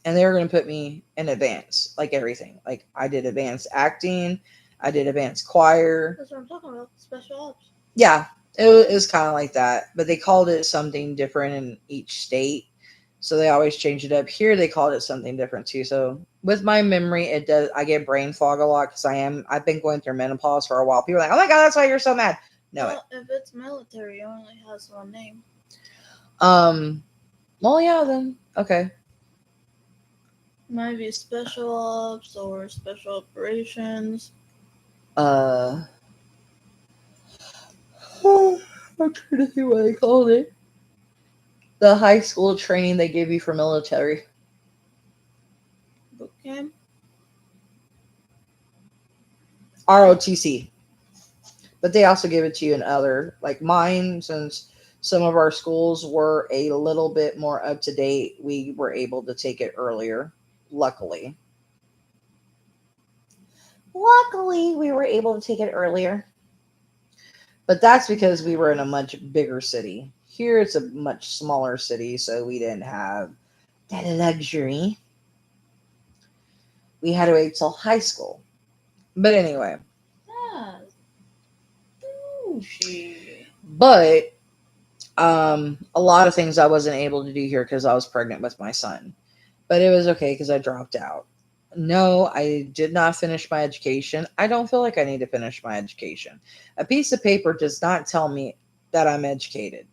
And they were going to put me in advance, like everything. Like I did advanced acting, I did advanced choir. That's what I'm talking about. Special ops. Yeah, it was kind of like that, but they called it something different in each state. So they always change it up. Here they called it something different too. So with my memory, it does. I get brain fog a lot because I've been going through menopause for a while. People are like, "Oh my god, that's why you're so mad." No, Well, if it's military, it only has one name. well, yeah, then okay. Might be special ops or special operations. Uh, I'm trying to think what they called it. The high school training they give you for military. Boot camp. ROTC. But they also give it to you in other, like mine, since some of our schools were a little bit more up to date, we were able to take it earlier. Luckily. Luckily, we were able to take it earlier. But that's because we were in a much bigger city. Here it's a much smaller city, so we didn't have that luxury. We had to wait till high school. But anyway, Ah, douchey. but a lot of things I wasn't able to do here because I was pregnant with my son. But it was okay because I dropped out. No, I did not finish my education. I don't feel like I need to finish my education. A piece of paper does not tell me that I'm educated.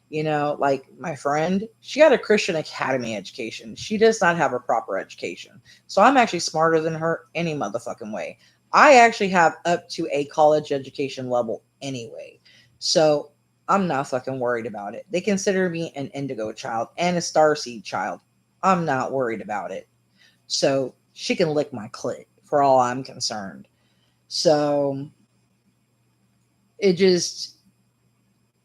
You know, like my friend, she got a Christian Academy education. She does not have a proper education. So I'm actually smarter than her any motherfucking way. I actually have up to a college education level anyway. So I'm not fucking worried about it. They consider me an indigo child and a starseed child. I'm not worried about it. So she can lick my clit for all I'm concerned. So it just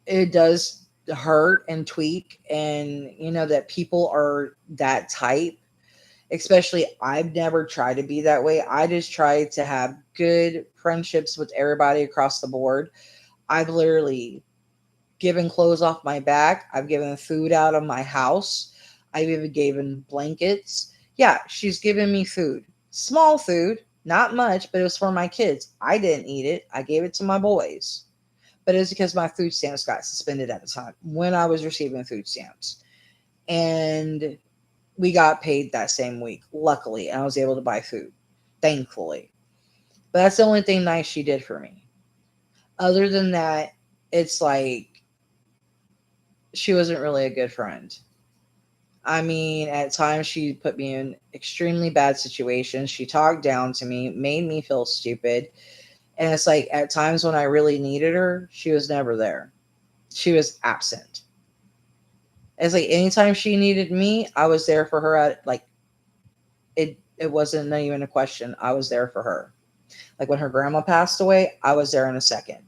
it does hurt and tweak, and you know that people are that type. Especially I've never tried to be that way. I just try to have good friendships with everybody across the board. I've literally given clothes off my back. I've given food out of my house. I've even given blankets. Yeah, she's given me food. Small food, not much, but it was for my kids. I didn't eat it. I gave it to my boys. But it's because my food stamps got suspended at the time when I was receiving food stamps. And we got paid that same week, luckily, and I was able to buy food, thankfully. But that's the only thing nice she did for me. Other than that, it's like she wasn't really a good friend. I mean, at times she put me in extremely bad situations. She talked down to me, made me feel stupid. And it's like at times when I really needed her, she was never there. She was absent. It's like anytime she needed me, I was there for her at like it wasn't even a question. I was there for her. Like when her grandma passed away, I was there in a second.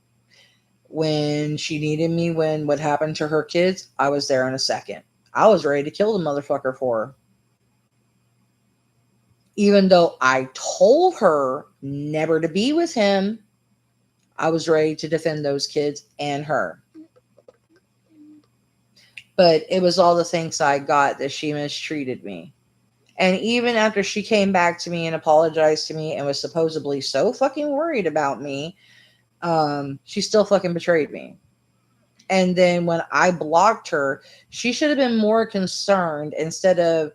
When she needed me when what happened to her kids, I was there in a second. I was ready to kill the motherfucker for her. Even though I told her never to be with him, I was ready to defend those kids and her. But it was all the thanks I got that she mistreated me. And even after she came back to me and apologized to me and was supposedly so fucking worried about me, she still fucking betrayed me. And then when I blocked her, she should have been more concerned instead of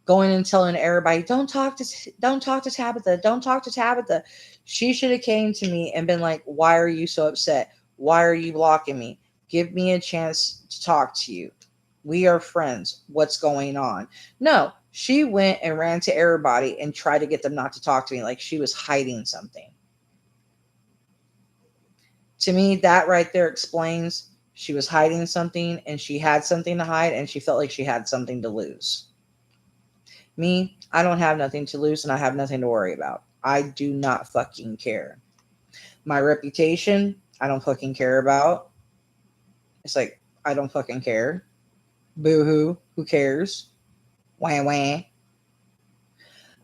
going and telling everybody, don't talk to Tabitha, don't talk to Tabitha. She should have came to me and been like, why are you so upset? Why are you blocking me? Give me a chance to talk to you. We are friends. What's going on? No, she went and ran to everybody and tried to get them not to talk to me like she was hiding something. To me, that right there explains she was hiding something and she had something to hide and she felt like she had something to lose. Me, I don't have nothing to lose and I have nothing to worry about. I do not fucking care. My reputation, I don't fucking care about. It's like, I don't fucking care. Boo hoo, who cares? Wah wah.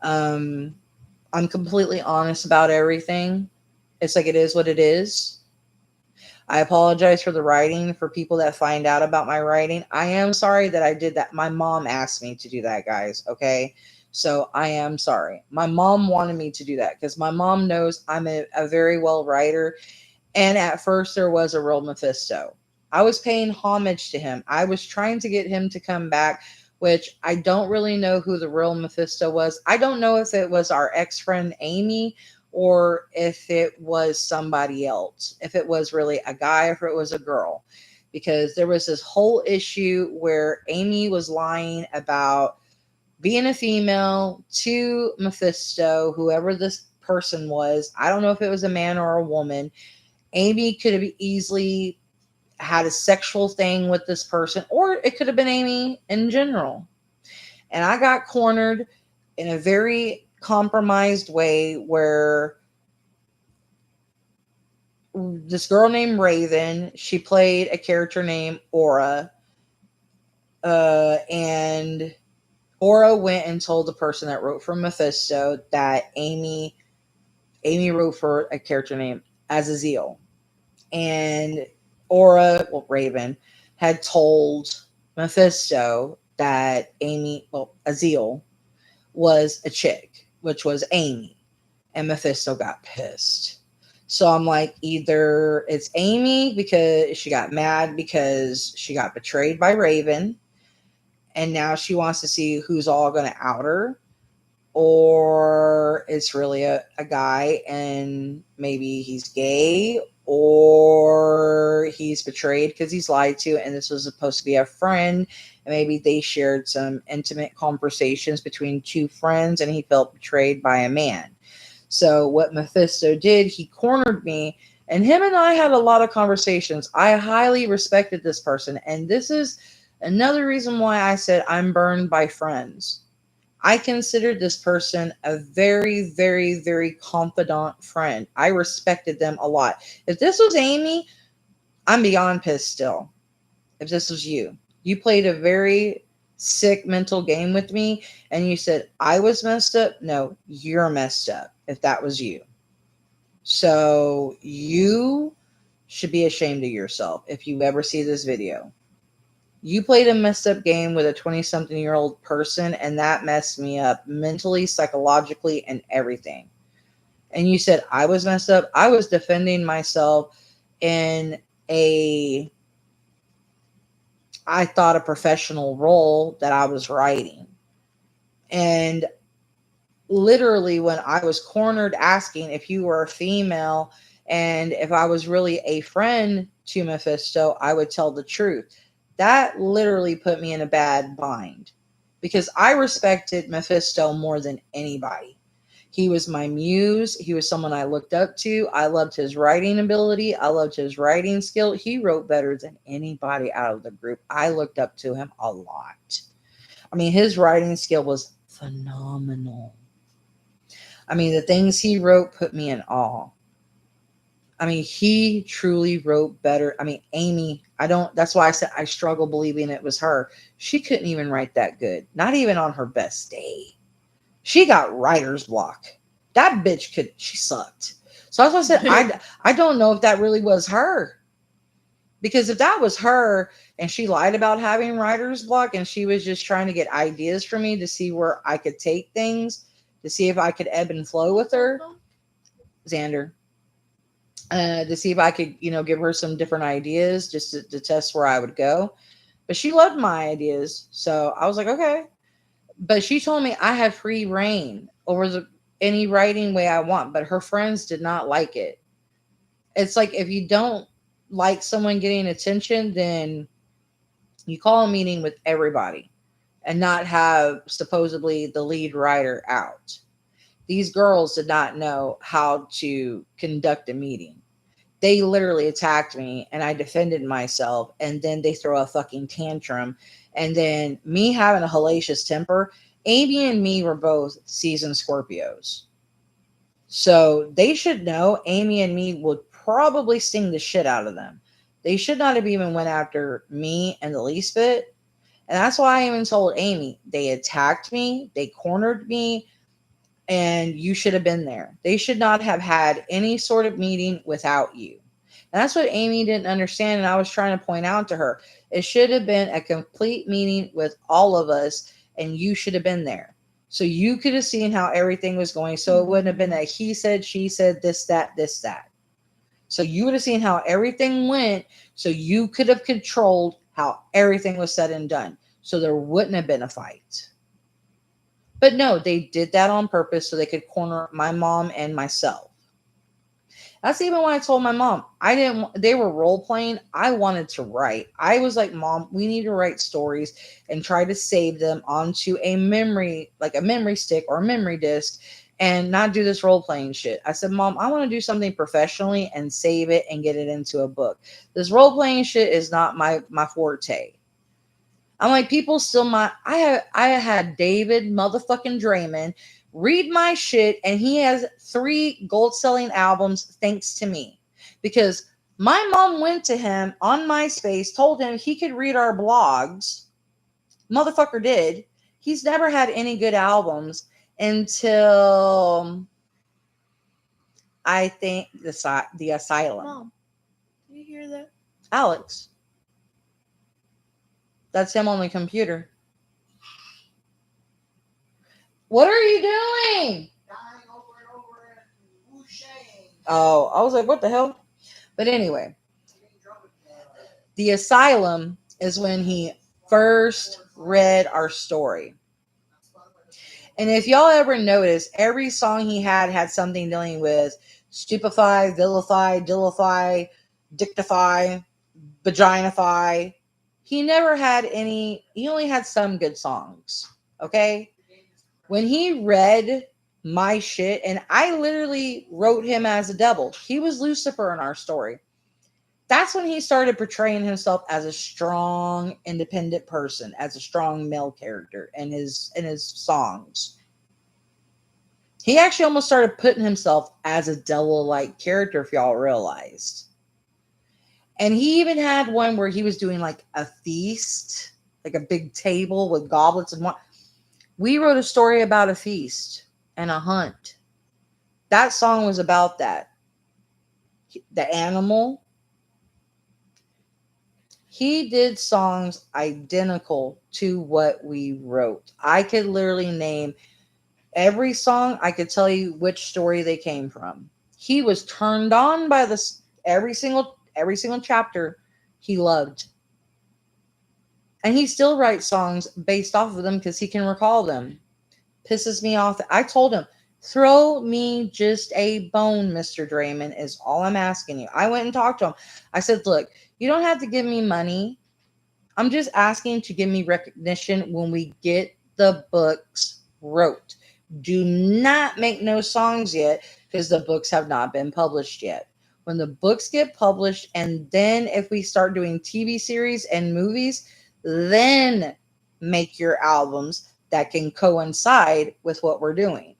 Um, I'm completely honest about everything. It's like it is what it is. I apologize for the writing for people that find out about my writing. I am sorry that I did that. My mom asked me to do that, guys. Okay. So I am sorry. My mom wanted me to do that because my mom knows I'm a very well writer. And at first, there was a real Mephisto. I was paying homage to him. I was trying to get him to come back, which I don't really know who the real Mephisto was. I don't know if it was our ex friend Amy or if it was somebody else, if it was really a guy, or if it was a girl. Because there was this whole issue where Amy was lying about being a female to Mephisto, whoever this person was. I don't know if it was a man or a woman. Amy could have easily had a sexual thing with this person, or it could have been Amy in general. And I got cornered in a very compromised way where this girl named Raven, she played a character named Aura, and Aura went and told the person that wrote for Mephisto that Amy wrote for a character named Azazel. And Aura, well, Raven, had told Mephisto that Azazel was a chick, which was Amy. And Mephisto got pissed. So I'm like, either it's Amy because she got mad because she got betrayed by Raven, and now she wants to see who's all going to out her, or it's really a guy and maybe he's gay, or he's betrayed because he's lied to and this was supposed to be a friend and maybe they shared some intimate conversations between two friends and he felt betrayed by a man. So what Mephisto did, he cornered me and him and I had a lot of conversations. I highly respected this person, and this is another reason why I said I'm burned by friends. I considered this person a very, very, very confidant friend. I respected them a lot. If this was Amy, I'm beyond pissed still. If this was you, you played a very sick mental game with me and you said I was messed up. No, you're messed up if that was you. So you should be ashamed of yourself if you ever see this video. You played a messed up game with a 20-something-year-old person, and that messed me up mentally, psychologically, and everything. And you said I was messed up. I was defending myself in I thought, a professional role that I was writing. And literally, when I was cornered asking if you were a female and if I was really a friend to Mephisto, I would tell the truth. That literally put me in a bad bind because I respected Mephisto more than anybody. He was my muse. He was someone I looked up to. I loved his writing ability. I loved his writing skill. He wrote better than anybody out of the group. I looked up to him a lot. I mean, his writing skill was phenomenal. I mean, the things he wrote put me in awe. I mean, he truly wrote better. I mean, Amy, that's why I said I struggle believing it was her. She couldn't even write that good, not even on her best day. She got writer's block. That bitch she sucked. So that's why I said I don't know if that really was her. Because if that was her and she lied about having writer's block and she was just trying to get ideas from me to see where I could take things, to see if I could ebb and flow with her, Xander, to see if I could, give her some different ideas just to test where I would go. But she loved my ideas. So I was like, okay. But she told me I had free reign over any writing way I want, but her friends did not like it. It's like if you don't like someone getting attention, then you call a meeting with everybody and not have supposedly the lead writer out. These girls did not know how to conduct a meeting. They literally attacked me and I defended myself, and then they throw a fucking tantrum. And then me having a hellacious temper, Amy and me were both seasoned Scorpios. So they should know Amy and me would probably sting the shit out of them. They should not have even went after me in the least bit. And that's why I even told Amy, they attacked me, they cornered me, and you should have been there. They should not have had any sort of meeting without you. And that's what Amy didn't understand. And I was trying to point out to her, it should have been a complete meeting with all of us, and you should have been there. So you could have seen how everything was going. So it wouldn't have been a he said, she said, this, that, this, that. So you would have seen how everything went. So you could have controlled how everything was said and done. So there wouldn't have been a fight. But no, they did that on purpose so they could corner my mom and myself. That's even when I told my mom I didn't. They were role playing. I wanted to write. I was like, Mom, we need to write stories and try to save them onto a memory, like a memory stick or a memory disc, and not do this role playing shit. I said, Mom, I want to do something professionally and save it and get it into a book. This role playing shit is not my forte. I'm like, people still I had David motherfucking Draymond read my shit, and he has 3 gold selling albums thanks to me. Because my mom went to him on MySpace, told him he could read our blogs. Motherfucker did. He's never had any good albums until I think the Asylum. Mom, do you hear that? Alex. That's him on the computer. What are you doing? Dying over and over and whooshing. Oh, I was like, what the hell? But anyway, the Asylum is when he first read our story. And if y'all ever notice, every song he had something dealing with stupefy, vilify, dillify, dictify, vaginify. He never had any, he only had some good songs. Okay? When he read my shit, and I literally wrote him as a devil. He was Lucifer in our story. That's when he started portraying himself as a strong, independent person, as a strong male character in his songs. He actually almost started putting himself as a devil-like character, if y'all realized. And he even had one where he was doing like a feast, like a big table with goblets and what. We wrote a story about a feast and a hunt. That song was about that. The animal. He did songs identical to what we wrote. I could literally name every song. I could tell you which story they came from. He was turned on by this every single chapter he loved. And he still writes songs based off of them because he can recall them. Pisses me off. I told him, throw me just a bone, Mr. Draymond, is all I'm asking you. I went and talked to him. I said, look, you don't have to give me money. I'm just asking to give me recognition when we get the books wrote. Do not make no songs yet because the books have not been published yet. When the books get published, and then if we start doing TV series and movies, then make your albums that can coincide with what we're doing.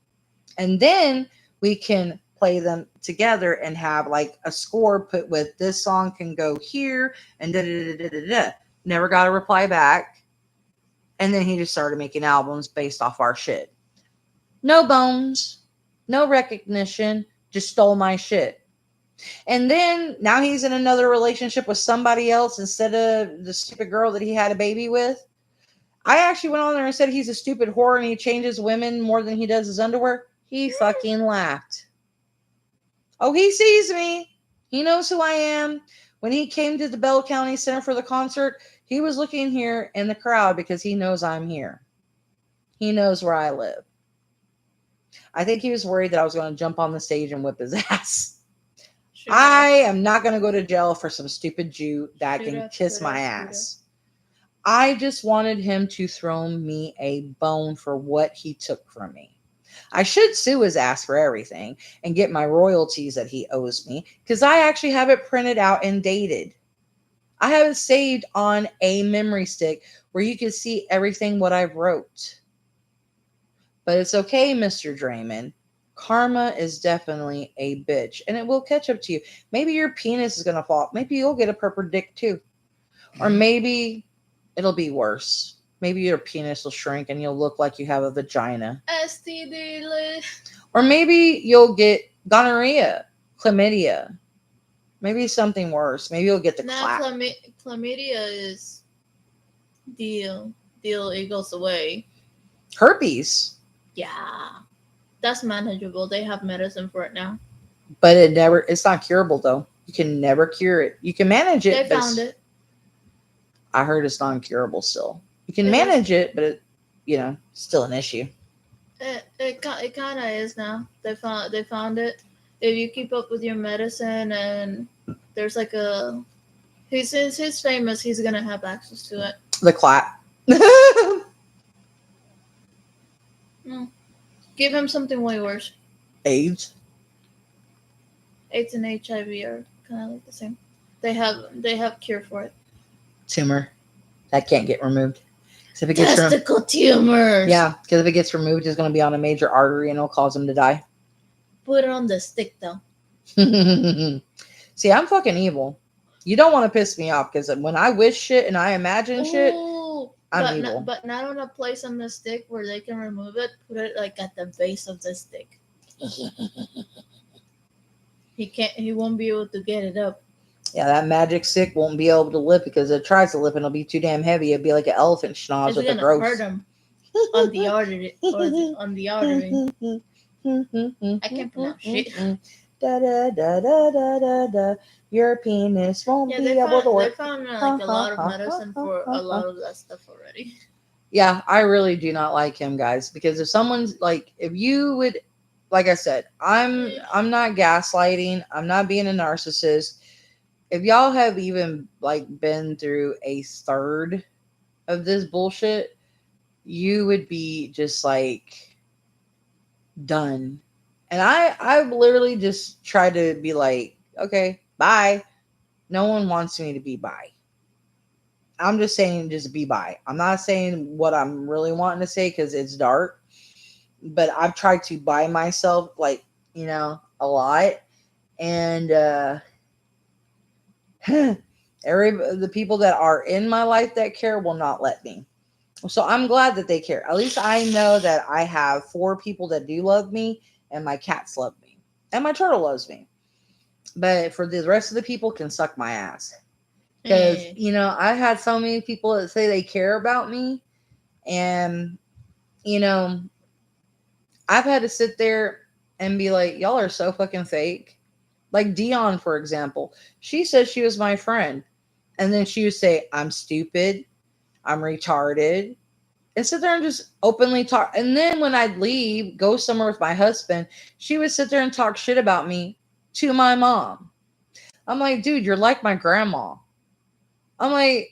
And then we can play them together and have like a score put with this song can go here and da da da da da da. Never got a reply back. And then he just started making albums based off our shit. No bones, no recognition, just stole my shit. And then now he's in another relationship with somebody else instead of the stupid girl that he had a baby with. I actually went on there and said he's a stupid whore and he changes women more than he does his underwear. He fucking laughed. Oh, he sees me. He knows who I am. When he came to the Bell County Center for the concert, he was looking here in the crowd because he knows I'm here. He knows where I live. I think he was worried that I was going to jump on the stage and whip his ass. I am not going to go to jail for some stupid Jew that can kiss my ass. I just wanted him to throw me a bone for what he took from me. I should sue his ass for everything and get my royalties that he owes me because I actually have it printed out and dated. I have it saved on a memory stick where you can see everything what I wrote. But it's okay, Mr. Draymond. Karma is definitely a bitch and it will catch up to you. Maybe your penis is going to fall. Maybe you'll get a purple dick too. Or maybe it'll be worse. Maybe your penis will shrink and you'll look like you have a vagina. STD list. Or maybe you'll get gonorrhea, chlamydia. Maybe something worse. Maybe you'll get the clap. Chlamydia is deal. It goes away. Herpes. Yeah. That's manageable. They have medicine for it now. But it's not curable though. You can never cure it. You can manage it. They found it. I heard it's non-curable still. You can manage it, but it, still an issue. It kind of is now. They found it. If you keep up with your medicine and there's like he's famous, he's gonna have access to it. The clap. Give him something way worse. AIDS. AIDS and HIV are kind of like the same. They have cure for it. Tumor that can't get removed. If it gets testicle tumors. Yeah, because if it gets removed, it's going to be on a major artery and it'll cause him to die. Put it on the stick though. See, I'm fucking evil. You don't want to piss me off because when I wish shit and I imagine shit, I'm evil. But not on a place on the stick where they can remove it. Put it like at the base of the stick. He won't be able to get it up. Yeah, that magic stick won't be able to lift because it tries to lift and it'll be too damn heavy. It'll be like an elephant schnoz with the gross. It's gonna hurt him on the artery. On the artery. I can't pronounce shit. Da da da da da da da. Your penis won't be able to work. They found like a lot of medicine for a lot of that stuff already. Yeah, I really do not like him, guys, because if someone's like, if you would, like I said, I'm not gaslighting. I'm not being a narcissist. If y'all have even like been through a third of this bullshit, you would be just like done. And I literally just try to be like, okay, bye. No one wants me to be bye. I'm just saying just be bye. I'm not saying what I'm really wanting to say because it's dark. But I've tried to buy myself like, a lot. And the people that are in my life that care will not let me. So I'm glad that they care. At least I know that I have 4 people that do love me, and my cats love me, and my turtle loves me. But for the rest of the people can suck my ass. Because, I've had so many people that say they care about me, and, I've had to sit there and be like, y'all are so fucking fake. Like Dion, for example, she said she was my friend. And then she would say, I'm stupid. I'm retarded. And sit there and just openly talk. And then when I'd leave, go somewhere with my husband, she would sit there and talk shit about me to my mom. I'm like, dude, you're like my grandma. I'm like,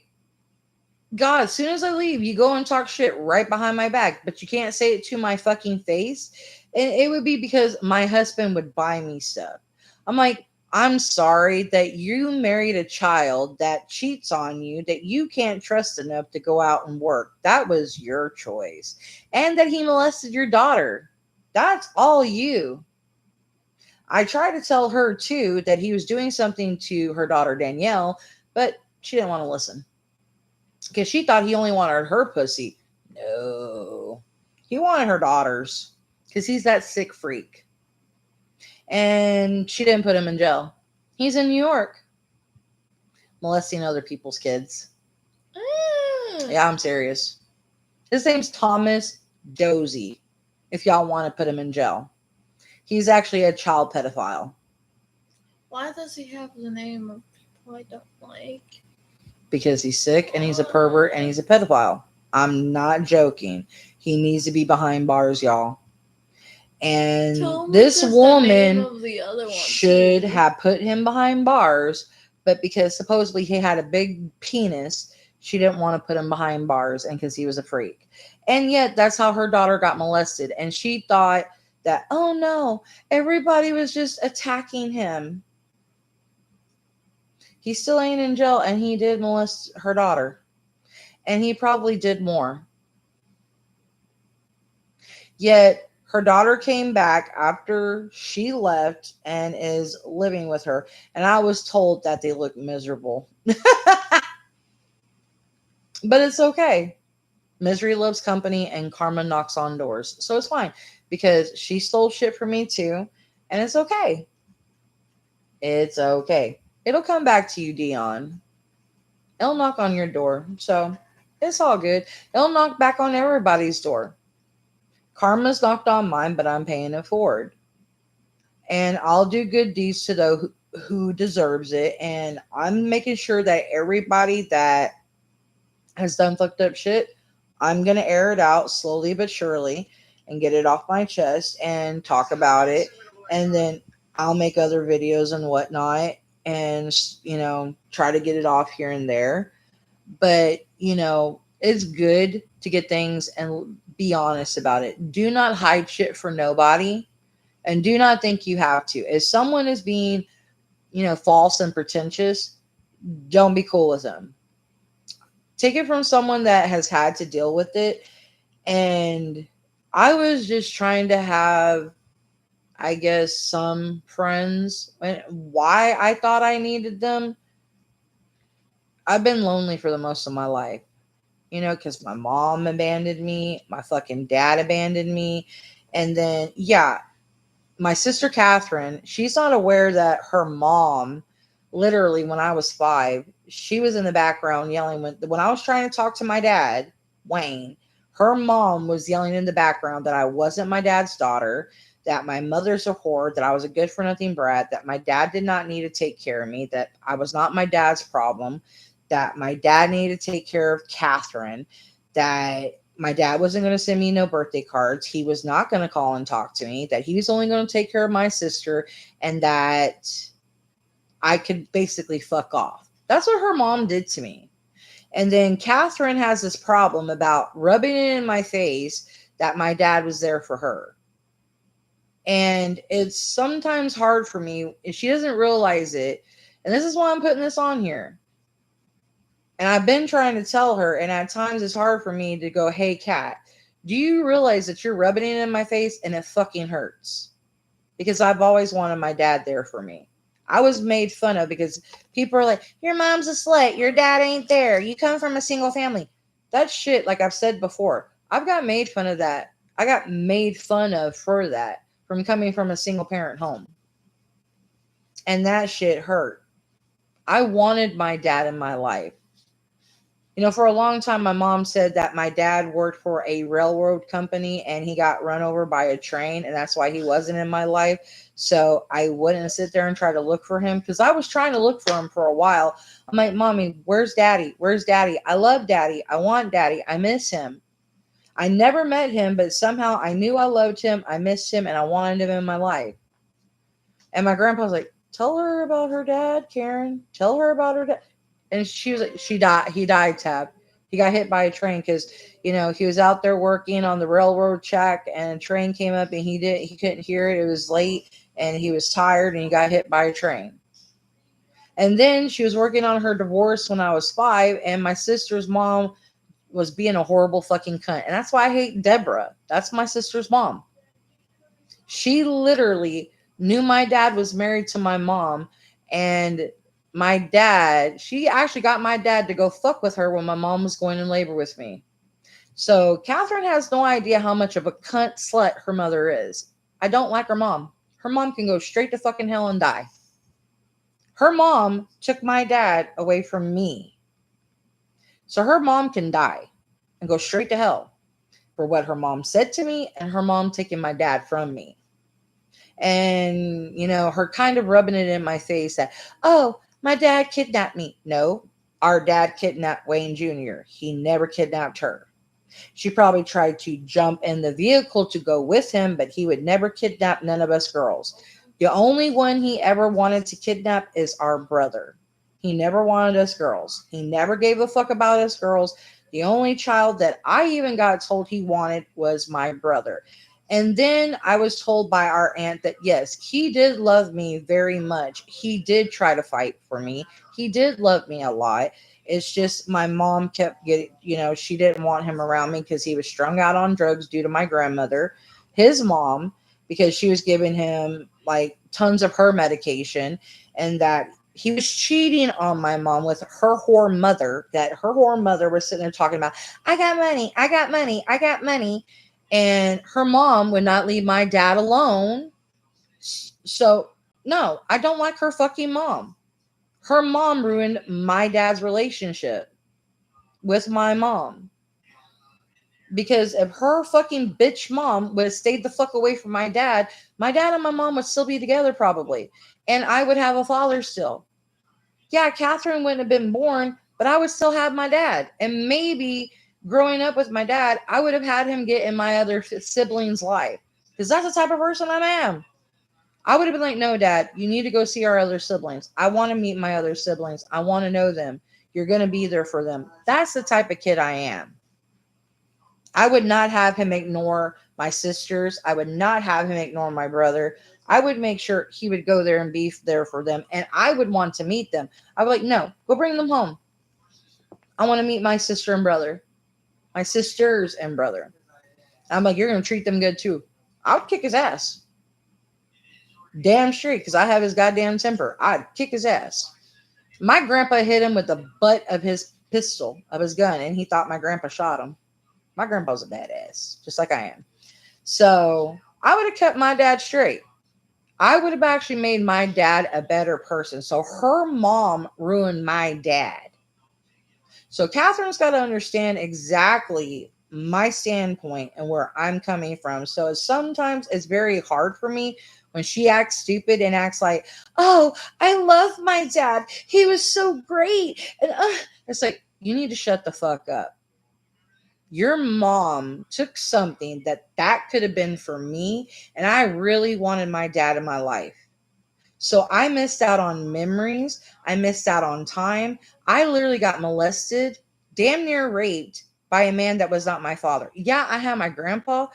God, as soon as I leave, you go and talk shit right behind my back, but you can't say it to my fucking face. And it would be because my husband would buy me stuff. I'm like, I'm sorry that you married a child that cheats on you, that you can't trust enough to go out and work. That was your choice. And that he molested your daughter. That's all you. I tried to tell her, too, that he was doing something to her daughter, Danielle, but she didn't want to listen. Because she thought he only wanted her pussy. No. He wanted her daughters. because he's that sick freak. And she didn't put him in jail. He's in New York molesting other people's kids. Yeah, I'm serious. His name's Thomas Dozy, if y'all want to put him in jail. He's actually a child pedophile. Why does he have the name of people I don't like? Because he's sick and he's a pervert and he's a pedophile. I'm not joking. He needs to be behind bars, y'all. And this woman should have put him behind bars, but because supposedly he had a big penis, she didn't want to put him behind bars, and because he was a freak. And yet that's how her daughter got molested, and she thought that, oh no, everybody was just attacking him. He still ain't in jail, and he did molest her daughter, and he probably did more. Yet her daughter came back after she left and is living with her. And I was told that they look miserable. But it's okay. Misery loves company and karma knocks on doors. So it's fine because she stole shit from me too. And it's okay. It's okay. It'll come back to you, Dion. It'll knock on your door. So it's all good. It'll knock back on everybody's door. Karma's knocked on mine, but I'm paying it forward. And I'll do good deeds to those who deserves it. And I'm making sure that everybody that has done fucked up shit, I'm going to air it out slowly but surely and get it off my chest and talk about it. And then I'll make other videos and whatnot and, try to get it off here and there. But, it's good to get things and be honest about it. Do not hide shit for nobody. And do not think you have to. If someone is being, false and pretentious, don't be cool with them. Take it from someone that has had to deal with it. And I was just trying to have, I guess, some friends. Why I thought I needed them? I've been lonely for the most of my life. Because my mom abandoned me, my fucking dad abandoned me. And then, my sister Catherine, she's not aware that her mom, literally when I was 5, she was in the background yelling. When I was trying to talk to my dad, Wayne, her mom was yelling in the background that I wasn't my dad's daughter, that my mother's a whore, that I was a good for nothing brat, that my dad did not need to take care of me, that I was not my dad's problem, that my dad needed to take care of Catherine, that my dad wasn't going to send me no birthday cards. He was not going to call and talk to me, that he was only going to take care of my sister, and that I could basically fuck off. That's what her mom did to me. And then Catherine has this problem about rubbing it in my face that my dad was there for her. And it's sometimes hard for me if she doesn't realize it. And this is why I'm putting this on here. And I've been trying to tell her, and at times it's hard for me to go, hey, Kat, do you realize that you're rubbing it in my face and it fucking hurts? Because I've always wanted my dad there for me. I was made fun of because people are like, your mom's a slut, your dad ain't there, you come from a single family. That shit, like I've said before, I've got made fun of that. I got made fun of for that from coming from a single parent home. And that shit hurt. I wanted my dad in my life. For a long time, my mom said that my dad worked for a railroad company and he got run over by a train, and that's why he wasn't in my life. So I wouldn't sit there and try to look for him, because I was trying to look for him for a while. I'm like, Mommy, where's Daddy? Where's Daddy? I love Daddy. I want Daddy. I miss him. I never met him, but somehow I knew I loved him. I missed him, and I wanted him in my life. And my grandpa was like, tell her about her dad, Karen. Tell her about her dad. And she was like, she died. He died, Tab. He got hit by a train because, he was out there working on the railroad track, and a train came up and he couldn't hear it. It was late and he was tired and he got hit by a train. And then she was working on her divorce when I was 5, and my sister's mom was being a horrible fucking cunt. And that's why I hate Deborah. That's my sister's mom. She literally knew my dad was married to my mom, and my dad, she actually got my dad to go fuck with her when my mom was going in labor with me. So Catherine has no idea how much of a cunt slut her mother is. I don't like her mom. Her mom can go straight to fucking hell and die. Her mom took my dad away from me. So her mom can die and go straight to hell for what her mom said to me and her mom taking my dad from me. And, her kind of rubbing it in my face that, oh, my dad kidnapped me. No, our dad kidnapped Wayne Jr. He never kidnapped her. She probably tried to jump in the vehicle to go with him, but he would never kidnap none of us girls. The only one he ever wanted to kidnap is our brother. He never wanted us girls. He never gave a fuck about us girls. The only child that I even got told he wanted was my brother. And then I was told by our aunt that yes, he did love me very much. He did try to fight for me. He did love me a lot. It's just my mom kept getting, she didn't want him around me because he was strung out on drugs due to my grandmother, his mom, because she was giving him like tons of her medication, and that he was cheating on my mom with her whore mother, that her whore mother was sitting there talking about, I got money, I got money, I got money. And her mom would not leave my dad alone. So, no, I don't like her fucking mom. Her mom ruined my dad's relationship with my mom. Because if her fucking bitch mom would have stayed the fuck away from my dad and my mom would still be together probably. And I would have a father still. Yeah, Catherine wouldn't have been born, but I would still have my dad. And maybe growing up with my dad, I would have had him get in my other siblings' life. Because that's the type of person I am. I would have been like, no, Dad, you need to go see our other siblings. I want to meet my other siblings. I want to know them. You're going to be there for them. That's the type of kid I am. I would not have him ignore my sisters. I would not have him ignore my brother. I would make sure he would go there and be there for them. And I would want to meet them. I would like, no, go bring them home. I want to meet my sister and brother. My sisters and brother. I'm like, you're going to treat them good too. I would kick his ass. Damn straight, because I have his goddamn temper. I'd kick his ass. My grandpa hit him with the butt of his pistol, of his gun, and he thought my grandpa shot him. My grandpa's a badass, just like I am. So I would have kept my dad straight. I would have actually made my dad a better person. So her mom ruined my dad. So Catherine's got to understand exactly my standpoint and where I'm coming from. So sometimes it's very hard for me when she acts stupid and acts like, oh, I love my dad. He was so great. And it's like, you need to shut the fuck up. Your mom took something that could have been for me, and I really wanted my dad in my life. So I missed out on memories. I missed out on time. I literally got molested, damn near raped by a man that was not my father. Yeah, I had my grandpa,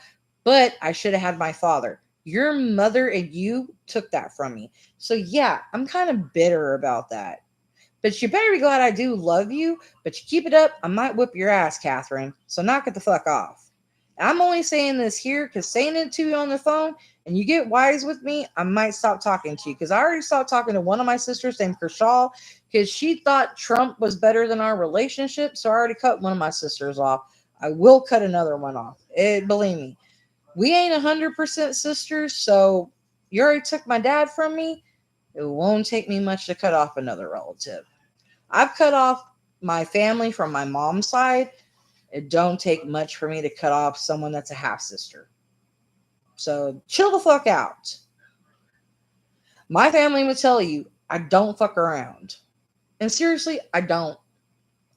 but I should have had my father. Your mother and you took that from me. So yeah, I'm kind of bitter about that. But you better be glad I do love you. But you keep it up, I might whip your ass, Catherine. So knock it the fuck off. And I'm only saying this here because saying it to you on the phone and you get wise with me, I might stop talking to you. Because I already stopped talking to one of my sisters named Kershaw because she thought Trump was better than our relationship. So I already cut one of my sisters off. I will cut another one off. Believe me, we ain't 100% sisters. So you already took my dad from me. It won't take me much to cut off another relative. I've cut off my family from my mom's side. It don't take much for me to cut off someone that's a half sister. So chill the fuck out. My family would tell you I don't fuck around. And seriously, I don't.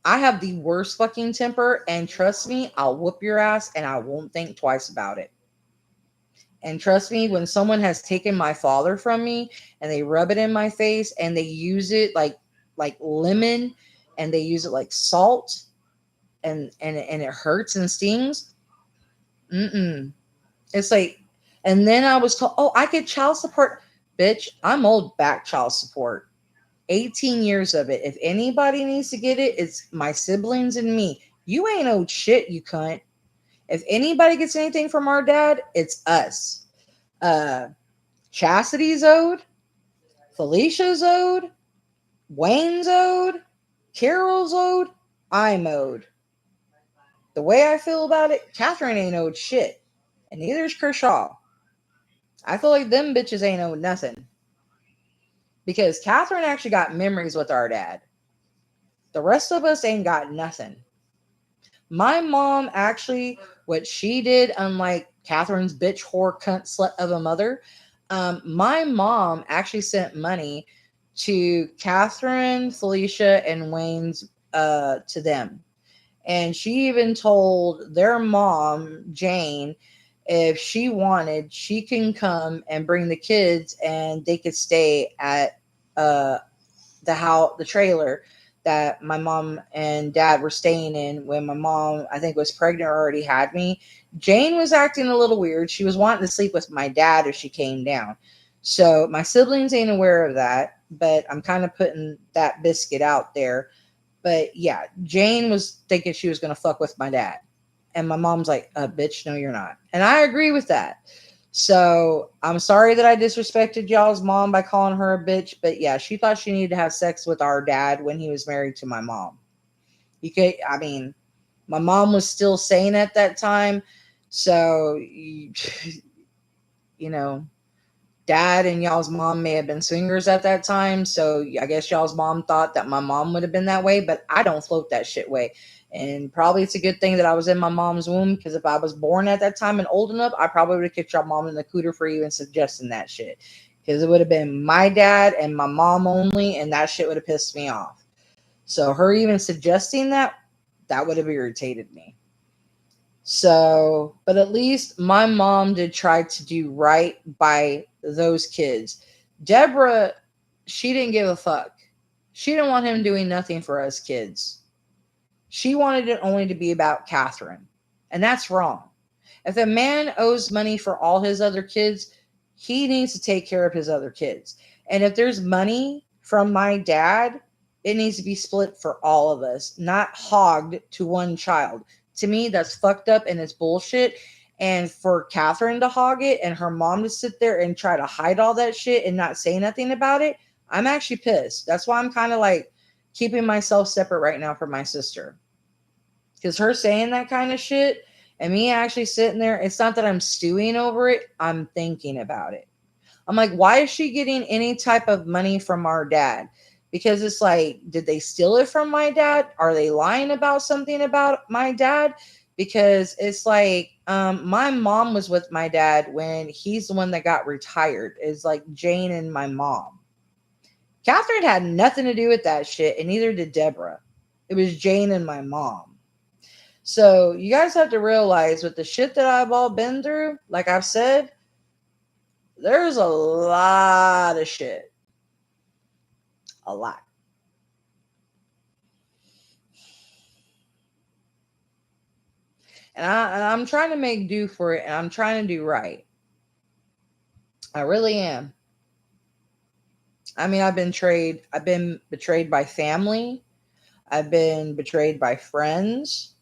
I have the worst fucking temper, and trust me, I'll whoop your ass and I won't think twice about it. And trust me, when someone has taken my father from me and they rub it in my face and they use it like lemon and they use it like salt and it hurts and stings. Mm-mm. It's like, and then I was told, oh, I get child support. Bitch, I'm old back child support. 18 years of it. If anybody needs to get it, it's my siblings and me. You ain't owed shit, you cunt. If anybody gets anything from our dad, it's us. Uh, Chastity's owed. Felicia's owed. Wayne's owed. Carol's owed. I'm owed. The way I feel about it, Catherine ain't owed shit. And neither is Kershaw. I feel like them bitches ain't owed nothing. Because Catherine actually got memories with our dad. The rest of us ain't got nothing. My mom actually, what she did, unlike Catherine's bitch whore cunt slut of a mother, my mom actually sent money to Catherine, Felicia, and Wayne's to them. And she even told their mom, Jane, if she wanted, she can come and bring the kids and they could stay at uh the house, the trailer that my mom and dad were staying in when my mom, I think, was pregnant or already had me. Jane was acting a little weird. She was wanting to sleep with my dad if she came down. So my siblings ain't aware of that, but I'm kind of putting that biscuit out there. But yeah, Jane was thinking she was going to fuck with my dad. And my mom's like, bitch, no, you're not. And I agree with that. So I'm sorry that I disrespected y'all's mom by calling her a bitch. But yeah, she thought she needed to have sex with our dad when he was married to my mom. You could, I mean, my mom was still sane at that time. So, you know, dad and y'all's mom may have been swingers at that time. So I guess y'all's mom thought that my mom would have been that way, but I don't float that shit way. And probably it's a good thing that I was in my mom's womb, because if I was born at that time and old enough, I probably would have kicked your mom in the cooter for even suggesting that shit. Because it would have been my dad and my mom only, and that shit would have pissed me off. So her even suggesting that, that would have irritated me. So, but at least my mom did try to do right by those kids. Deborah, she didn't give a fuck. She didn't want him doing nothing for us kids. She wanted it only to be about Catherine. And that's wrong. If a man owes money for all his other kids, he needs to take care of his other kids. And if there's money from my dad, it needs to be split for all of us, not hogged to one child. To me, that's fucked up and it's bullshit. And for Catherine to hog it and her mom to sit there and try to hide all that shit and not say nothing about it, I'm actually pissed. That's why I'm kind of like keeping myself separate right now from my sister. Because her saying that kind of shit and me actually sitting there, it's not that I'm stewing over it, I'm thinking about it. I'm like, why is she getting any type of money from our dad? Because it's like, did they steal it from my dad? Are they lying about something about my dad? Because it's like, my mom was with my dad when he's the one that got retired. It's like Jane and my mom. Catherine had nothing to do with that shit, and neither did Deborah. It was Jane and my mom. So you guys have to realize with the shit that I've all been through, like I've said, there's a lot of shit. A lot. And I'm trying to make do for it, and I'm trying to do right. I really am. I mean, I've been betrayed by family. I've been betrayed by friends.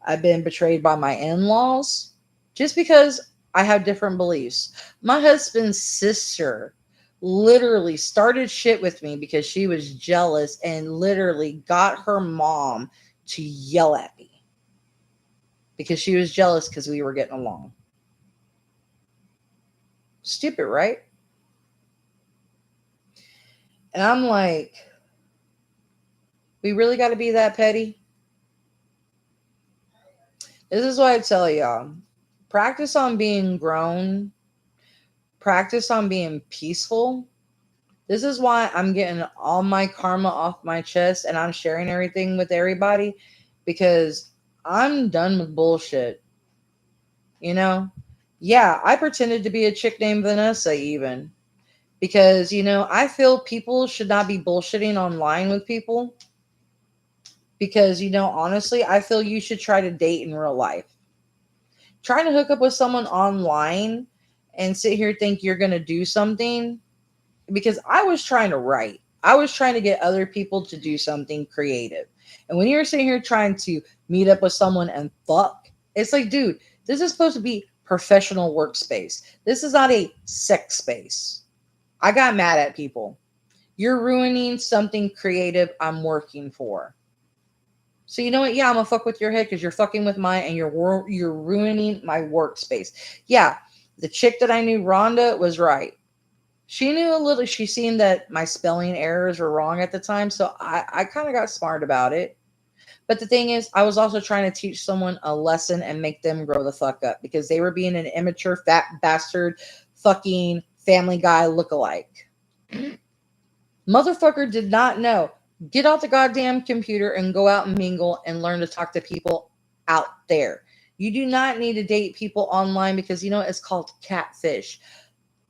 I've been betrayed by my in-laws just because I have different beliefs. My husband's sister literally started shit with me because she was jealous and literally got her mom to yell at me because she was jealous because we were getting along. Stupid, right? And I'm like, we really got to be that petty? This is why I tell y'all, practice on being grown, practice on being peaceful. This is why I'm getting all my karma off my chest and I'm sharing everything with everybody, because I'm done with bullshit. You know? Yeah, I pretended to be a chick named Vanessa even, because, I feel people should not be bullshitting online with people, because, honestly, I feel you should try to date in real life. Trying to hook up with someone online and sit here think you're going to do something, because I was trying to write. I was trying to get other people to do something creative. And when you're sitting here trying to meet up with someone and fuck, it's like, dude, this is supposed to be professional workspace. This is not a sex space. I got mad at people. You're ruining something creative I'm working for. So you know what? Yeah, I'm gonna fuck with your head because you're fucking with mine and you're ruining my workspace. Yeah, the chick that I knew, Rhonda, was right. She knew a little. She seen that my spelling errors were wrong at the time, so I kind of got smart about it. But the thing is, I was also trying to teach someone a lesson and make them grow the fuck up because they were being an immature, fat bastard, fucking Family Guy lookalike. Motherfucker did not know. Get off the goddamn computer and go out and mingle and learn to talk to people out there. You do not need to date people online because you know it's called catfish.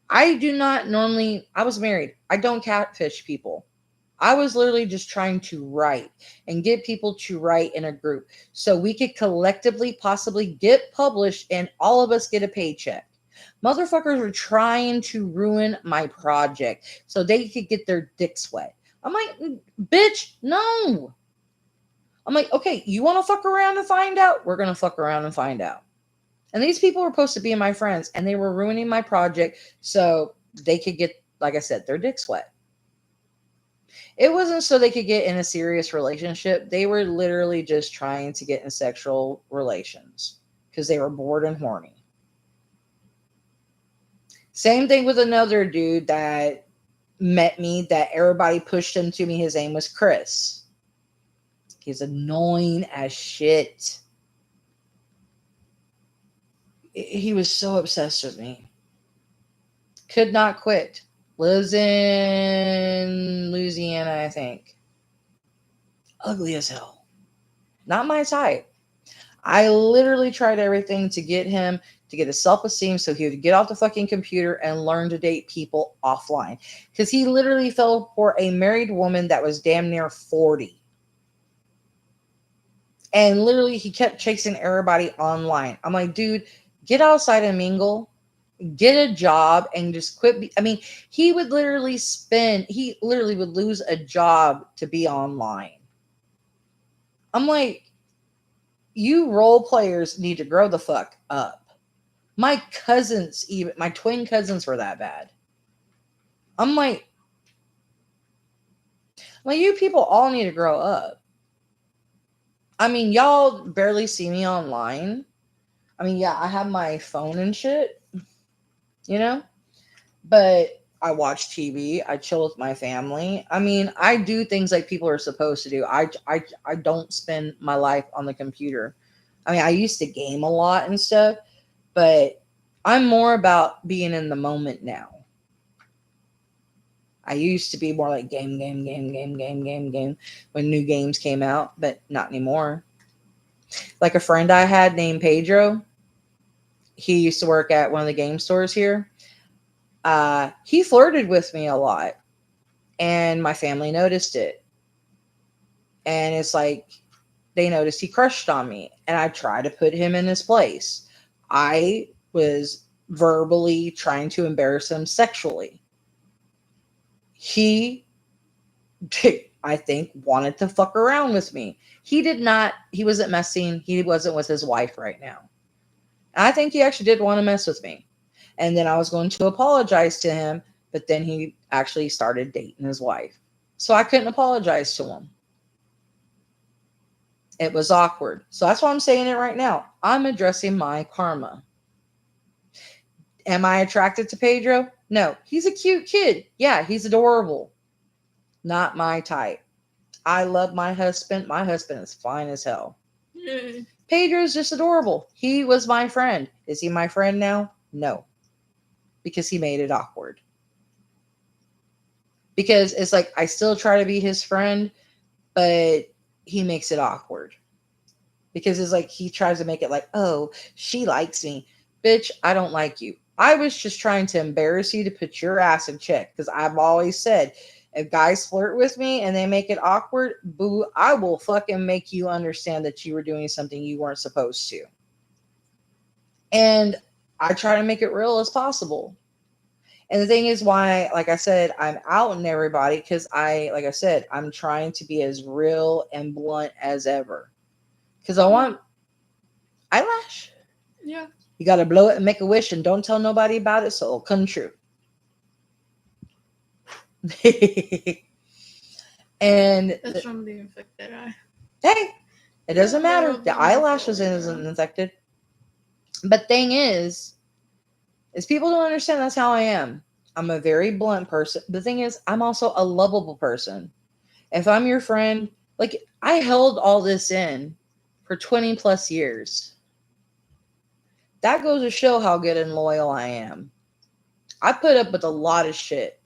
I do not normally, I was married. I don't catfish people. I was literally just trying to write and get people to write in a group so we could collectively possibly get published and all of us get a paycheck. Motherfuckers were trying to ruin my project so they could get their dicks wet. I'm like, bitch, no. I'm like, okay, you want to fuck around and find out? We're going to fuck around and find out. And these people were supposed to be my friends and they were ruining my project so they could get, like I said, their dicks wet. It wasn't so they could get in a serious relationship. They were literally just trying to get in sexual relations because they were bored and horny. Same thing with another dude that met me that everybody pushed him to me. His name was Chris. He's annoying as shit. He was so obsessed with me. Could not quit. Lives in Louisiana, I think. Ugly as hell. Not my type. I literally tried everything to get him to get his self-esteem so he would get off the fucking computer and learn to date people offline. Because he literally fell for a married woman that was damn near 40. And literally he kept chasing everybody online. I'm like, dude, get outside and mingle. Get a job and just quit. I mean, he would literally he literally would lose a job to be online. I'm like, you role players need to grow the fuck up. My cousins, even my twin cousins, were that bad. I'm like, you people all need to grow up. I mean, y'all barely see me online. I mean, yeah, I have my phone and shit, you know, but I watch TV. I chill with my family. I mean, I do things like people are supposed to do. I don't spend my life on the computer. I mean, I used to game a lot and stuff, but I'm more about being in the moment now. I used to be more like game when new games came out, but not anymore. Like a friend I had named Pedro, he used to work at one of the game stores here. He flirted with me a lot, and my family noticed it. And it's like they noticed he crushed on me, and I tried to put him in his place. I was verbally trying to embarrass him sexually. He, I think, wanted to fuck around with me. He did not, he wasn't messing, he wasn't with his wife right now. I think he actually did want to mess with me. And then I was going to apologize to him, but then he actually started dating his wife. So I couldn't apologize to him. It was awkward. So that's why I'm saying it right now. I'm addressing my karma. Am I attracted to Pedro? No. He's a cute kid. Yeah, he's adorable. Not my type. I love my husband. My husband is fine as hell. Pedro's just adorable. He was my friend. Is he my friend now? No. Because he made it awkward. Because it's like I still try to be his friend, but he makes it awkward. Because it's like he tries to make it like, oh, she likes me. Bitch, I don't like you. I was just trying to embarrass you to put your ass in check. Because I've always said, if guys flirt with me and they make it awkward, boo, I will fucking make you understand that you were doing something you weren't supposed to. And I try to make it real as possible. And the thing is why, like I said, I'm outing everybody because like I said, I'm trying to be as real and blunt as ever. Because I want eyelash. Yeah. You got to blow it and make a wish and don't tell nobody about it so it'll come true. And That's from the infected eye. hey, It doesn't matter. The eyelashes isn't infected. But thing is people don't understand that's how I am. I'm a very blunt person. The thing is, I'm also a lovable person. If I'm your friend, like I held all this in for 20 plus years. That goes to show how good and loyal I am. I put up with a lot of shit.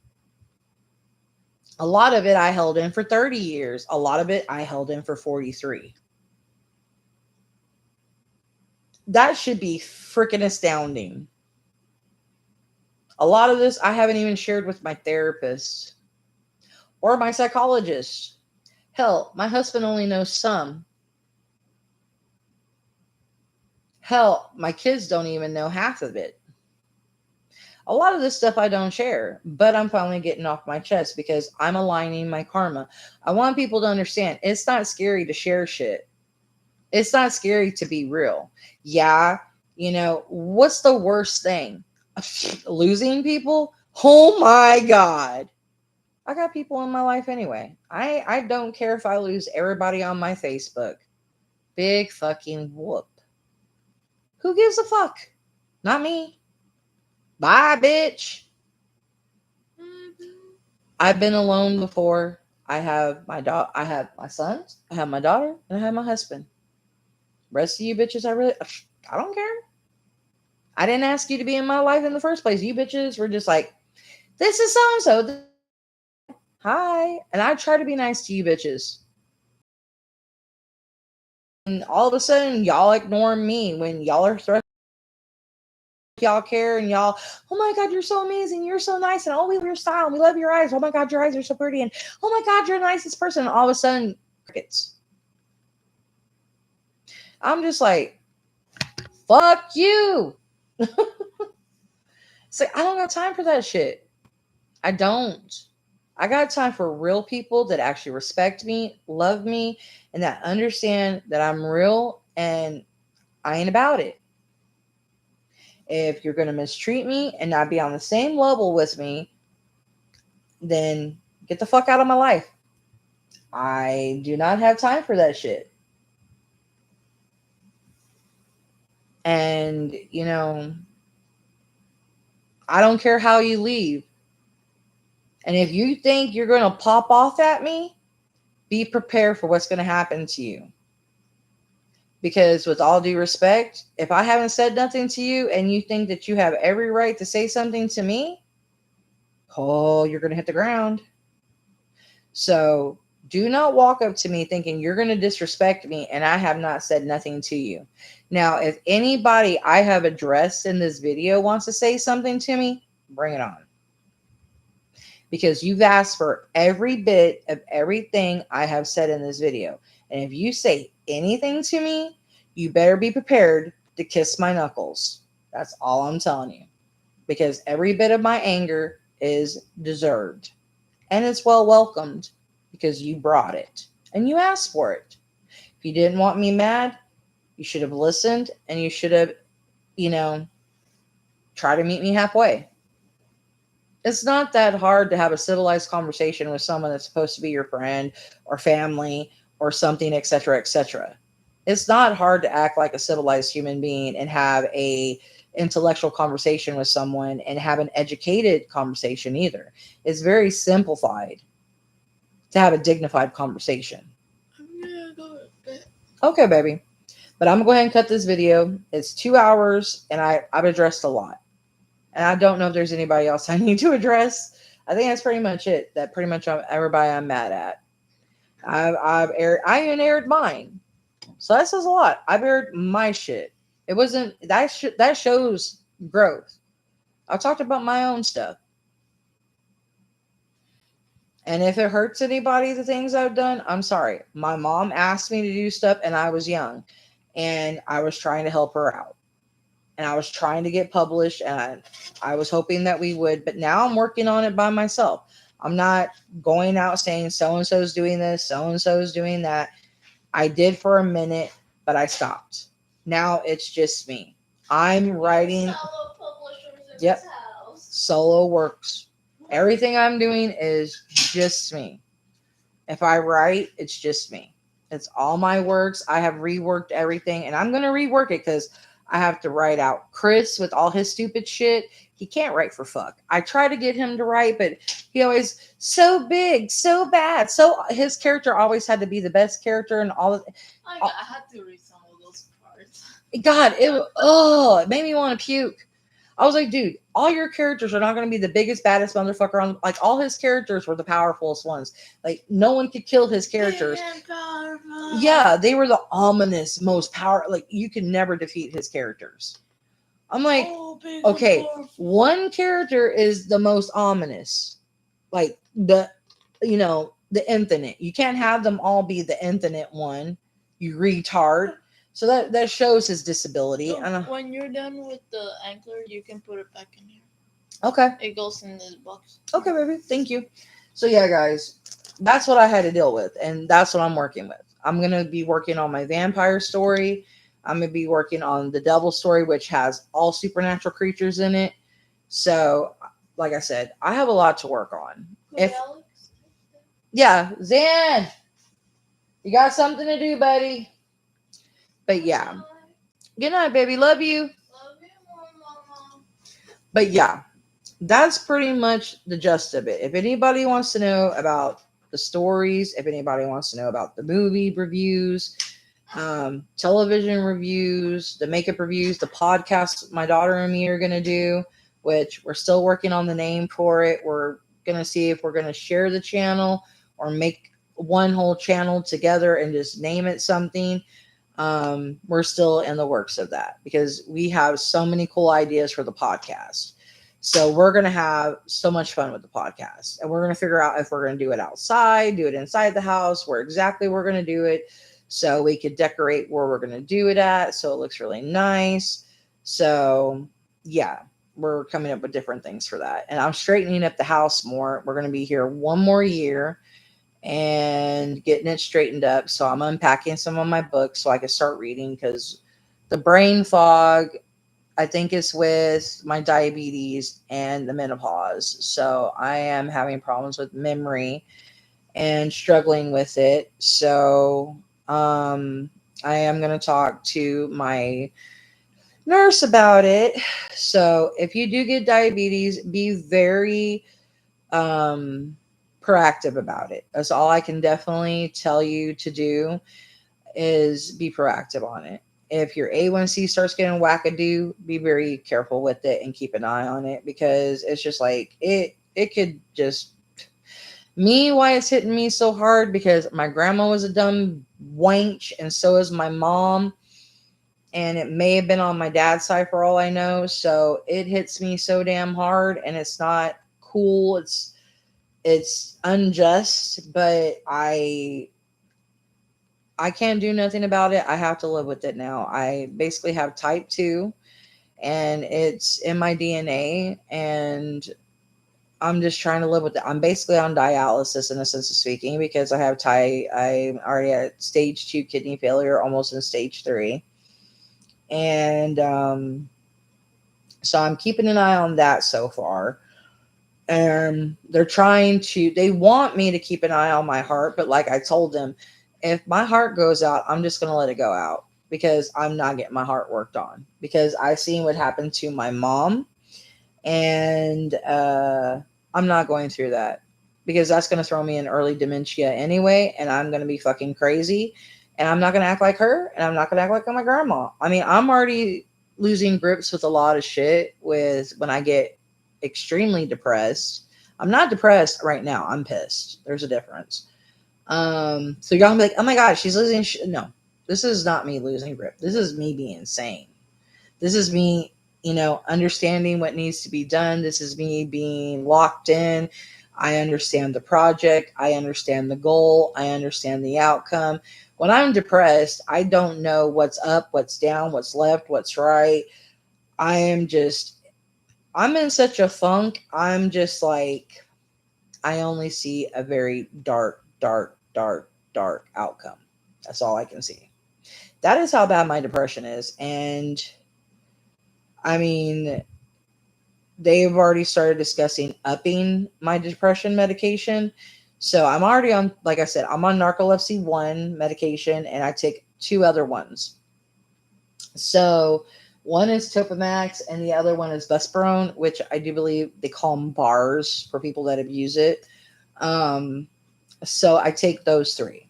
A lot of it I held in for 30 years. A lot of it I held in for 43. That should be freaking astounding. A lot of this I haven't even shared with my therapist or my psychologist. Hell, my husband only knows some. Hell, my kids don't even know half of it. A lot of this stuff I don't share, but I'm finally getting off my chest because I'm aligning my karma. I want people to understand it's not scary to share shit. It's not scary to be real. Yeah, what's the worst thing? Losing people? Oh my God. I got people in my life anyway. I don't care if I lose everybody on my Facebook. Big fucking whoop. Who gives a fuck? Not me. Bye, bitch. I've been alone before. I have I have my sons, I have my daughter, and I have my husband. Rest of you bitches, I don't care. I didn't ask you to be in my life in the first place. You bitches were just like, this is so and so. Hi. And I try to be nice to you bitches. And all of a sudden, y'all ignore me when y'all are threatening. Y'all care and y'all, oh my God, you're so amazing. You're so nice. And oh, we love your style. And we love your eyes. Oh my God, your eyes are so pretty. And oh my God, you're the nicest person. And all of a sudden, crickets. I'm just like, fuck you. It's like, I don't got time for that shit. I don't. I got time for real people that actually respect me, love me, and that understand that I'm real and I ain't about it. If you're going to mistreat me and not be on the same level with me, then get the fuck out of my life. I do not have time for that shit. And, I don't care how you leave. And if you think you're going to pop off at me, be prepared for what's going to happen to you. Because with all due respect, if I haven't said nothing to you and you think that you have every right to say something to me, oh, you're going to hit the ground. So do not walk up to me thinking you're going to disrespect me and I have not said nothing to you. Now, if anybody I have addressed in this video wants to say something to me, bring it on. Because you've asked for every bit of everything I have said in this video. And if you say anything to me, you better be prepared to kiss my knuckles. That's all I'm telling you. Because every bit of my anger is deserved. And it's well welcomed because you brought it. And you asked for it. If you didn't want me mad, you should have listened and you should have, tried to meet me halfway. It's not that hard to have a civilized conversation with someone that's supposed to be your friend or family or something, etc., etc. It's not hard to act like a civilized human being and have a intellectual conversation with someone and have an educated conversation either. It's very simplified to have a dignified conversation. Okay, baby. But I'm going to go ahead and cut this video. It's 2 hours and I've addressed a lot. And I don't know if there's anybody else I need to address. I think that's pretty much it. That pretty much everybody I'm mad at. I even aired mine. So that says a lot. I've aired my shit. It wasn't that shows growth. I talked about my own stuff. And if it hurts anybody, the things I've done, I'm sorry. My mom asked me to do stuff and I was young. And I was trying to help her out. And I was trying to get published and I was hoping that we would, but now I'm working on it by myself. I'm not going out saying so-and-so's doing this, so-and-so's doing that. I did for a minute, but I stopped. Now it's just me. I'm writing. Solo publishers in Yep. this house. Solo works. Everything I'm doing is just me. If I write, it's just me. It's all my works. I have reworked everything, and I'm gonna rework it because I have to write out Chris with all his stupid shit. He can't write for fuck. I try to get him to write, but he always so big, so bad. So his character always had to be the best character and all. I had to read some of those parts. God, it made me want to puke. I was like, dude, all your characters are not going to be the biggest, baddest motherfucker on. Like, all his characters were the powerfulest ones. Like, no one could kill his characters. Big and powerful. Yeah, they were the ominous, most power. Like, you could never defeat his characters. I'm like, Oh, big okay, and powerful. one character is the most ominous. Like, the infinite. You can't have them all be the infinite one, you retard. So that shows his disability. So And when you're done with the anchor, you can put it back in here. okay. It goes in this box. Okay, baby. Thank you. So yeah, guys, that's what I had to deal with, and that's what I'm working with. I'm gonna be working on my vampire story. I'm gonna be working on the devil story, which has all supernatural creatures in it. So, like I said, I have a lot to work on. Could If Alex? Yeah, Zan, you got something to do, buddy. But yeah, good night, baby. Love you. Love you, Mama. But yeah, that's pretty much the gist of it. If anybody wants to know about the stories, if anybody wants to know about the movie reviews, television reviews, the makeup reviews, the podcast my daughter and me are going to do, which we're still working on the name for it. We're going to see if we're going to share the channel or make one whole channel together and just name it something. We're still in the works of that because we have so many cool ideas for the podcast. So we're going to have so much fun with the podcast, and we're going to figure out if we're going to do it outside, do it inside the house, where exactly we're going to do it, so we could decorate where we're going to do it at, so it looks really nice. So yeah, we're coming up with different things for that, and I'm straightening up the house more. We're going to be here one more year and getting it straightened up. So I'm unpacking some of my books so I can start reading because the brain fog, I think, is with my diabetes and the menopause. So I am having problems with memory and struggling with it. So I am going to talk to my nurse about it. So if you do get diabetes, be very um, proactive about it. That's all I can definitely tell you to do is be proactive on it. If your A1C starts getting wackadoo, be very careful with it and keep an eye on it because it's just like it could just me why it's hitting me so hard because my grandma was a dumb wench and so is my mom, and it may have been on my dad's side for all I know. So it hits me so damn hard and it's not cool. It's unjust, but I can't do nothing about it. I have to live with it now. I basically have type 2 and it's in my DNA, and I'm just trying to live with it. I'm basically on dialysis in a sense of speaking because I'm already at stage 2 kidney failure, almost in stage 3. And so I'm keeping an eye on that so far. And they want me to keep an eye on my heart, but like I told them, if my heart goes out, I'm just going to let it go out because I'm not getting my heart worked on because I've seen what happened to my mom, and I'm not going through that because that's going to throw me in early dementia anyway, and I'm going to be fucking crazy, and I'm not going to act like her, and I'm not going to act like my grandma. I mean, I'm already losing grips with a lot of shit with when I get extremely depressed. I'm not depressed right now. I'm pissed. There's a difference. So y'all be like, oh my god, she's losing. No, this is not me losing grip. This is me being sane. This is me, understanding what needs to be done. This is me being locked in. I understand the project. I understand the goal. I understand the outcome. When I'm depressed, I don't know what's up, what's down, what's left, what's right. I'm in such a funk. I'm just like, I only see a very dark, dark, dark, dark outcome. That's all I can see. That is how bad my depression is. And I mean, they've already started discussing upping my depression medication So I'm already on, like I said, I'm on narcolepsy 1 medication and I take 2 other ones. So one is Topamax and the other one is Vesperone, which I do believe they call them bars for people that abuse it. Um, so I take those 3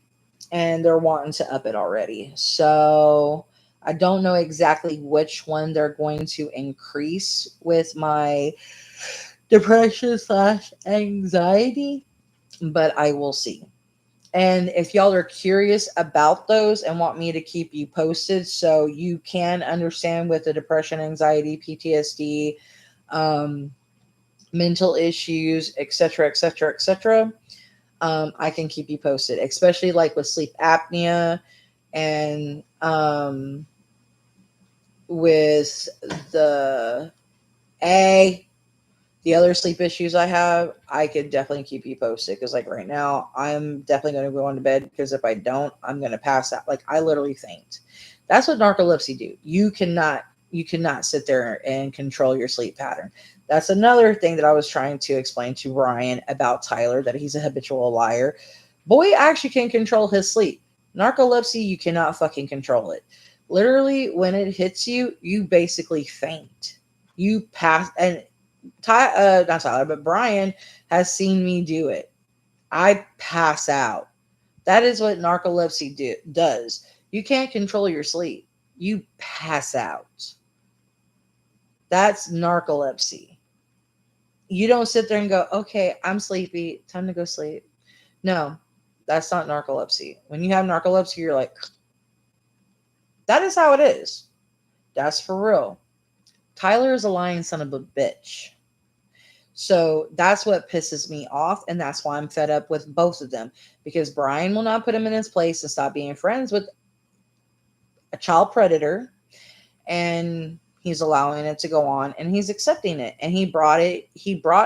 and they're wanting to up it already. So I don't know exactly which one they're going to increase with my depression slash anxiety, but I will see. And if y'all are curious about those and want me to keep you posted so you can understand with the depression, anxiety, PTSD, um, mental issues, etc., etc., etc., I can keep you posted, especially like with sleep apnea and with the A, the other sleep issues I have, I could definitely keep you posted because, like, right now, I'm definitely going to go into bed because if I don't, I'm going to pass out. Like, I literally faint. That's what narcolepsy do. You cannot sit there and control your sleep pattern. That's another thing that I was trying to explain to Ryan about Tyler, that he's a habitual liar. Boy actually can control his sleep. Narcolepsy, you cannot fucking control it. Literally, when it hits you, you basically faint. You pass, and not Tyler, but Brian has seen me do it. I pass out. That is what narcolepsy does. You can't control your sleep. You pass out. That's narcolepsy. You don't sit there and go, okay, I'm sleepy. Time to go sleep. No, that's not narcolepsy. When you have narcolepsy, you're like, that is how it is. That's for real. Tyler is a lying son of a bitch. So that's what pisses me off, and that's why I'm fed up with both of them, because Brian will not put him in his place and stop being friends with a child predator, and he's allowing it to go on, and he's accepting it, and he brought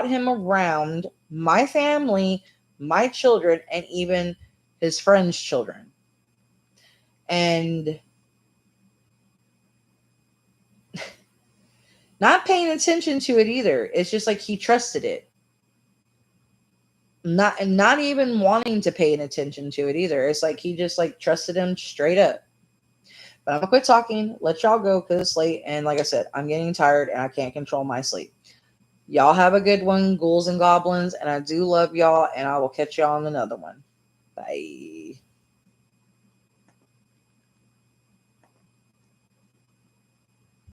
him around my family, my children, and even his friends' children. And not paying attention to it either. It's just like he trusted it. Not even wanting to pay attention to it either. It's like he just like trusted him straight up. But I'm gonna quit talking, let y'all go because it's late, and like I said, I'm getting tired and I can't control my sleep. Y'all have a good one, ghouls and goblins, and I do love y'all, and I will catch y'all on another one. Bye.